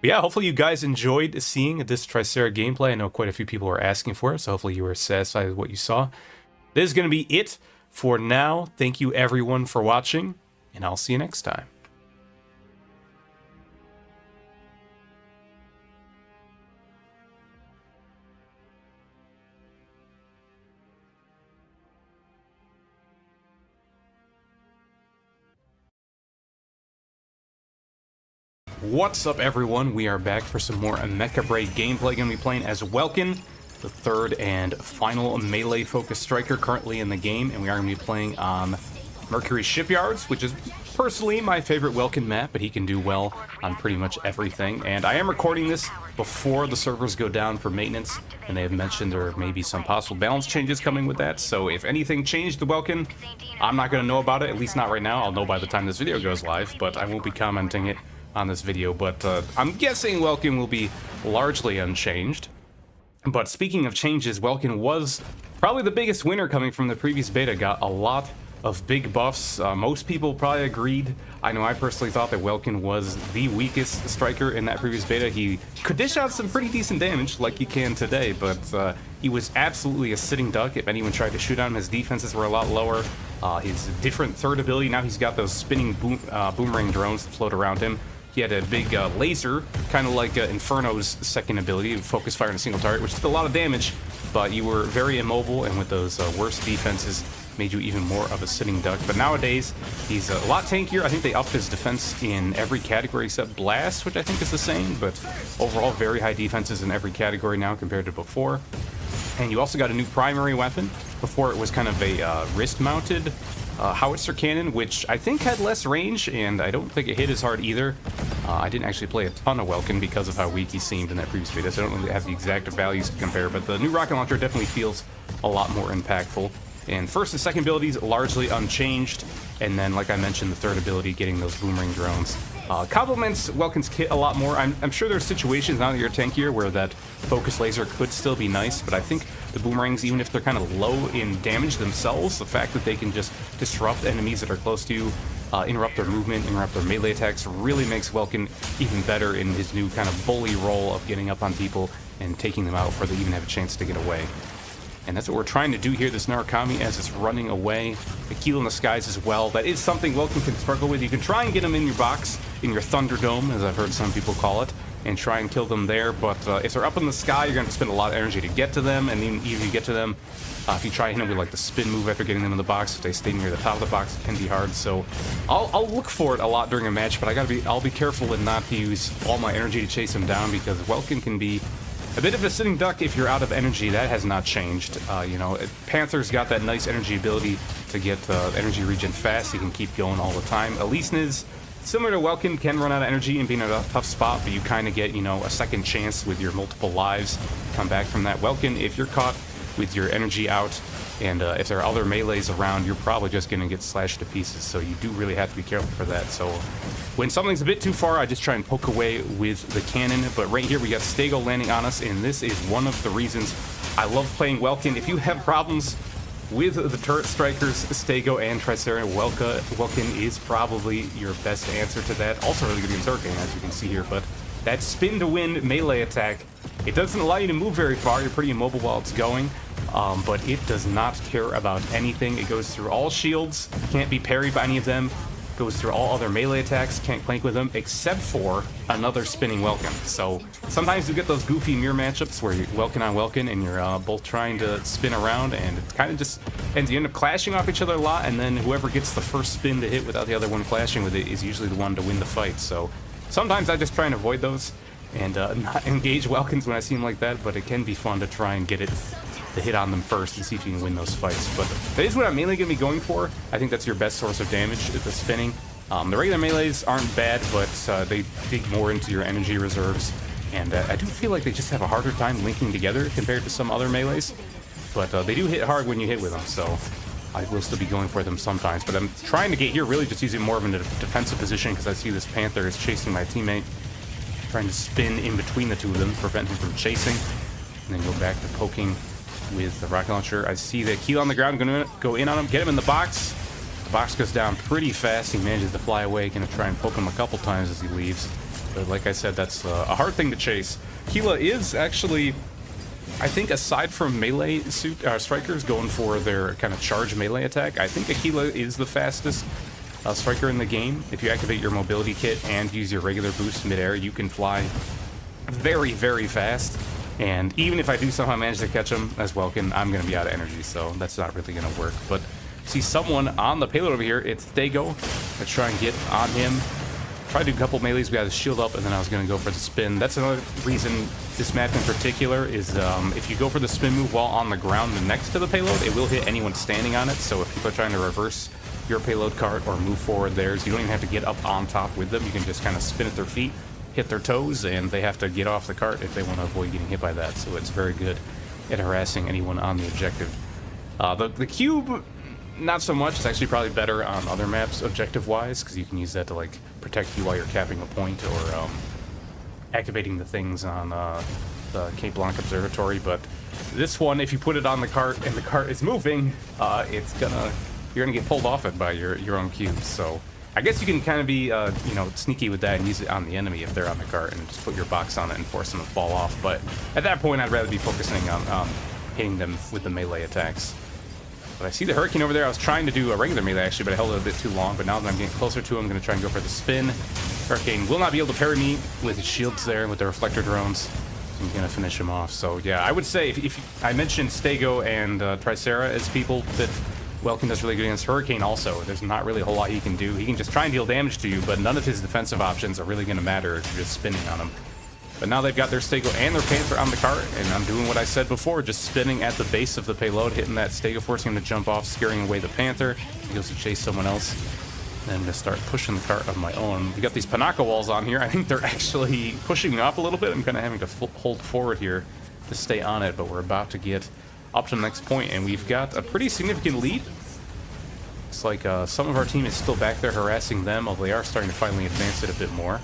But yeah, hopefully you guys enjoyed seeing this Tricera gameplay. I know quite a few people were asking for it, so hopefully you were satisfied with what you saw. This is going to be it for now. Thank you everyone for watching, and I'll see you next time. What's up everyone, we are back for some more Mecha Break gameplay. Going to be playing as Welkin, the third and final melee focused striker currently in the game, and we are going to be playing on Mercury Shipyards, which is personally my favorite Welkin map, but he can do well on pretty much everything. And I am recording this before the servers go down for maintenance, and they have mentioned there may be some possible balance changes coming with that, so if anything changed to Welkin, I'm not going to know about it, at least not right now. I'll know by the time this video goes live, but I won't be commenting it on this video, but I'm guessing Welkin will be largely unchanged. But speaking of changes, Welkin was probably the biggest winner coming from the previous beta. Got a lot of big buffs. Most people probably agreed. I know I personally thought that Welkin was the weakest striker in that previous beta. He could dish out some pretty decent damage like he can today, but he was absolutely a sitting duck. If anyone tried to shoot on him, his defenses were a lot lower. His different third ability, now he's got those spinning boomerang drones that float around him. He had a big laser, kind of like Inferno's second ability, focus fire on a single target, which did a lot of damage, but you were very immobile, and with those worse defenses, made you even more of a sitting duck. But nowadays, he's a lot tankier. I think they upped his defense in every category except Blast, which I think is the same, but overall, very high defenses in every category now compared to before. And you also got a new primary weapon. Before it was kind of a wrist-mounted howitzer cannon, which I think had less range, and I don't think it hit as hard either. I didn't actually play a ton of Welkin because of how weak he seemed in that previous beta, so I don't really have the exact values to compare, but the new rocket launcher definitely feels a lot more impactful. And first and second abilities largely unchanged, and then like I mentioned, the third ability getting those boomerang drones complements Welkin's kit a lot more. I'm sure there's situations now that you're tankier where that focus laser could still be nice, but I think the boomerangs, even if they're kind of low in damage themselves, the fact that they can just disrupt enemies that are close to you, interrupt their movement, interrupt their melee attacks, really makes Welkin even better in his new kind of bully role of getting up on people and taking them out before they even have a chance to get away. And that's what we're trying to do here, this Narukami, as it's running away. The Keel in the skies as well. That is something Welkin can struggle with. You can try and get them in your box, in your Thunderdome, as I've heard some people call it, and try and kill them there. But if they're up in the sky, you're going to spend a lot of energy to get to them. And even if you get to them, if you try hitting them with like the spin move after getting them in the box, if they stay near the top of the box, it can be hard. So I'll look for it a lot during a match, but I'll be careful and not to use all my energy to chase him down, because Welkin can be a bit of a sitting duck if you're out of energy. That has not changed. You know, Panther's got that nice energy ability to get energy regen fast. He can keep going all the time. Alisna's similar to Welkin, can run out of energy and be in a tough spot, but you kind of get, you know, a second chance with your multiple lives. Come back from that. Welkin, if you're caught with your energy out, and if there are other melees around, you're probably just going to get slashed to pieces, so you do really have to be careful for that. So when something's a bit too far, I just try and poke away with the cannon. But right here we got Stego landing on us, and this is one of the reasons I love playing Welkin. If you have problems with the turret strikers, Stego and Tricera, Welkin is probably your best answer to that. Also really good against Hurricane, as you can see here, but that spin to win melee attack, it doesn't allow you to move very far. You're pretty immobile while it's going, but it does not care about anything. It goes through all shields, can't be parried by any of them, goes through all other melee attacks, can't clank with them, except for another spinning Welkin. So sometimes you get those goofy mirror matchups where you're Welkin on Welkin and you're both trying to spin around, and it kind of just ends. You end up clashing off each other a lot, and then whoever gets the first spin to hit without the other one clashing with it is usually the one to win the fight. So sometimes I just try and avoid those and not engage Welkins when I see them like that, but it can be fun to try and get it to hit on them first and see if you can win those fights. But that is what I'm mainly going to be going for. I think that's your best source of damage, is the spinning. The regular melees aren't bad, but they dig more into your energy reserves, and I do feel like they just have a harder time linking together compared to some other melees, but they do hit hard when you hit with them, so I will still be going for them sometimes. But I'm trying to get here really just using more of a defensive position, because I see this Panther is chasing my teammate, trying to spin in between the two of them, prevent him from chasing, and then go back to poking with the rocket launcher. I see the Keel on the ground, gonna go in on him, get him in the box. The box goes down pretty fast. He manages to fly away. Gonna try and poke him a couple times as he leaves, but like I said, that's a hard thing to chase. Keela is actually, I think, aside from melee strikers going for their kind of charge melee attack, I think Aquila is the fastest striker in the game. If you activate your mobility kit and use your regular boost midair, you can fly very, very fast. And even if I do somehow manage to catch him as Welkin, I'm going to be out of energy, so that's not really going to work. But see someone on the payload over here. It's Stego. Let's try and get on him. Try to do a couple melees. We got his shield up, and then I was going to go for the spin. That's another reason this map in particular is if you go for the spin move while on the ground next to the payload, it will hit anyone standing on it. So if people are trying to reverse your payload cart or move forward theirs, you don't even have to get up on top with them. You can just kind of spin at their feet, hit their toes, and they have to get off the cart if they want to avoid getting hit by that. So it's very good at harassing anyone on the objective. The cube, not so much. It's actually probably better on other maps objective-wise, because you can use that to like protect you while you're capping a point or activating the things on the Cape Blanc Observatory. But this one, if you put it on the cart and the cart is moving, you're gonna get pulled off it by your own cubes. So I guess you can kind of be you know, sneaky with that and use it on the enemy if they're on the cart, and just put your box on it and force them to fall off. But at that point, I'd rather be focusing on hitting them with the melee attacks. But I see the Hurricane over there. I was trying to do a regular melee actually, but I held it a bit too long. But now that I'm getting closer to him, I'm going to try and go for the spin. Hurricane will not be able to parry me with his shields there, with the reflector drones. So I'm going to finish him off. So yeah, I would say if I mentioned Stego and Tricera as people that Welkin does really good against, Hurricane also, there's not really a whole lot he can do. He can just try and deal damage to you, but none of his defensive options are really going to matter if you're just spinning on him. But now they've got their Stego and their Panther on the cart, and I'm doing what I said before, just spinning at the base of the payload, hitting that Stego, forcing him to jump off, scaring away the Panther. He goes to chase someone else. And I'm going to start pushing the cart of my own. We got these Panaka walls on here. I think they're actually pushing me up a little bit. I'm kind of having to hold forward here to stay on it, but we're about to get up to the next point, and we've got a pretty significant lead. Looks like some of our team is still back there harassing them, although they are starting to finally advance it a bit more.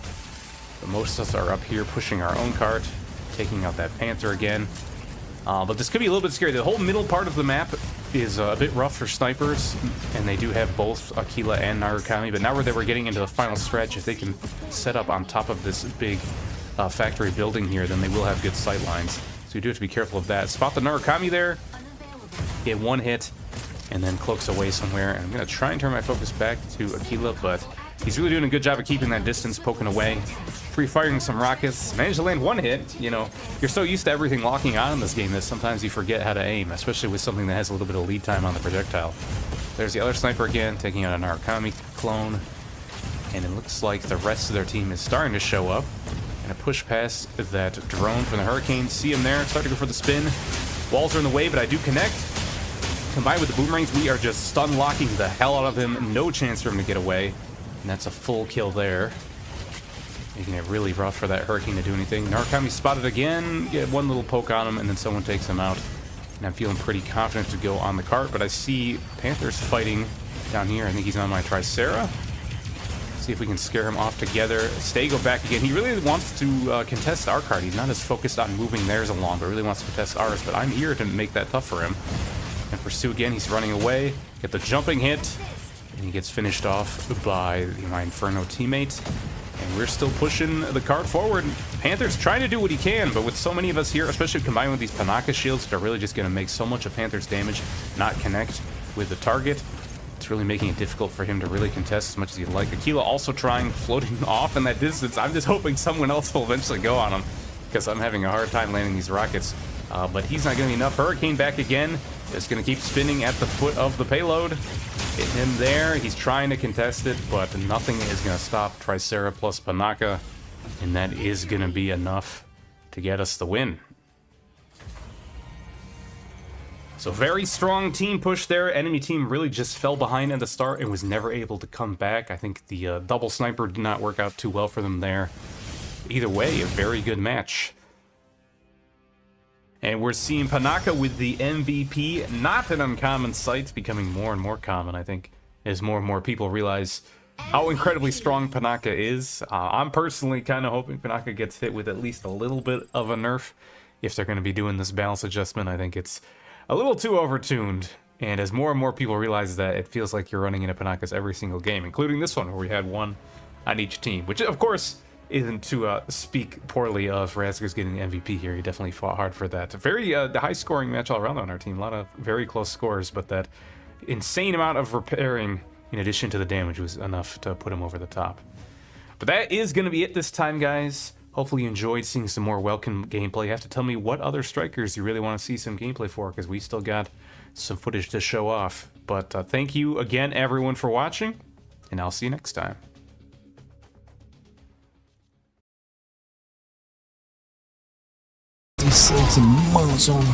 But most of us are up here pushing our own cart, taking out that Panther again. But this could be a little bit scary. The whole middle part of the map is a bit rough for snipers, and they do have both Aquila and Narukami, but now we're getting into the final stretch. If they can set up on top of this big factory building here, then they will have good sight lines. So you do have to be careful of that. Spot the Narukami there, get one hit, and then cloaks away somewhere. And I'm going to try and turn my focus back to Aquila, but he's really doing a good job of keeping that distance, poking away. Free-firing some rockets. Managed to land one hit. You know, you're so used to everything locking on in this game that sometimes you forget how to aim, especially with something that has a little bit of lead time on the projectile. There's the other sniper again, taking out a Narukami clone. And it looks like the rest of their team is starting to show up. And a push past that drone from the Hurricane. See him there, start to go for the spin. Walls are in the way, but I do connect. Combined with the boomerangs, we are just stun locking the hell out of him. No chance for him to get away. And that's a full kill there. Making it really rough for that Hurricane to do anything. Narukami spotted again, get one little poke on him, and then someone takes him out. And I'm feeling pretty confident to go on the cart, but I see Panthers fighting down here. I think he's on my Tricera. See if we can scare him off together. Stay, go back again. He really wants to contest our cart. He's not as focused on moving theirs along, but really wants to contest ours. But I'm here to make that tough for him. And pursue again, he's running away. Get the jumping hit, and he gets finished off by my Inferno teammate. And we're still pushing the cart forward. Panther's trying to do what he can, but with so many of us here, especially combined with these Panaka shields, that are really just going to make so much of Panther's damage not connect with the target. It's really making it difficult for him to really contest as much as he'd like. Aquila also trying, floating off in that distance. I'm just hoping someone else will eventually go on him, because I'm having a hard time landing these rockets. But he's not going to be enough. Hurricane back again. Just going to keep spinning at the foot of the payload. Hit him there. He's trying to contest it, but nothing is going to stop Tricera plus Panaka. And that is going to be enough to get us the win. So very strong team push there. Enemy team really just fell behind at the start and was never able to come back. I think the double sniper did not work out too well for them there. Either way, a very good match. And we're seeing Panaka with the MVP, not an uncommon sight, becoming more and more common, I think, as more and more people realize how incredibly strong Panaka is. I'm personally kind of hoping Panaka gets hit with at least a little bit of a nerf. If they're going to be doing this balance adjustment, I think it's a little too overtuned. And as more and more people realize that, it feels like you're running into Panakas every single game, including this one where we had one on each team, which of course isn't to speak poorly of Razgur's getting the MVP here. He definitely fought hard for that. A very high-scoring match all around on our team. A lot of very close scores, but that insane amount of repairing in addition to the damage was enough to put him over the top. But that is going to be it this time, guys. Hopefully you enjoyed seeing some more welcome gameplay. You have to tell me what other strikers you really want to see some gameplay for, because we still got some footage to show off. But thank you again, everyone, for watching, and I'll see you next time. These things are miles on.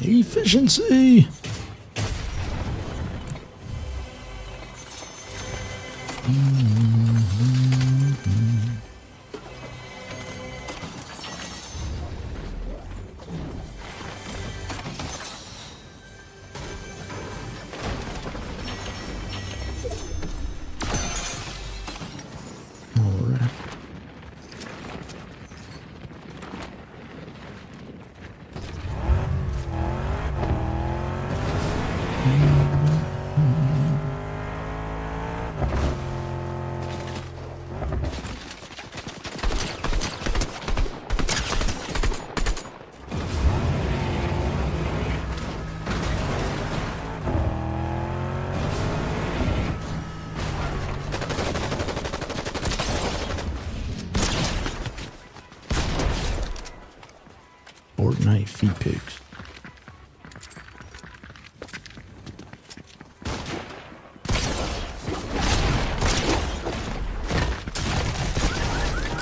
Efficiency! Fortnite feet pics.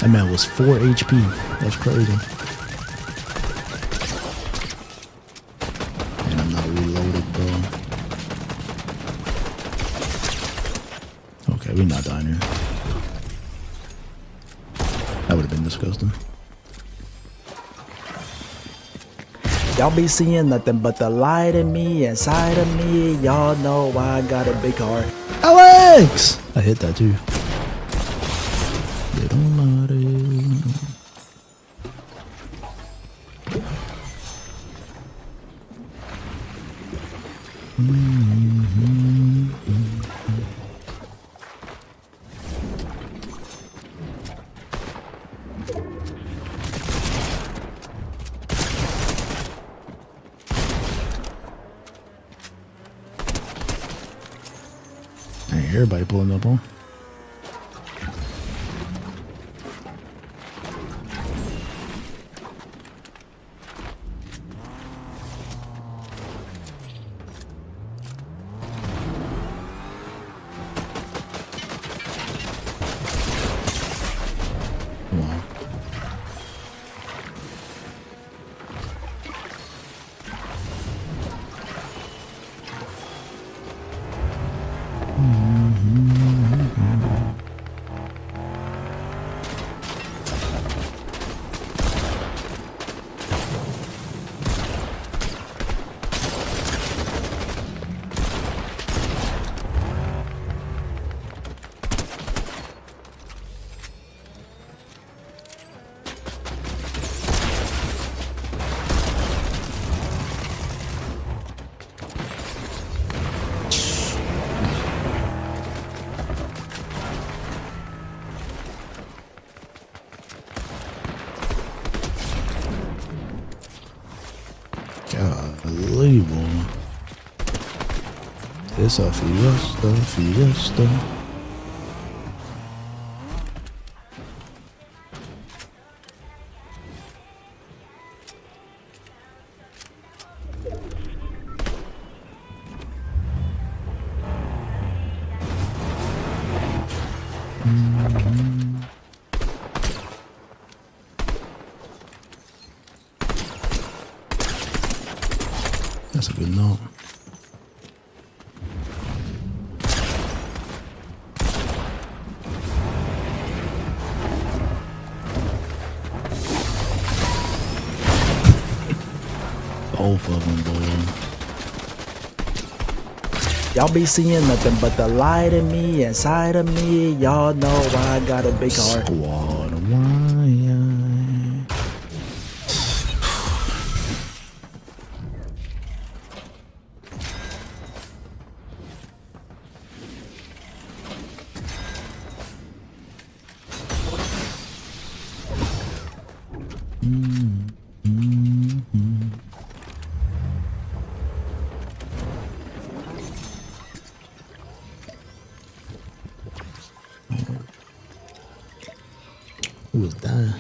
That man was 4 HP. That's crazy. And I'm not reloaded, bro. Okay, we're not dying here. That would have been disgusting. Y'all be seeing nothing but the light in me, inside of me. Y'all know I got a big heart. Alex! I hit that too. You don't matter. Ain't everybody pulling up on. Come on. Golly, boy. It's a fiesta, fiesta. That's a good note. Both of them, boy. Y'all be seeing nothing but the light in me, inside of me. Y'all know I got a big heart. Squad wire. Who was that?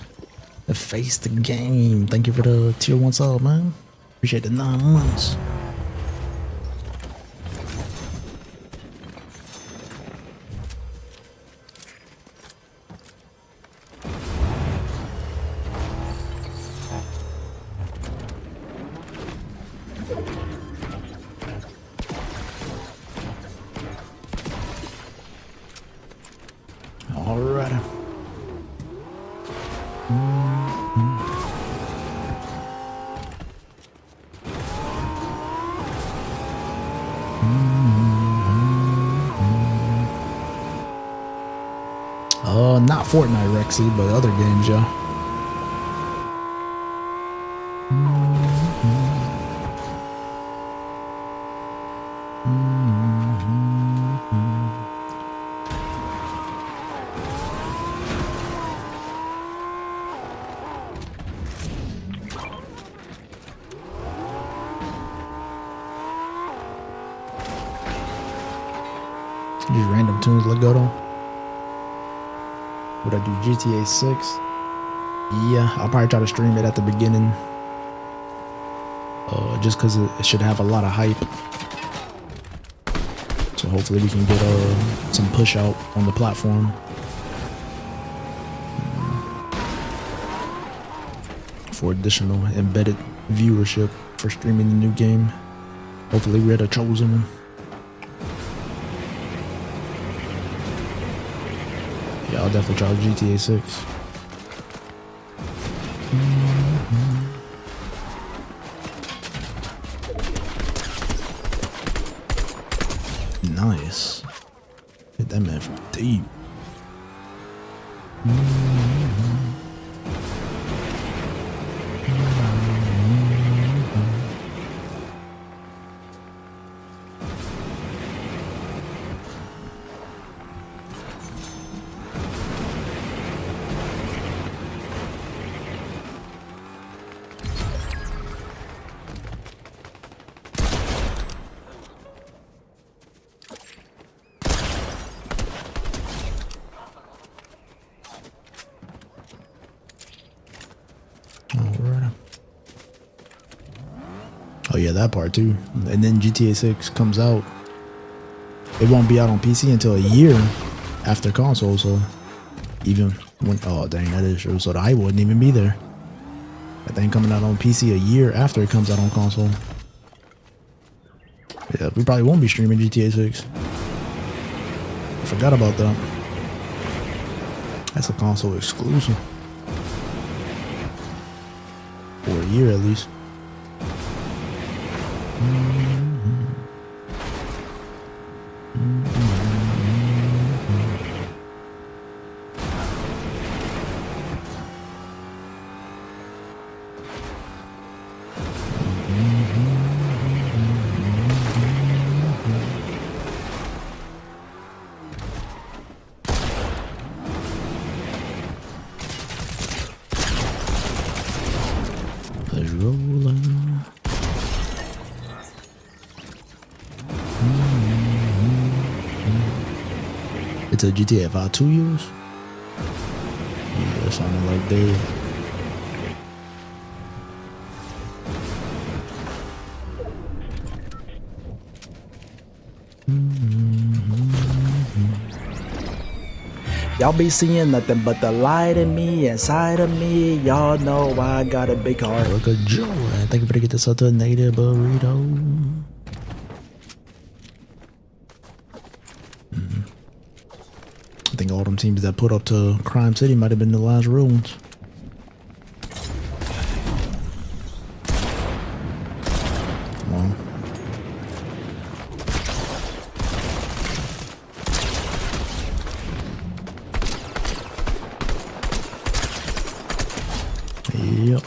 Face the game. Thank you for the tier 1 sub, man. Appreciate the 9 months. All right. Not Fortnite, Rexy, but other games, y'all. Just random tunes, Legato. Would I do GTA 6? Yeah, I'll probably try to stream it at the beginning. Just because it should have a lot of hype. So hopefully we can get some push out on the platform. For additional embedded viewership for streaming the new game. Hopefully we're the chosen one. Yeah, I'll definitely try GTA 6. Nice. Hit that man from deep. Oh yeah, that part too. And then GTA 6 comes out. It won't be out on PC until a year after console, so even when, oh dang, that is true. So the hype wouldn't even be there. That thing coming out on PC a year after it comes out on console. Yeah, we probably won't be streaming GTA 6. I forgot about that. That's a console exclusive. For a year at least. Let's roll. It's a GTA 5 2 years? Yeah, that sounded like they. Y'all be seeing nothing but the light in me, inside of me. Y'all know I got a big heart. Look at Joe. Thank you for getting this out to a native burrito. I think all them teams that put up to Crime City might have been the last real ones. Come on. Yep.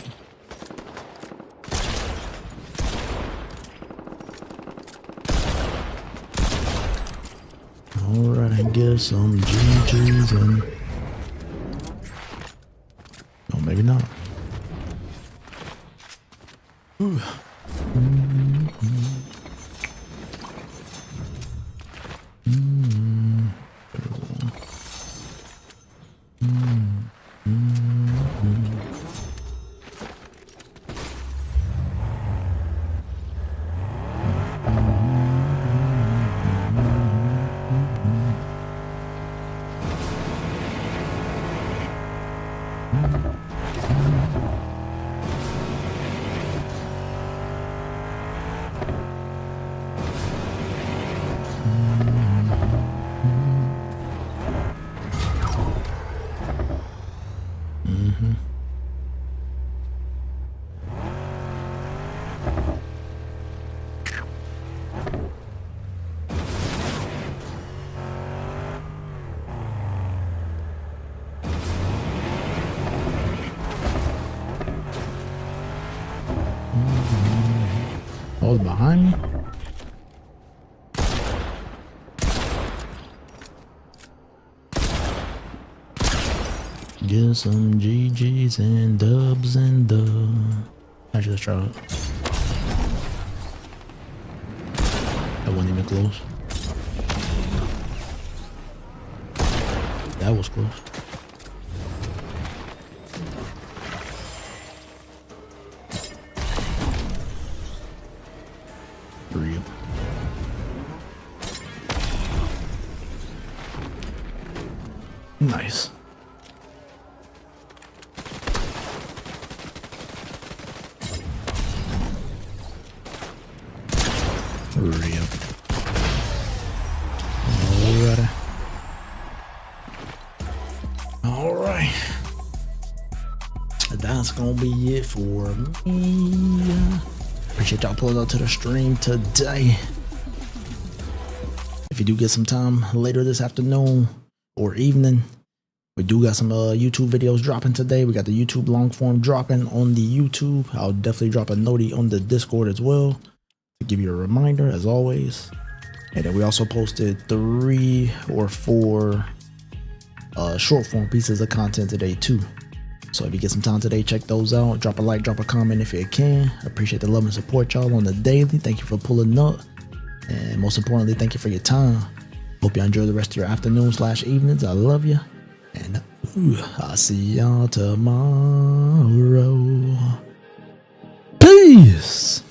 Alright, I guess some GG's and... No, maybe not. Ooh. Oh, it's behind me? Get some GGs and dubs and dubs. Actually, let's try it. That wasn't even close. That was close. Three. Nice. Hurry up. Alrighty. Alright. That's gonna be it for me. Appreciate y'all pulling up to the stream today. If you do get some time later this afternoon or evening, we do got some YouTube videos dropping today. We got the YouTube long form dropping on the YouTube. I'll definitely drop a notie on the Discord as well to give you a reminder as always. And then we also posted 3 or 4 short form pieces of content today too. So if you get some time today, check those out. Drop a like, drop a comment if you can. Appreciate the love and support y'all on the daily. Thank you for pulling up. And most importantly, thank you for your time. Hope you enjoy the rest of your afternoon/evenings. I love you. And I'll see y'all tomorrow. Peace.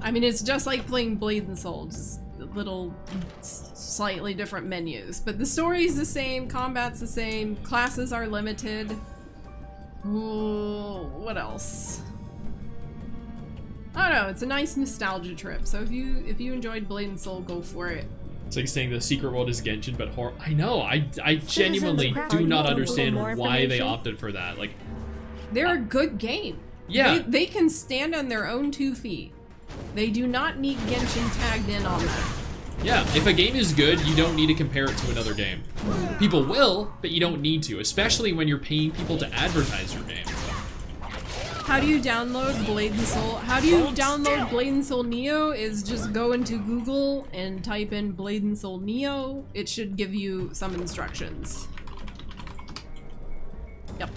I mean, it's just like playing Blade and Soul, just little slightly different menus. But the story's the same, combat's the same, classes are limited. Ooh, what else? I don't know, it's a nice nostalgia trip. So if you enjoyed Blade and Soul, go for it. It's like saying the secret world is Genshin, but horror. I know, I genuinely do not understand why they opted for that. Like, they're a good game. Yeah. They can stand on their own 2 feet. They do not need Genshin tagged in on them. Yeah, if a game is good, you don't need to compare it to another game. People will, but you don't need to, especially when you're paying people to advertise your game. How do you download Blade and Soul? How do you download Blade and Soul Neo is just go into Google and type in Blade and Soul Neo. It should give you some instructions. Yep.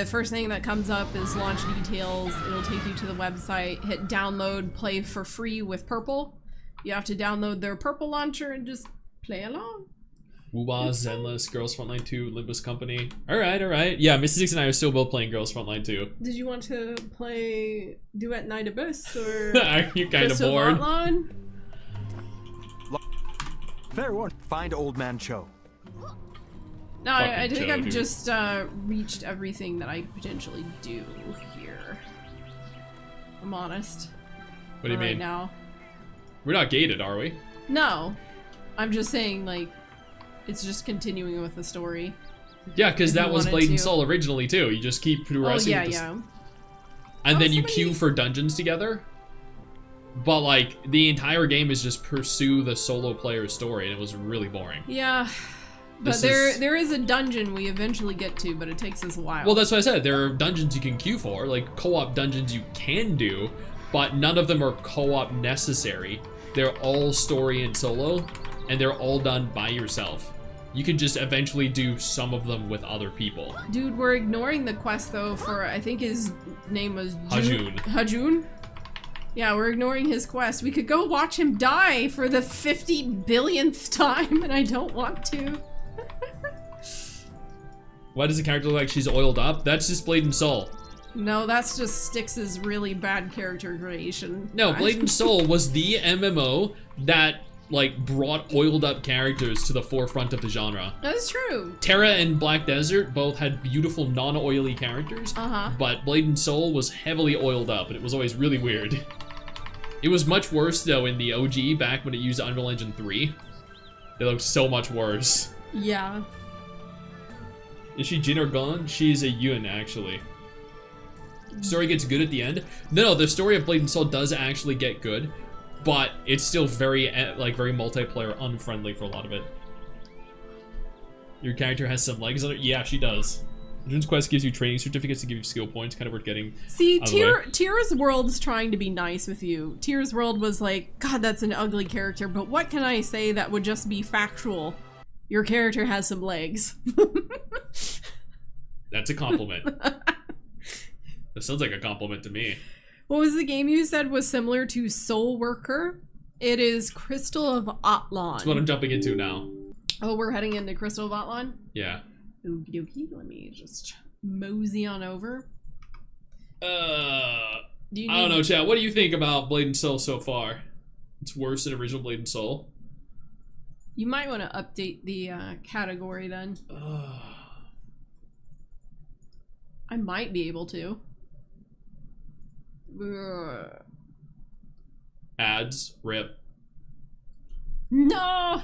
First thing that comes up is launch details. It'll take you to the website. Hit download, play for free with Purple. You have to download their Purple launcher and just play along. Wooba, Zenless, Girls Frontline 2, Olympus Company. Alright. Yeah, Mr. 6 and I are still both playing Girls Frontline 2. Did you want to play Duet Night Abyss or Are you kind of Crystal bored? Hotline? Fair one. Find Old Man Cho. No, I Fucking think Joe, I've dude. just reached everything that I potentially do here. I'm honest. What do you Right mean? now. We're not gated, are we? No. I'm just saying, like, it's just continuing with the story. Yeah, because If that you was wanted Blade and to. Soul originally too. You just keep progressing. Oh, yeah, with the yeah. And Oh, then you somebody- queue for dungeons together. But like the entire game is just pursue the solo player story, and it was really boring. Yeah. But This there is a dungeon we eventually get to, but it takes us a while. Well, that's what I said. There are dungeons you can queue for, like co-op dungeons you can do, but none of them are co-op necessary. They're all story and solo, and they're all done by yourself. You can just eventually do some of them with other people. Dude, we're ignoring the quest though for, I think his name was Hajun. Hajun? Yeah, we're ignoring his quest. We could go watch him die for the 50 billionth time, and I don't want to. Why does the character look like she's oiled up? That's just Blade and Soul. No, that's just Styx's really bad character creation. No, Blade and Soul was the MMO that like brought oiled up characters to the forefront of the genre. That's true. Terra and Black Desert both had beautiful non-oily characters, but Blade and Soul was heavily oiled up, and it was always really weird. It was much worse though in the OG back when it used Unreal Engine 3. It looked so much worse. Yeah. Is she Jin or Gon? She's a Yun, actually. Story gets good at the end. No, the story of Blade and Soul does actually get good, but it's still very, very multiplayer unfriendly for a lot of it. Your character has some legs on it? Yeah, she does. Jun's Quest gives you training certificates to give you skill points, kind of worth getting. See, out of the way. Tira's World's trying to be nice with you. Tira's World was like, God, that's an ugly character, but what can I say that would just be factual? Your character has some legs. That's a compliment. That sounds like a compliment to me. What was the game you said was similar to Soul Worker? It is Crystal of Atlan. That's what I'm jumping into now. Oh, we're heading into Crystal of Atlan? Yeah. Okie dokie, let me just mosey on over. Do you I don't need- know, chat. What do you think about Blade and Soul so far? It's worse than original Blade and Soul. You might want to update the category then. I might be able to. Ugh. Ads, rip. No!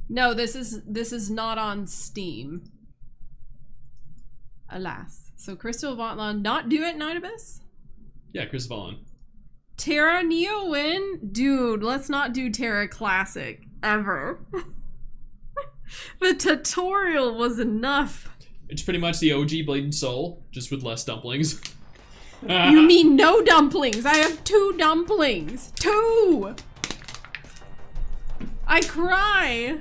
No, this is not on Steam. Alas. So Crystal of Atlan, not Duet Night Abyss? Yeah, Chris Vaughn. Terra Neo win? Dude, let's not do Terra Classic. Ever. The tutorial was enough. It's pretty much the OG Blade and Soul, just with less dumplings. You mean no dumplings? I have 2 dumplings. 2! I cry.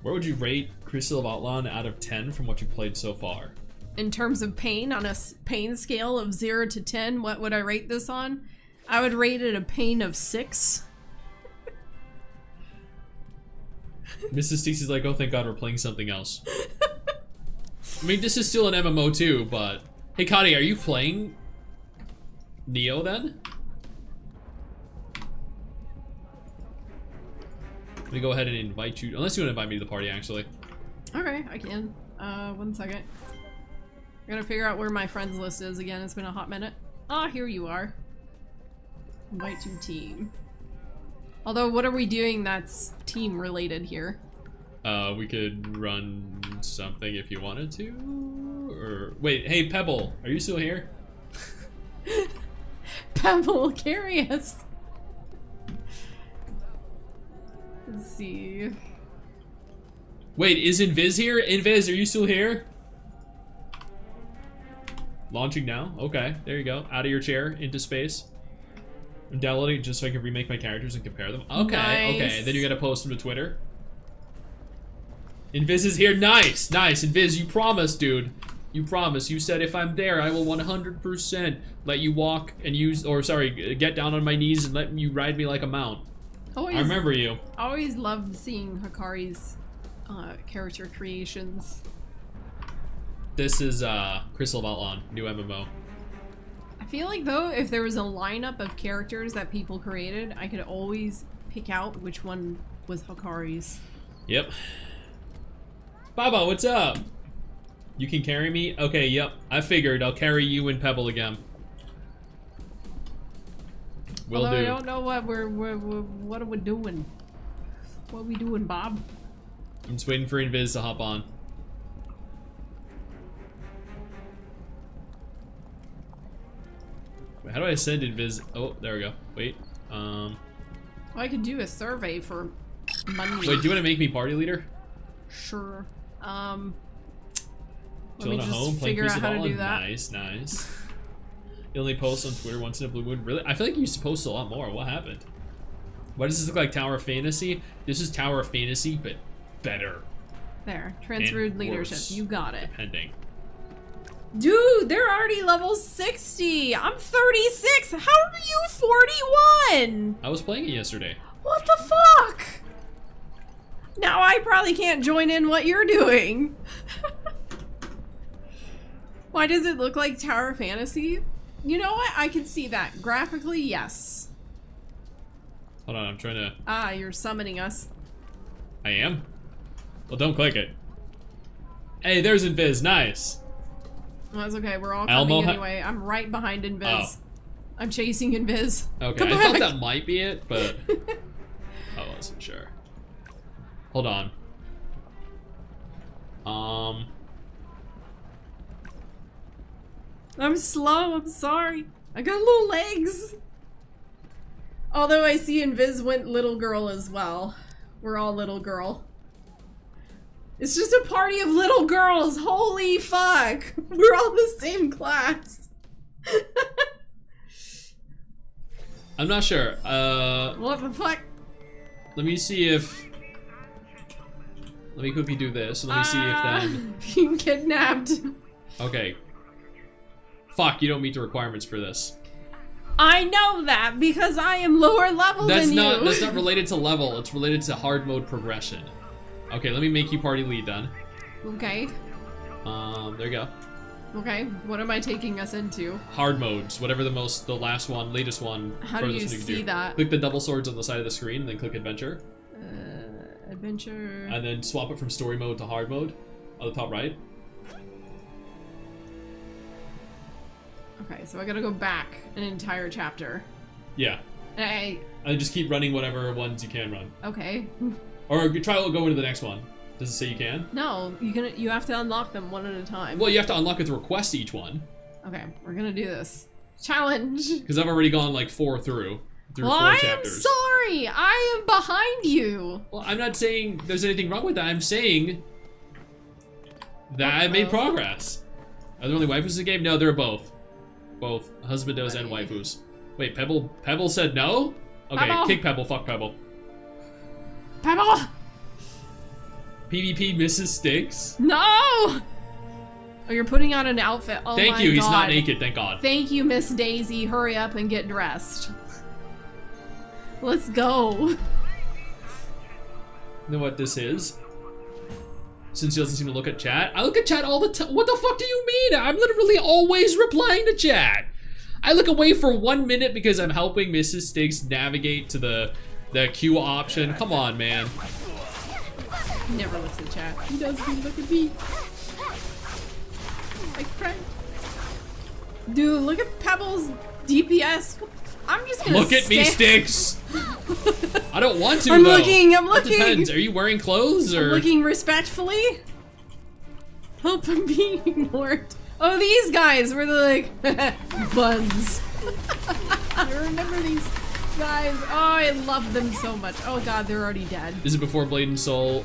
Where would you rate Crystal of Outlaw out of 10 from what you played so far? In terms of pain, on a pain scale of 0 to 10, what would I rate this on? I would rate it a pain of 6. Mrs. Stacy's like, oh, thank God we're playing something else. I mean, this is still an MMO too, but... Hey, Kadi, are you playing Neo then? I'm gonna go ahead and invite you, unless you want to invite me to the party, actually. Okay, I can. 1 second. I gotta figure out where my friends list is again. It's been a hot minute. Ah, here you are. Invite to team. Although, what are we doing that's team related here? We could run something if you wanted to, or... Wait, hey, Pebble, are you still here? Pebble, carry us. Let's see. Wait, is Invis here? Invis, are you still here? Launching now? Okay, there you go. Out of your chair, into space. I'm downloading it just so I can remake my characters and compare them. Okay, Nice. okay. Then you're gonna post them to Twitter. Invis is here. Nice, nice. Invis, you promised, dude. You promised. You said if I'm there, I will 100% let you walk and get down on my knees and let you ride me like a mount. I remember you. I always loved seeing Hikari's character creations. This is Crystal of Outlaw, new MMO. I feel like though, if there was a lineup of characters that people created, I could always pick out which one was Hikari's. Yep. Baba, what's up? You can carry me? Okay, yep. I figured I'll carry you and Pebble again. Will Although do. I don't know what what are we doing? What are we doing, Bob? I'm just waiting for Invis to hop on. Wait, how do I send Invis? Oh, there we go. Wait. Well, I could do a survey for money. Wait, do you want to make me party leader? Sure. Let Chilling me at just home, playing figure out Crystal how to Ball? do that. Nice, nice. You only post on Twitter once in a blue moon. Really? I feel like you used to post a lot more. What happened? Why does this look like Tower of Fantasy? This is Tower of Fantasy, but better. There, transferred leadership. worse, You got it. Depending. Dude, they're already level 60. I'm 36. How are you 41? I was playing it yesterday. What the fuck? Now I probably can't join in what you're doing. Why does it look like Tower of Fantasy? You know what? I can see that. Graphically, yes. Hold on, I'm trying to... Ah, you're summoning us. I am? Well, don't click it. Hey, there's Invis. Nice. Well, that's okay. We're all Elmo coming anyway. I'm right behind Invis. Oh. I'm chasing Invis. Okay, Come I thought back. that might be it, but... I wasn't sure. Hold on. I'm slow. I'm sorry. I got little legs. Although I see Invis went little girl as well. We're all little girl. It's just a party of little girls. Holy fuck. We're all the same class. I'm not sure. What the fuck? Let me see if... Let me quickly do this. Let me see if then... Being kidnapped. Okay. Fuck, you don't meet the requirements for this. I know that because I am lower level than you. That's not related to level. It's related to hard mode progression. Okay, let me make you party lead then. Okay. There you go. Okay, what am I taking us into? Hard modes, whatever the latest one, latest one. How do you furthest one see do. that? Click the double swords on the side of the screen, and then click adventure. Adventure. And then swap it from story mode to hard mode on the top right. Okay, so I gotta go back an entire chapter. Yeah. Hey. And just keep running whatever ones you can run. Okay. Or try to go into the next one. Does it say you can? No, you have to unlock them one at a time. Well, you have to unlock with request each one. Okay, we're gonna do this. Challenge. Because I've already gone like 4 through Well, 4 I chapters. am sorry. I am behind you. Well, I'm not saying there's anything wrong with that. I'm saying that I made progress. Are there only waifus in the game? No, there are both. Both husbandos and waifus. Wait, Pebble said no? Okay, Pebble. kick Pebble, fuck Pebble. Pebble. PvP Mrs. Sticks. No. Oh, you're putting on an outfit. Oh Thank my you, God. he's not naked, thank God. Thank you, Miss Daisy. Hurry up and get dressed. Let's go. You know what this is? Since he doesn't seem to look at chat. I look at chat all the time. What the fuck do you mean? I'm literally always replying to chat. I look away for 1 minute because I'm helping Mrs. Sticks navigate to the queue option. Come on, man. He never looks at chat. He doesn't look at me. I cry. Dude, look at Pebble's DPS. I'm just gonna Look at me, Sticks. I don't want to. I'm though. looking. I'm It looking. depends. Are you wearing clothes or? I'm looking respectfully. Hope I'm being ignored. Oh, these guys were the like buns. I remember these guys. Oh, I love them so much. Oh God, they're already dead. This is before Blade and Soul.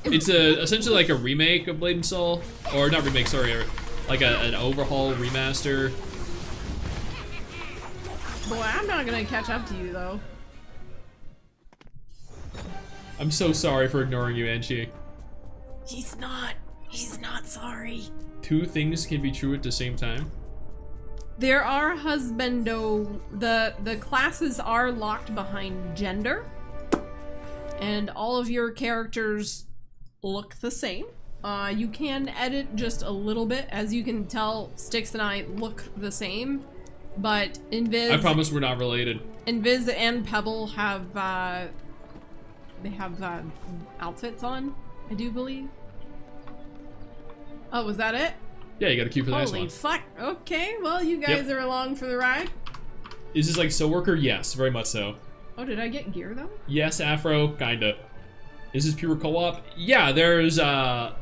It's essentially like a remake of Blade and Soul, or not remake, sorry, like an overhaul remaster. Boy, I'm not gonna catch up to you though. I'm so sorry for ignoring you, Anchi. He's not. He's not sorry. Two things can be true at the same time. There are husbando. The classes are locked behind gender, and all of your characters look the same. You can edit just a little bit. As you can tell, Styx and I look the same, but Invis... I promise we're not related. Invis and Pebble have, they have, outfits on, I do believe. Oh, was that it? Yeah, you got a cue for the next one. Holy fuck. Okay, well, you guys are along for the ride. Is this like Soul Worker? Yes, very much so. Oh, did I get gear, though? Yes, Afro, kinda. Is this pure co-op? Yeah, there's, a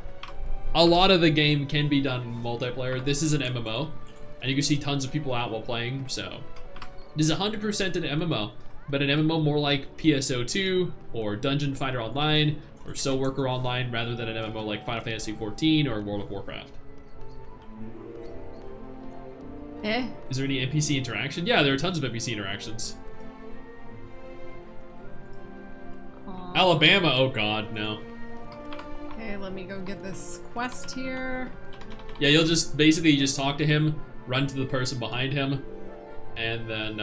lot of the game can be done multiplayer. This is an MMO, and you can see tons of people out while playing, so. This is 100% an MMO, but an MMO more like PSO2, or Dungeon Fighter Online, or Soul Worker Online, rather than an MMO like Final Fantasy XIV or World of Warcraft. Eh? Is there any NPC interaction? Yeah, there are tons of NPC interactions. Alabama, oh god, no. Okay, let me go get this quest here. Yeah, you'll just basically just talk to him, run to the person behind him, and then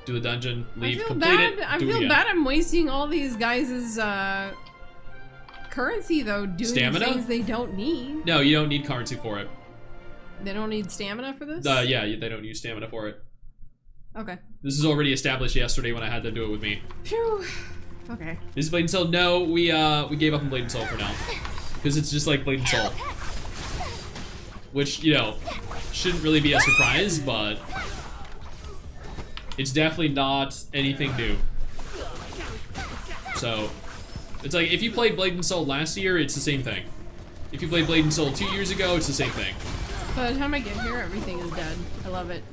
do the dungeon, leave, complete it, I do it feel again. bad I'm wasting all these guys' currency though, doing Stamina? things they don't need. No, you don't need currency for it. They don't need stamina for this? Yeah, they don't use stamina for it. Okay. This is already established yesterday when I had to do it with me. Phew. Okay. This is Blade and Soul? No, we gave up on Blade and Soul for now. Because it's just like Blade and Soul. Which, you know, shouldn't really be a surprise, but it's definitely not anything new. So, it's like, if you played Blade and Soul last year, it's the same thing. If you played Blade and Soul 2 years ago, it's the same thing. By the time I get here, everything is dead. I love it.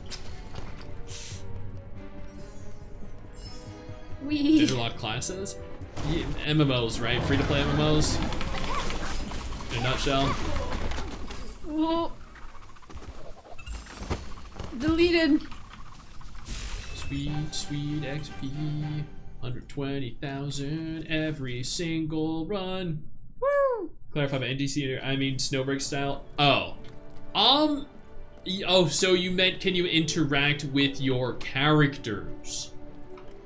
Wee. Interlock classes? Yeah, MMOs, right? Free-to-play MMOs? In a nutshell. Whoa. Deleted. Sweet, sweet XP. 120,000 every single run. Woo. Clarify by NDC, I mean Snowbreak style. Oh. Oh, so you meant can you interact with your characters?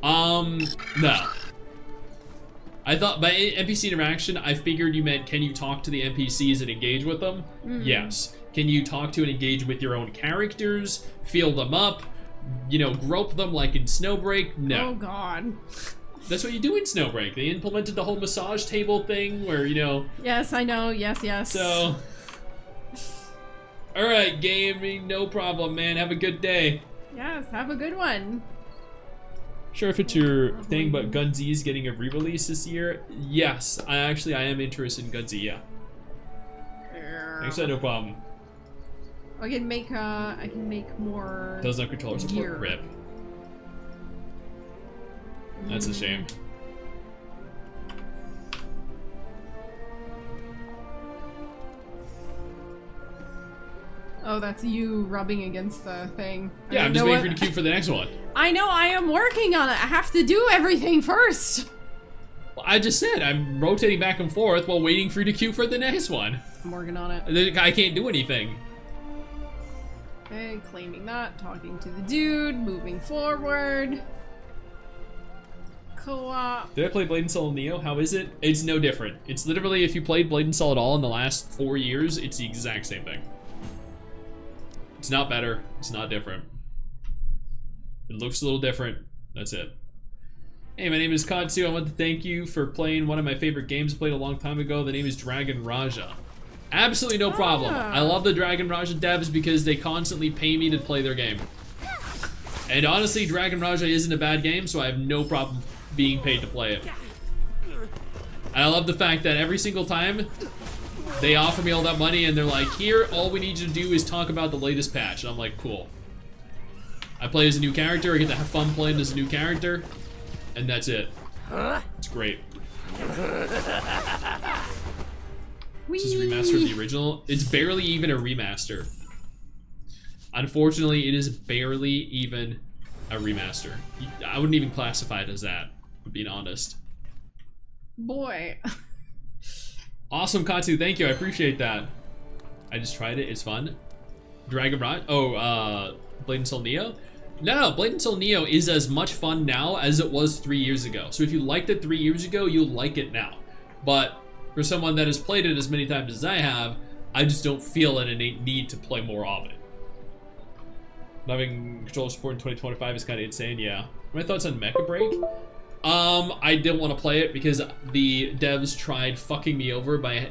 No. I thought by NPC interaction, I figured you meant can you talk to the NPCs and engage with them? Yes. Can you talk to and engage with your own characters? Feel them up? You know, grope them like in Snowbreak? No. Oh god. That's what you do in Snowbreak. They implemented the whole massage table thing where, you know... Yes, I know. Yes, yes. So... Alright, gaming, no problem, man. Have a good day. Yes, have a good one. Sure if it's your thing, but Gunzi's getting a re-release this year? Yes, I am interested in Gunzi, yeah. Thanks, no problem. I can make more Does not controller support gear. RIP. That's a shame. Oh, that's you rubbing against the thing. Yeah, I'm just waiting for you to queue for the next one. I know, I am working on it. I have to do everything first. Well, I just said I'm rotating back and forth while waiting for you to queue for the next one. I'm working on it. I can't do anything. Okay, claiming that, talking to the dude, moving forward. Co-op. Did I play Blade and Soul Neo? How is it? It's no different. It's literally, if you played Blade and Soul at all in the last 4 years, it's the exact same thing. It's not better. It's not different. It looks a little different. That's it. Hey, my name is Katsu. I want to thank you for playing one of my favorite games I played a long time ago. The name is Dragon Raja. Absolutely no problem. I love the Dragon Raja devs because they constantly pay me to play their game. And honestly, Dragon Raja isn't a bad game, so I have no problem being paid to play it. And I love the fact that every single time they offer me all that money and they're like, here, all we need you to do is talk about the latest patch. And I'm like, cool. I play as a new character, I get to have fun playing as a new character, and that's it. It's great. This is a remaster of the original. It's barely even a remaster. Unfortunately, it is barely even a remaster. I wouldn't even classify it as that, being honest. Boy. Awesome, Katsu. Thank you. I appreciate that. I just tried it. It's fun. Dragon Rot. Oh, Blade and Soul Neo? No, Blade and Soul Neo is as much fun now as it was 3 years ago. So if you liked it 3 years ago, you'll like it now. But for someone that has played it as many times as I have, I just don't feel an innate need to play more of it. Having controller support in 2025 is kind of insane, yeah. My thoughts on Mecha Break? I didn't want to play it because the devs tried fucking me over by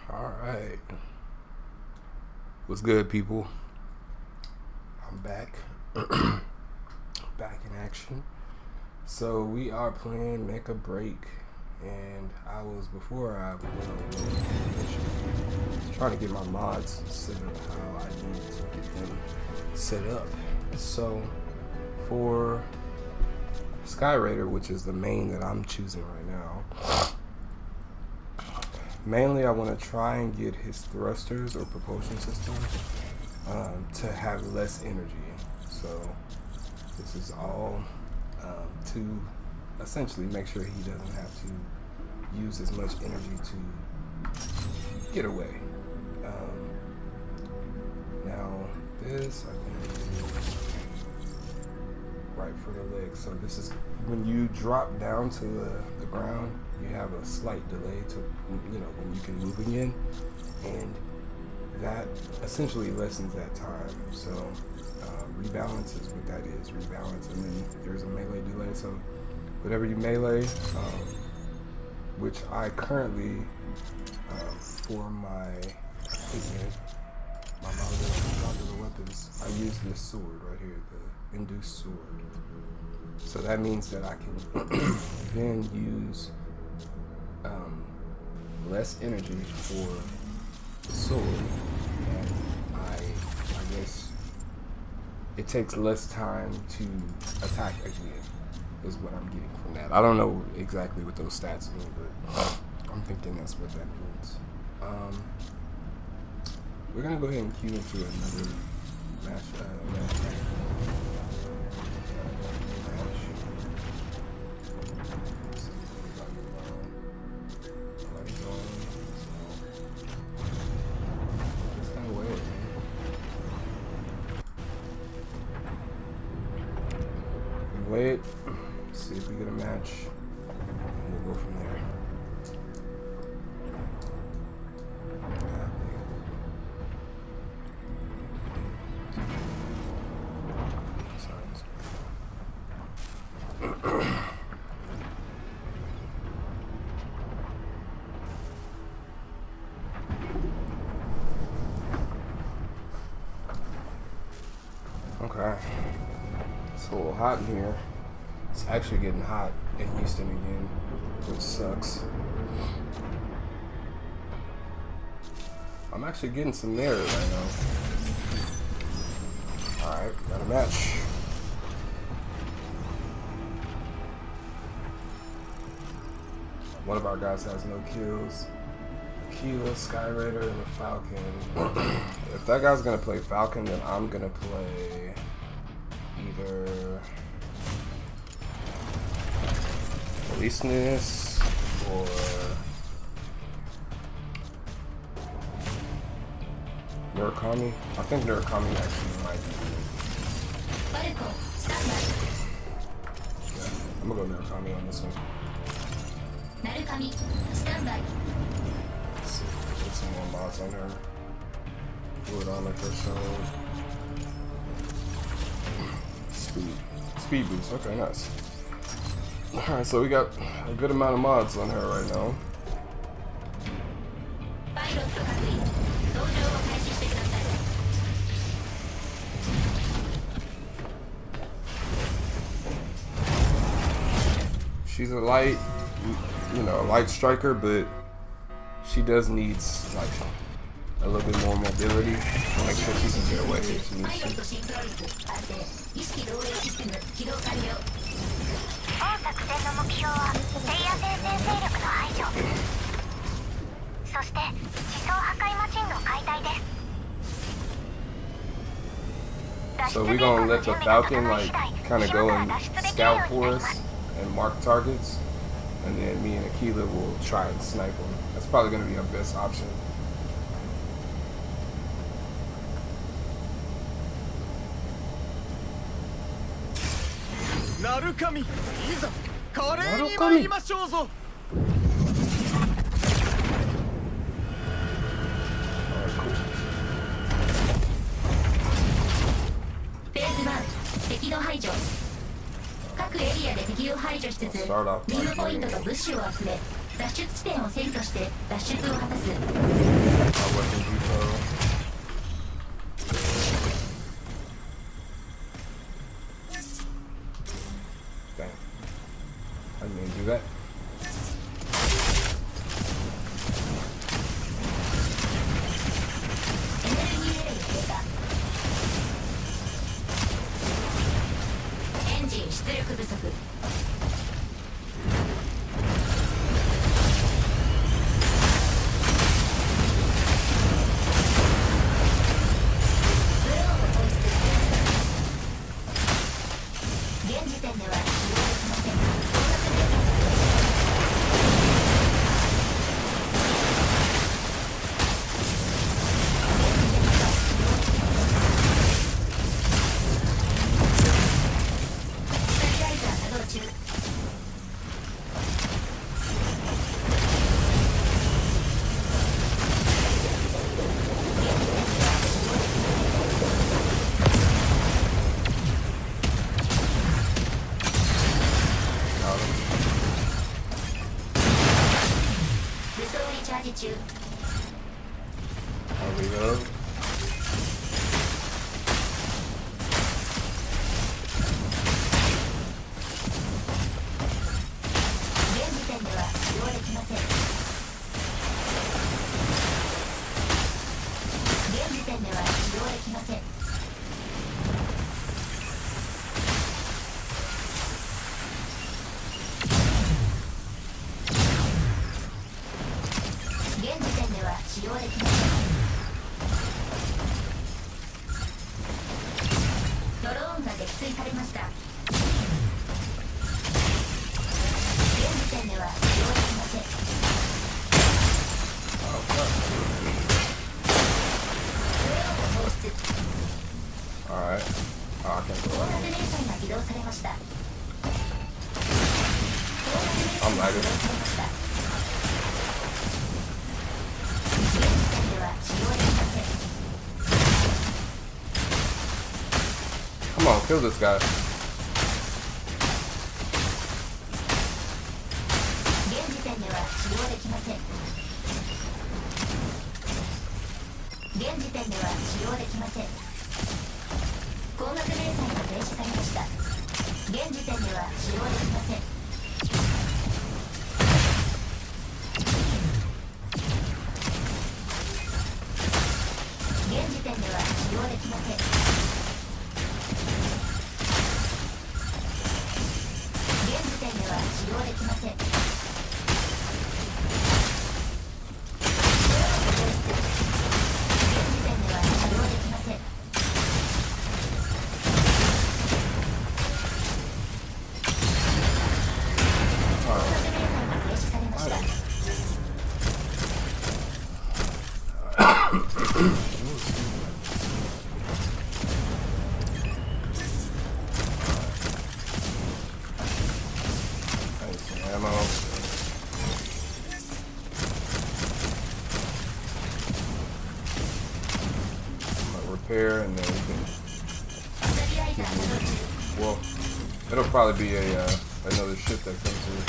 Alright. What's good, people? I'm back. Back in action. So we are playing Mecha Break. And I was, before I went on trying to get my mods set up how I need to get them set up. So for Sky Raider, which is the main that I'm choosing right now, mainly I want to try and get his thrusters or propulsion system to have less energy. So this is all to essentially make sure he doesn't have to use as much energy to get away. Now this I can do right for the legs. So this is when you drop down to the ground, you have a slight delay to, you know, when you can move again, and that essentially lessens that time. So rebalance is what that is, rebalance, and then there's a melee delay. So whatever you melee, which I currently for my modular weapons, I use this sword right here, the induced sword. So that means that I can then use less energy for the sword, and I guess it takes less time to attack again, is what I'm getting from that. I don't know exactly what those stats mean, but I'm thinking that's what that means. We're gonna go ahead and queue into another match. Wait, see if we get a match, and we'll go from there. Okay. It's a little hot in here. It's actually getting hot in Houston again, which sucks. I'm actually getting some mirror right now. Alright, got a match. One of our guys has no kills. Aquila, Sky Raider, and the Falcon. If that guy's gonna play Falcon, then I'm gonna play either Policeness or Murakami. I think Murakami actually might be good. Yeah, I'm gonna go Murakami on this one. Let's see, get some more mods on her. Fluid armor threshold. Speed boost, okay, nice. Alright, so we got a good amount of mods on her right now. She's a light, you know, light striker, but she does need like a little bit more mobility to make sure she can get away if she needs to. 本作戦の目標は聖夜聖戦勢力の排除、そして地層破壊マシンの解体です。 So we're gonna let the Falcon like kind of go and scout for us and mark targets, and then me and Aquila will try and snipe them. That's probably gonna be our best option. ナルカミ、いざ華麗に参りましょうぞ。フェーズ1、敵の排除。各エリアで敵を排除しつつ、リームポイントと物資を集め、脱出地点を占拠して脱出を果たす。 Dang. I didn't even do that. Engine 出力不足。 現時点では使用できません。スタビライザー作動中。武装リチャージ中。 There we go. 現時点では使用できません。現時点では使用できません。現時点では使用できません。ドローンが撃墜されました。現時点では使用できません。フレオを放出。 Alright. Oh, I can't 高 go 圧 right レーサーが起動されました。 I'm lagging. 起動されました。現時点では使用できません。 Come on, kill this guy. 現時点では使用できません。現時点では使用できません。光学レーサーが停止されました。現時点では使用できません。現時点では使用できません。現時点では使用できません。現時点では使用できません。光学レーサーが停止されました。 Nice some ammo. I'm gonna repair and then we can. スタビライザー作動中。 Well, it'll probably be a another ship that comes through.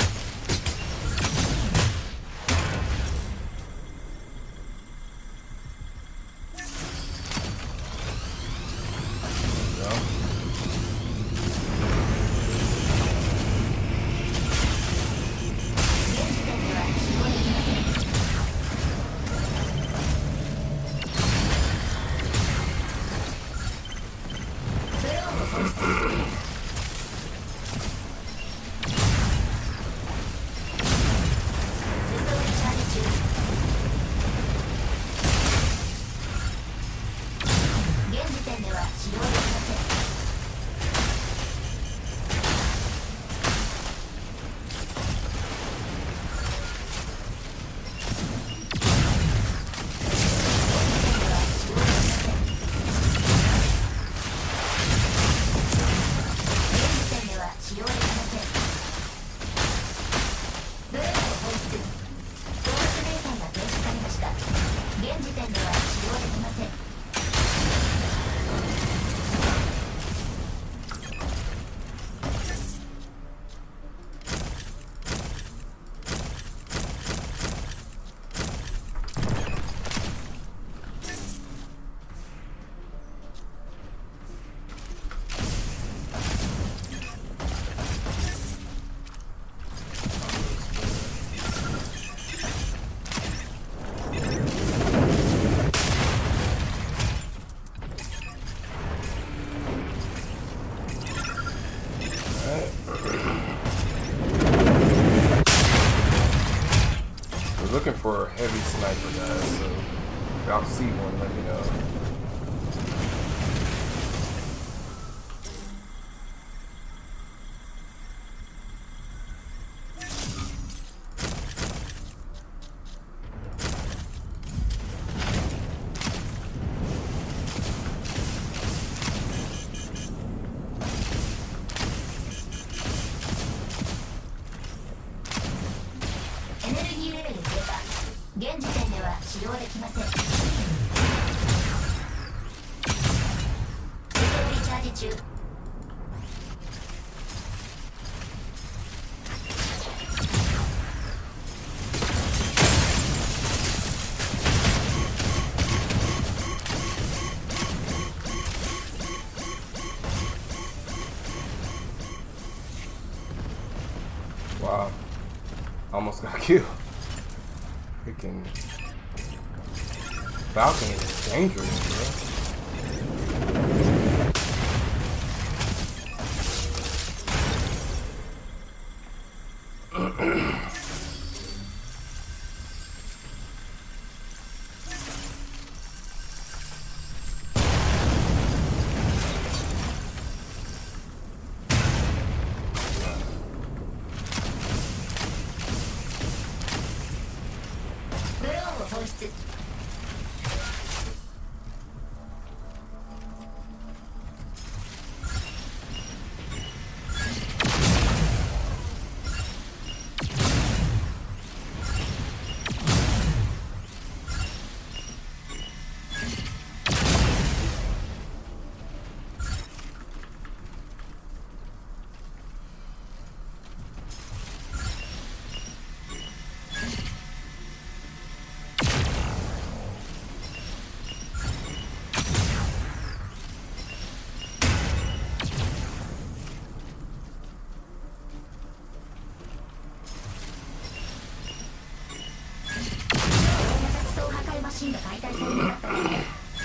There we go. 現時点では使用できません。フレオを放出。looking for a heavy sniper, guys. So if y'all see one, let me know. Wow, almost got killed. Freaking Falcon is dangerous, bro.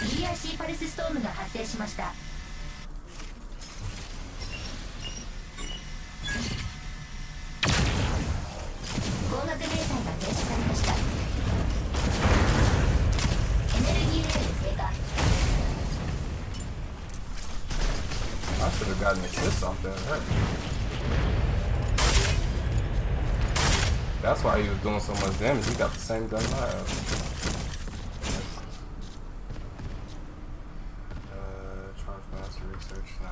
ERC パルスストームが発生しました。光学迷彩が停止されました。エネルギーレベル低下。I should have gotten an assist off that. Right? That's why he was doing so much damage. He got the same gun I have. Transmaster research now.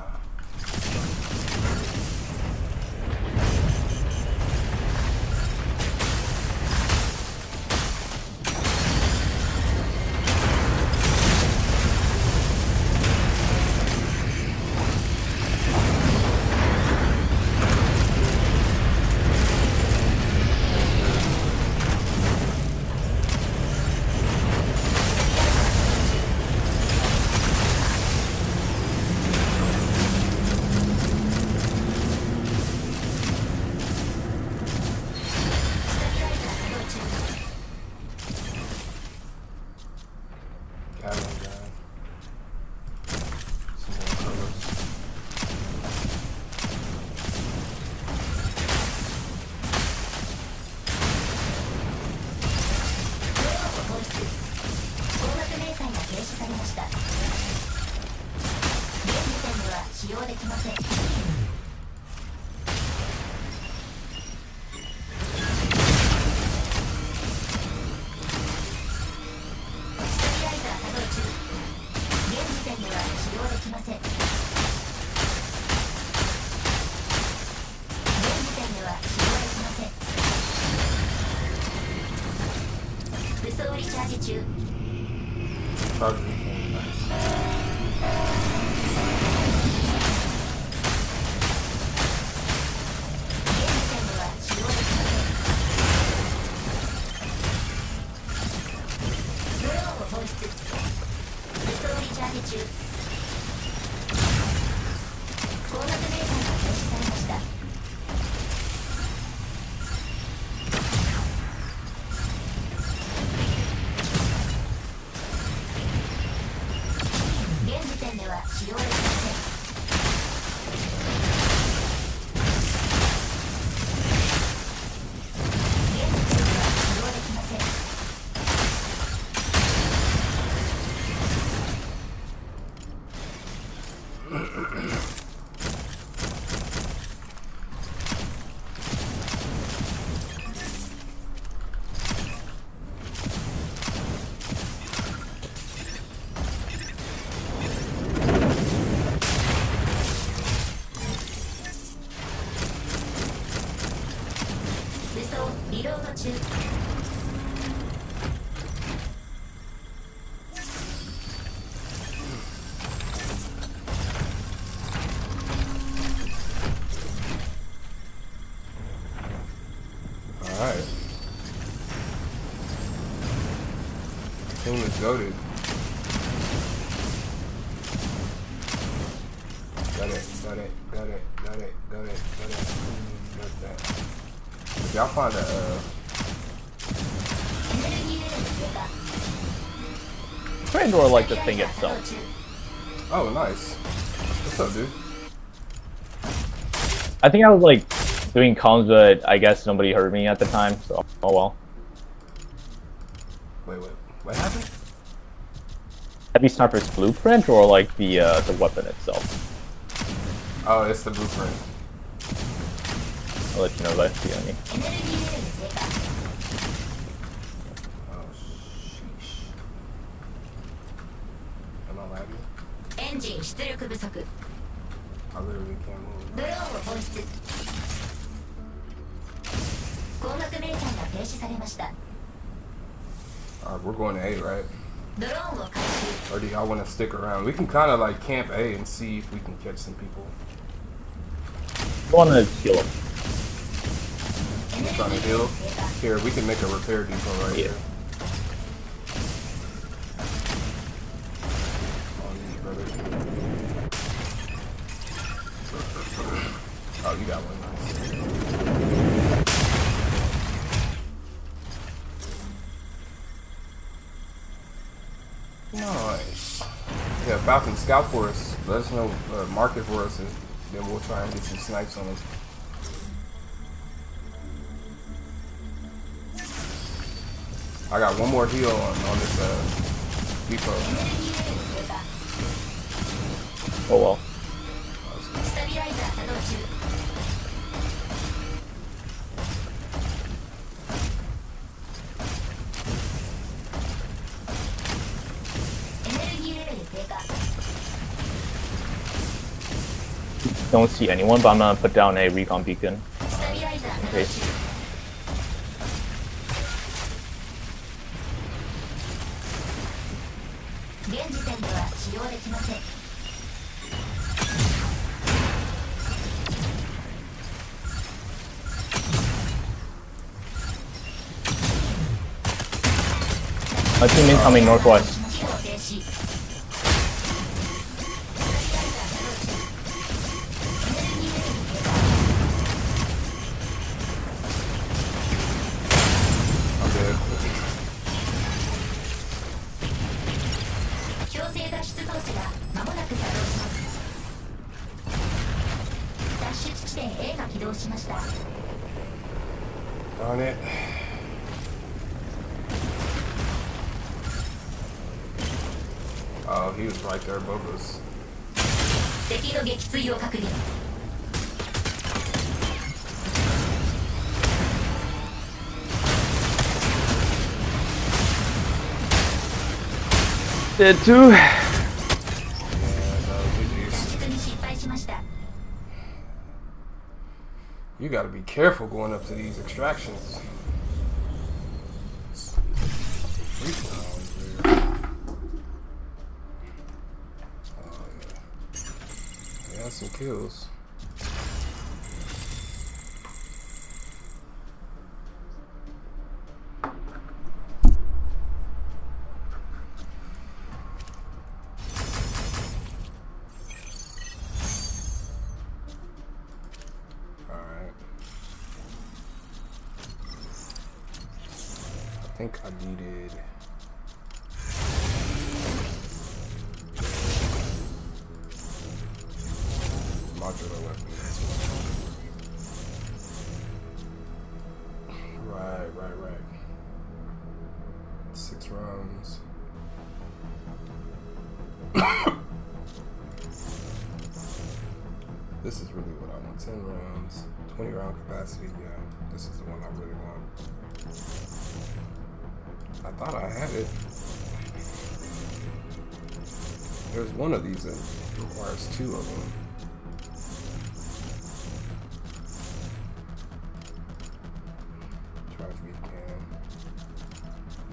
装リロード中。 Alright. Team is goated. Got it. Got that. If y'all find a Trandor like the thing itself. oh nice. What's up, dude? I think I was like doing comms, but I guess nobody heard me at the time, so oh well. Wait, what happened? Heavy Sniper's blueprint or like the weapon itself? Oh, it's the blueprint. I'll let you know if I see any. Oh, sheesh. Am I lagging? エンジン出力不足。 I literally can't move. ドローンを放出。光学メーターが停止されました。 Alright, we're going to A, right? ドローンを開始。 Or do y'all want to stick around? We can kind of like camp A and see if we can catch some people. I wanna heal him. Trying to heal. Here, we can make a repair depot right here. On you, brother. Oh, you got one. Nice. Yeah, Falcon, scout for us. Let us know, mark it for us, and then we'll try and get some snipes on us. I got one more heal on this depot. Oh well. スタビライザー作動中。エネルギーレベル低下。 Don't see anyone, but I'm gonna put down a recon beacon. スタビライザー作動 Okay. 中。現時点では使用できません。 My team incoming northwest. 機能停止。 I'm dead. 強制脱出装置が間もなく作動します。脱出地点 A が起動しました。 Darn it. Oh, he was right there above us. 敵の撃墜を確認。 Did too. Yeah, no, GG's. 脱出に失敗しました。 You gotta be careful going up to these extractions. Oh, yeah, some kills. Alright. I think I needed... modular weapons. Right. 6 rounds. This is really what I want. 10 rounds, 20 round capacity. Yeah, this is the one I really want. I thought I had it. There's one of these that requires 2 of them. Charge beam cannon.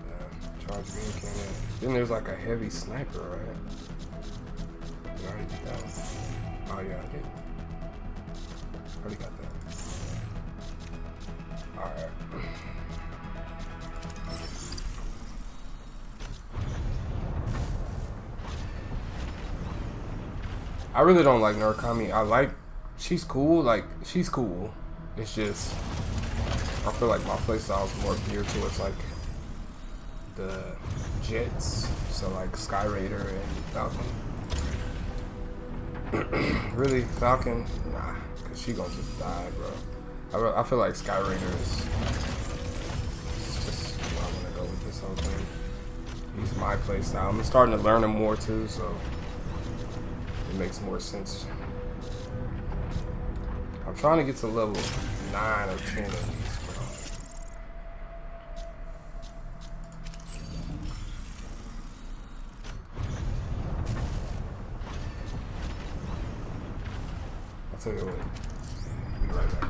Yeah, charge beam cannon. Then there's like a heavy sniper, right? Did I already get that one? Oh yeah, I did. Already got that. Alright. I really don't like Narukami. She's cool, she's cool. It's just, I feel like my playstyle is more geared towards like the jets. So like Sky Raider and Falcon. Really, Falcon? Nah, cause she gonna just die, bro. I feel like Sky Raider is just where I'm gonna go with this whole thing. He's my playstyle. I'm starting to learn him more too, so it makes more sense. I'm trying to get to level 9 or 10 of these, bro. I'll tell you what. Be right back.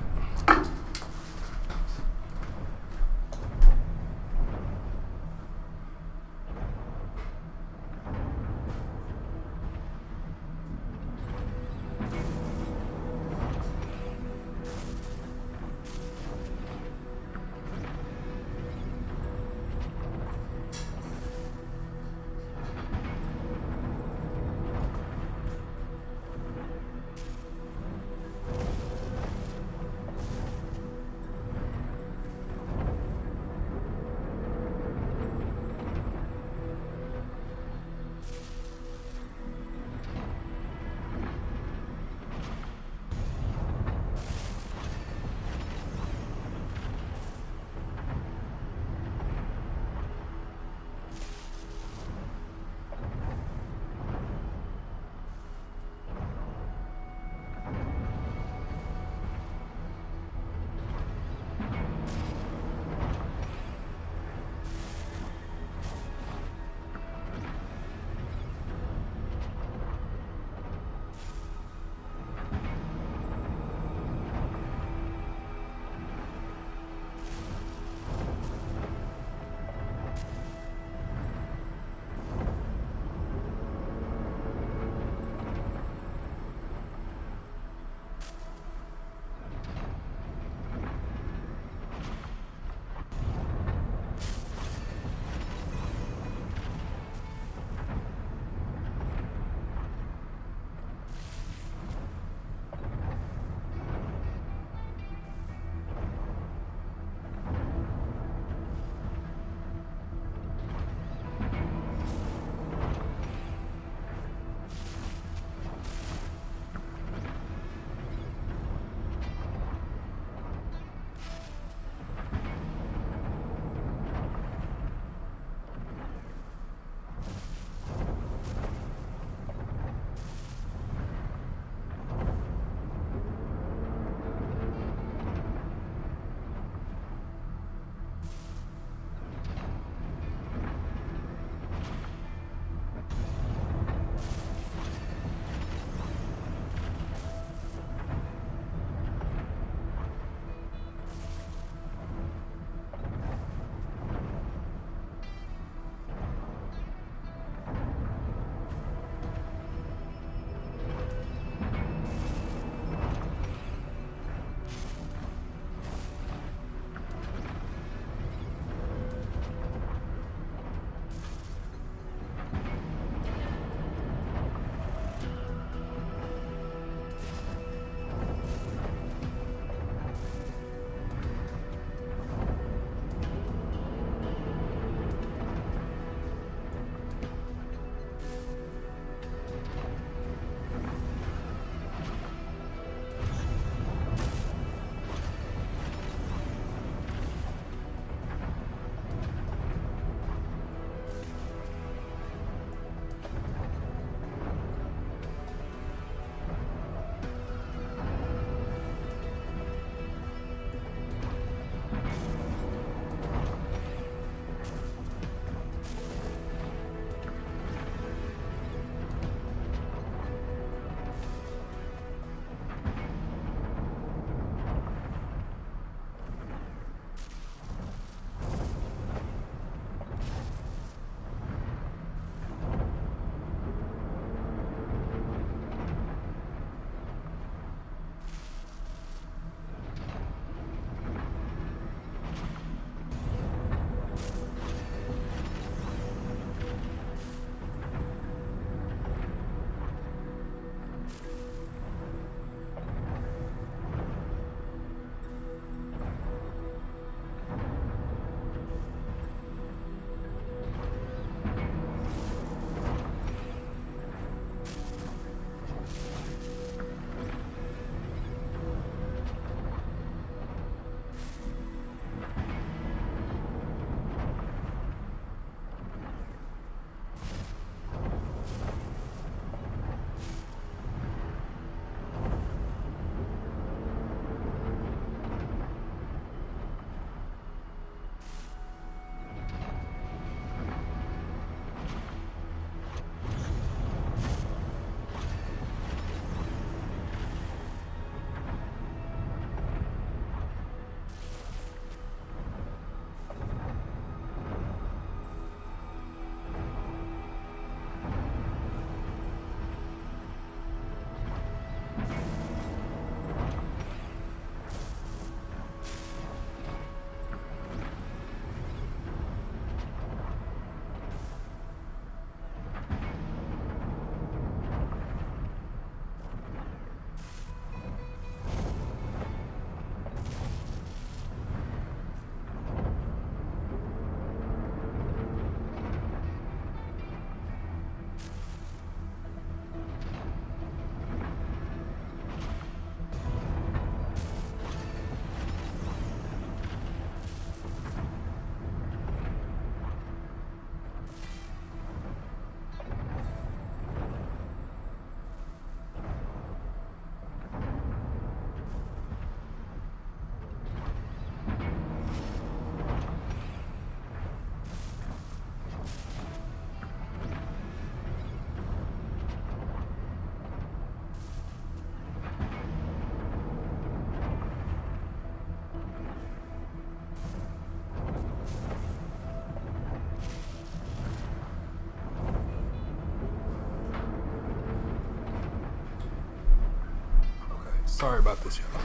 Sorry about this, y'all.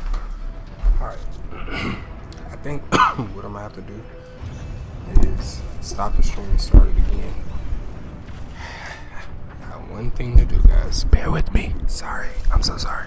Alright. I think what I'm gonna have to do is stop the stream and start it again. I got one thing to do, guys. Bear with me. Sorry. I'm so sorry.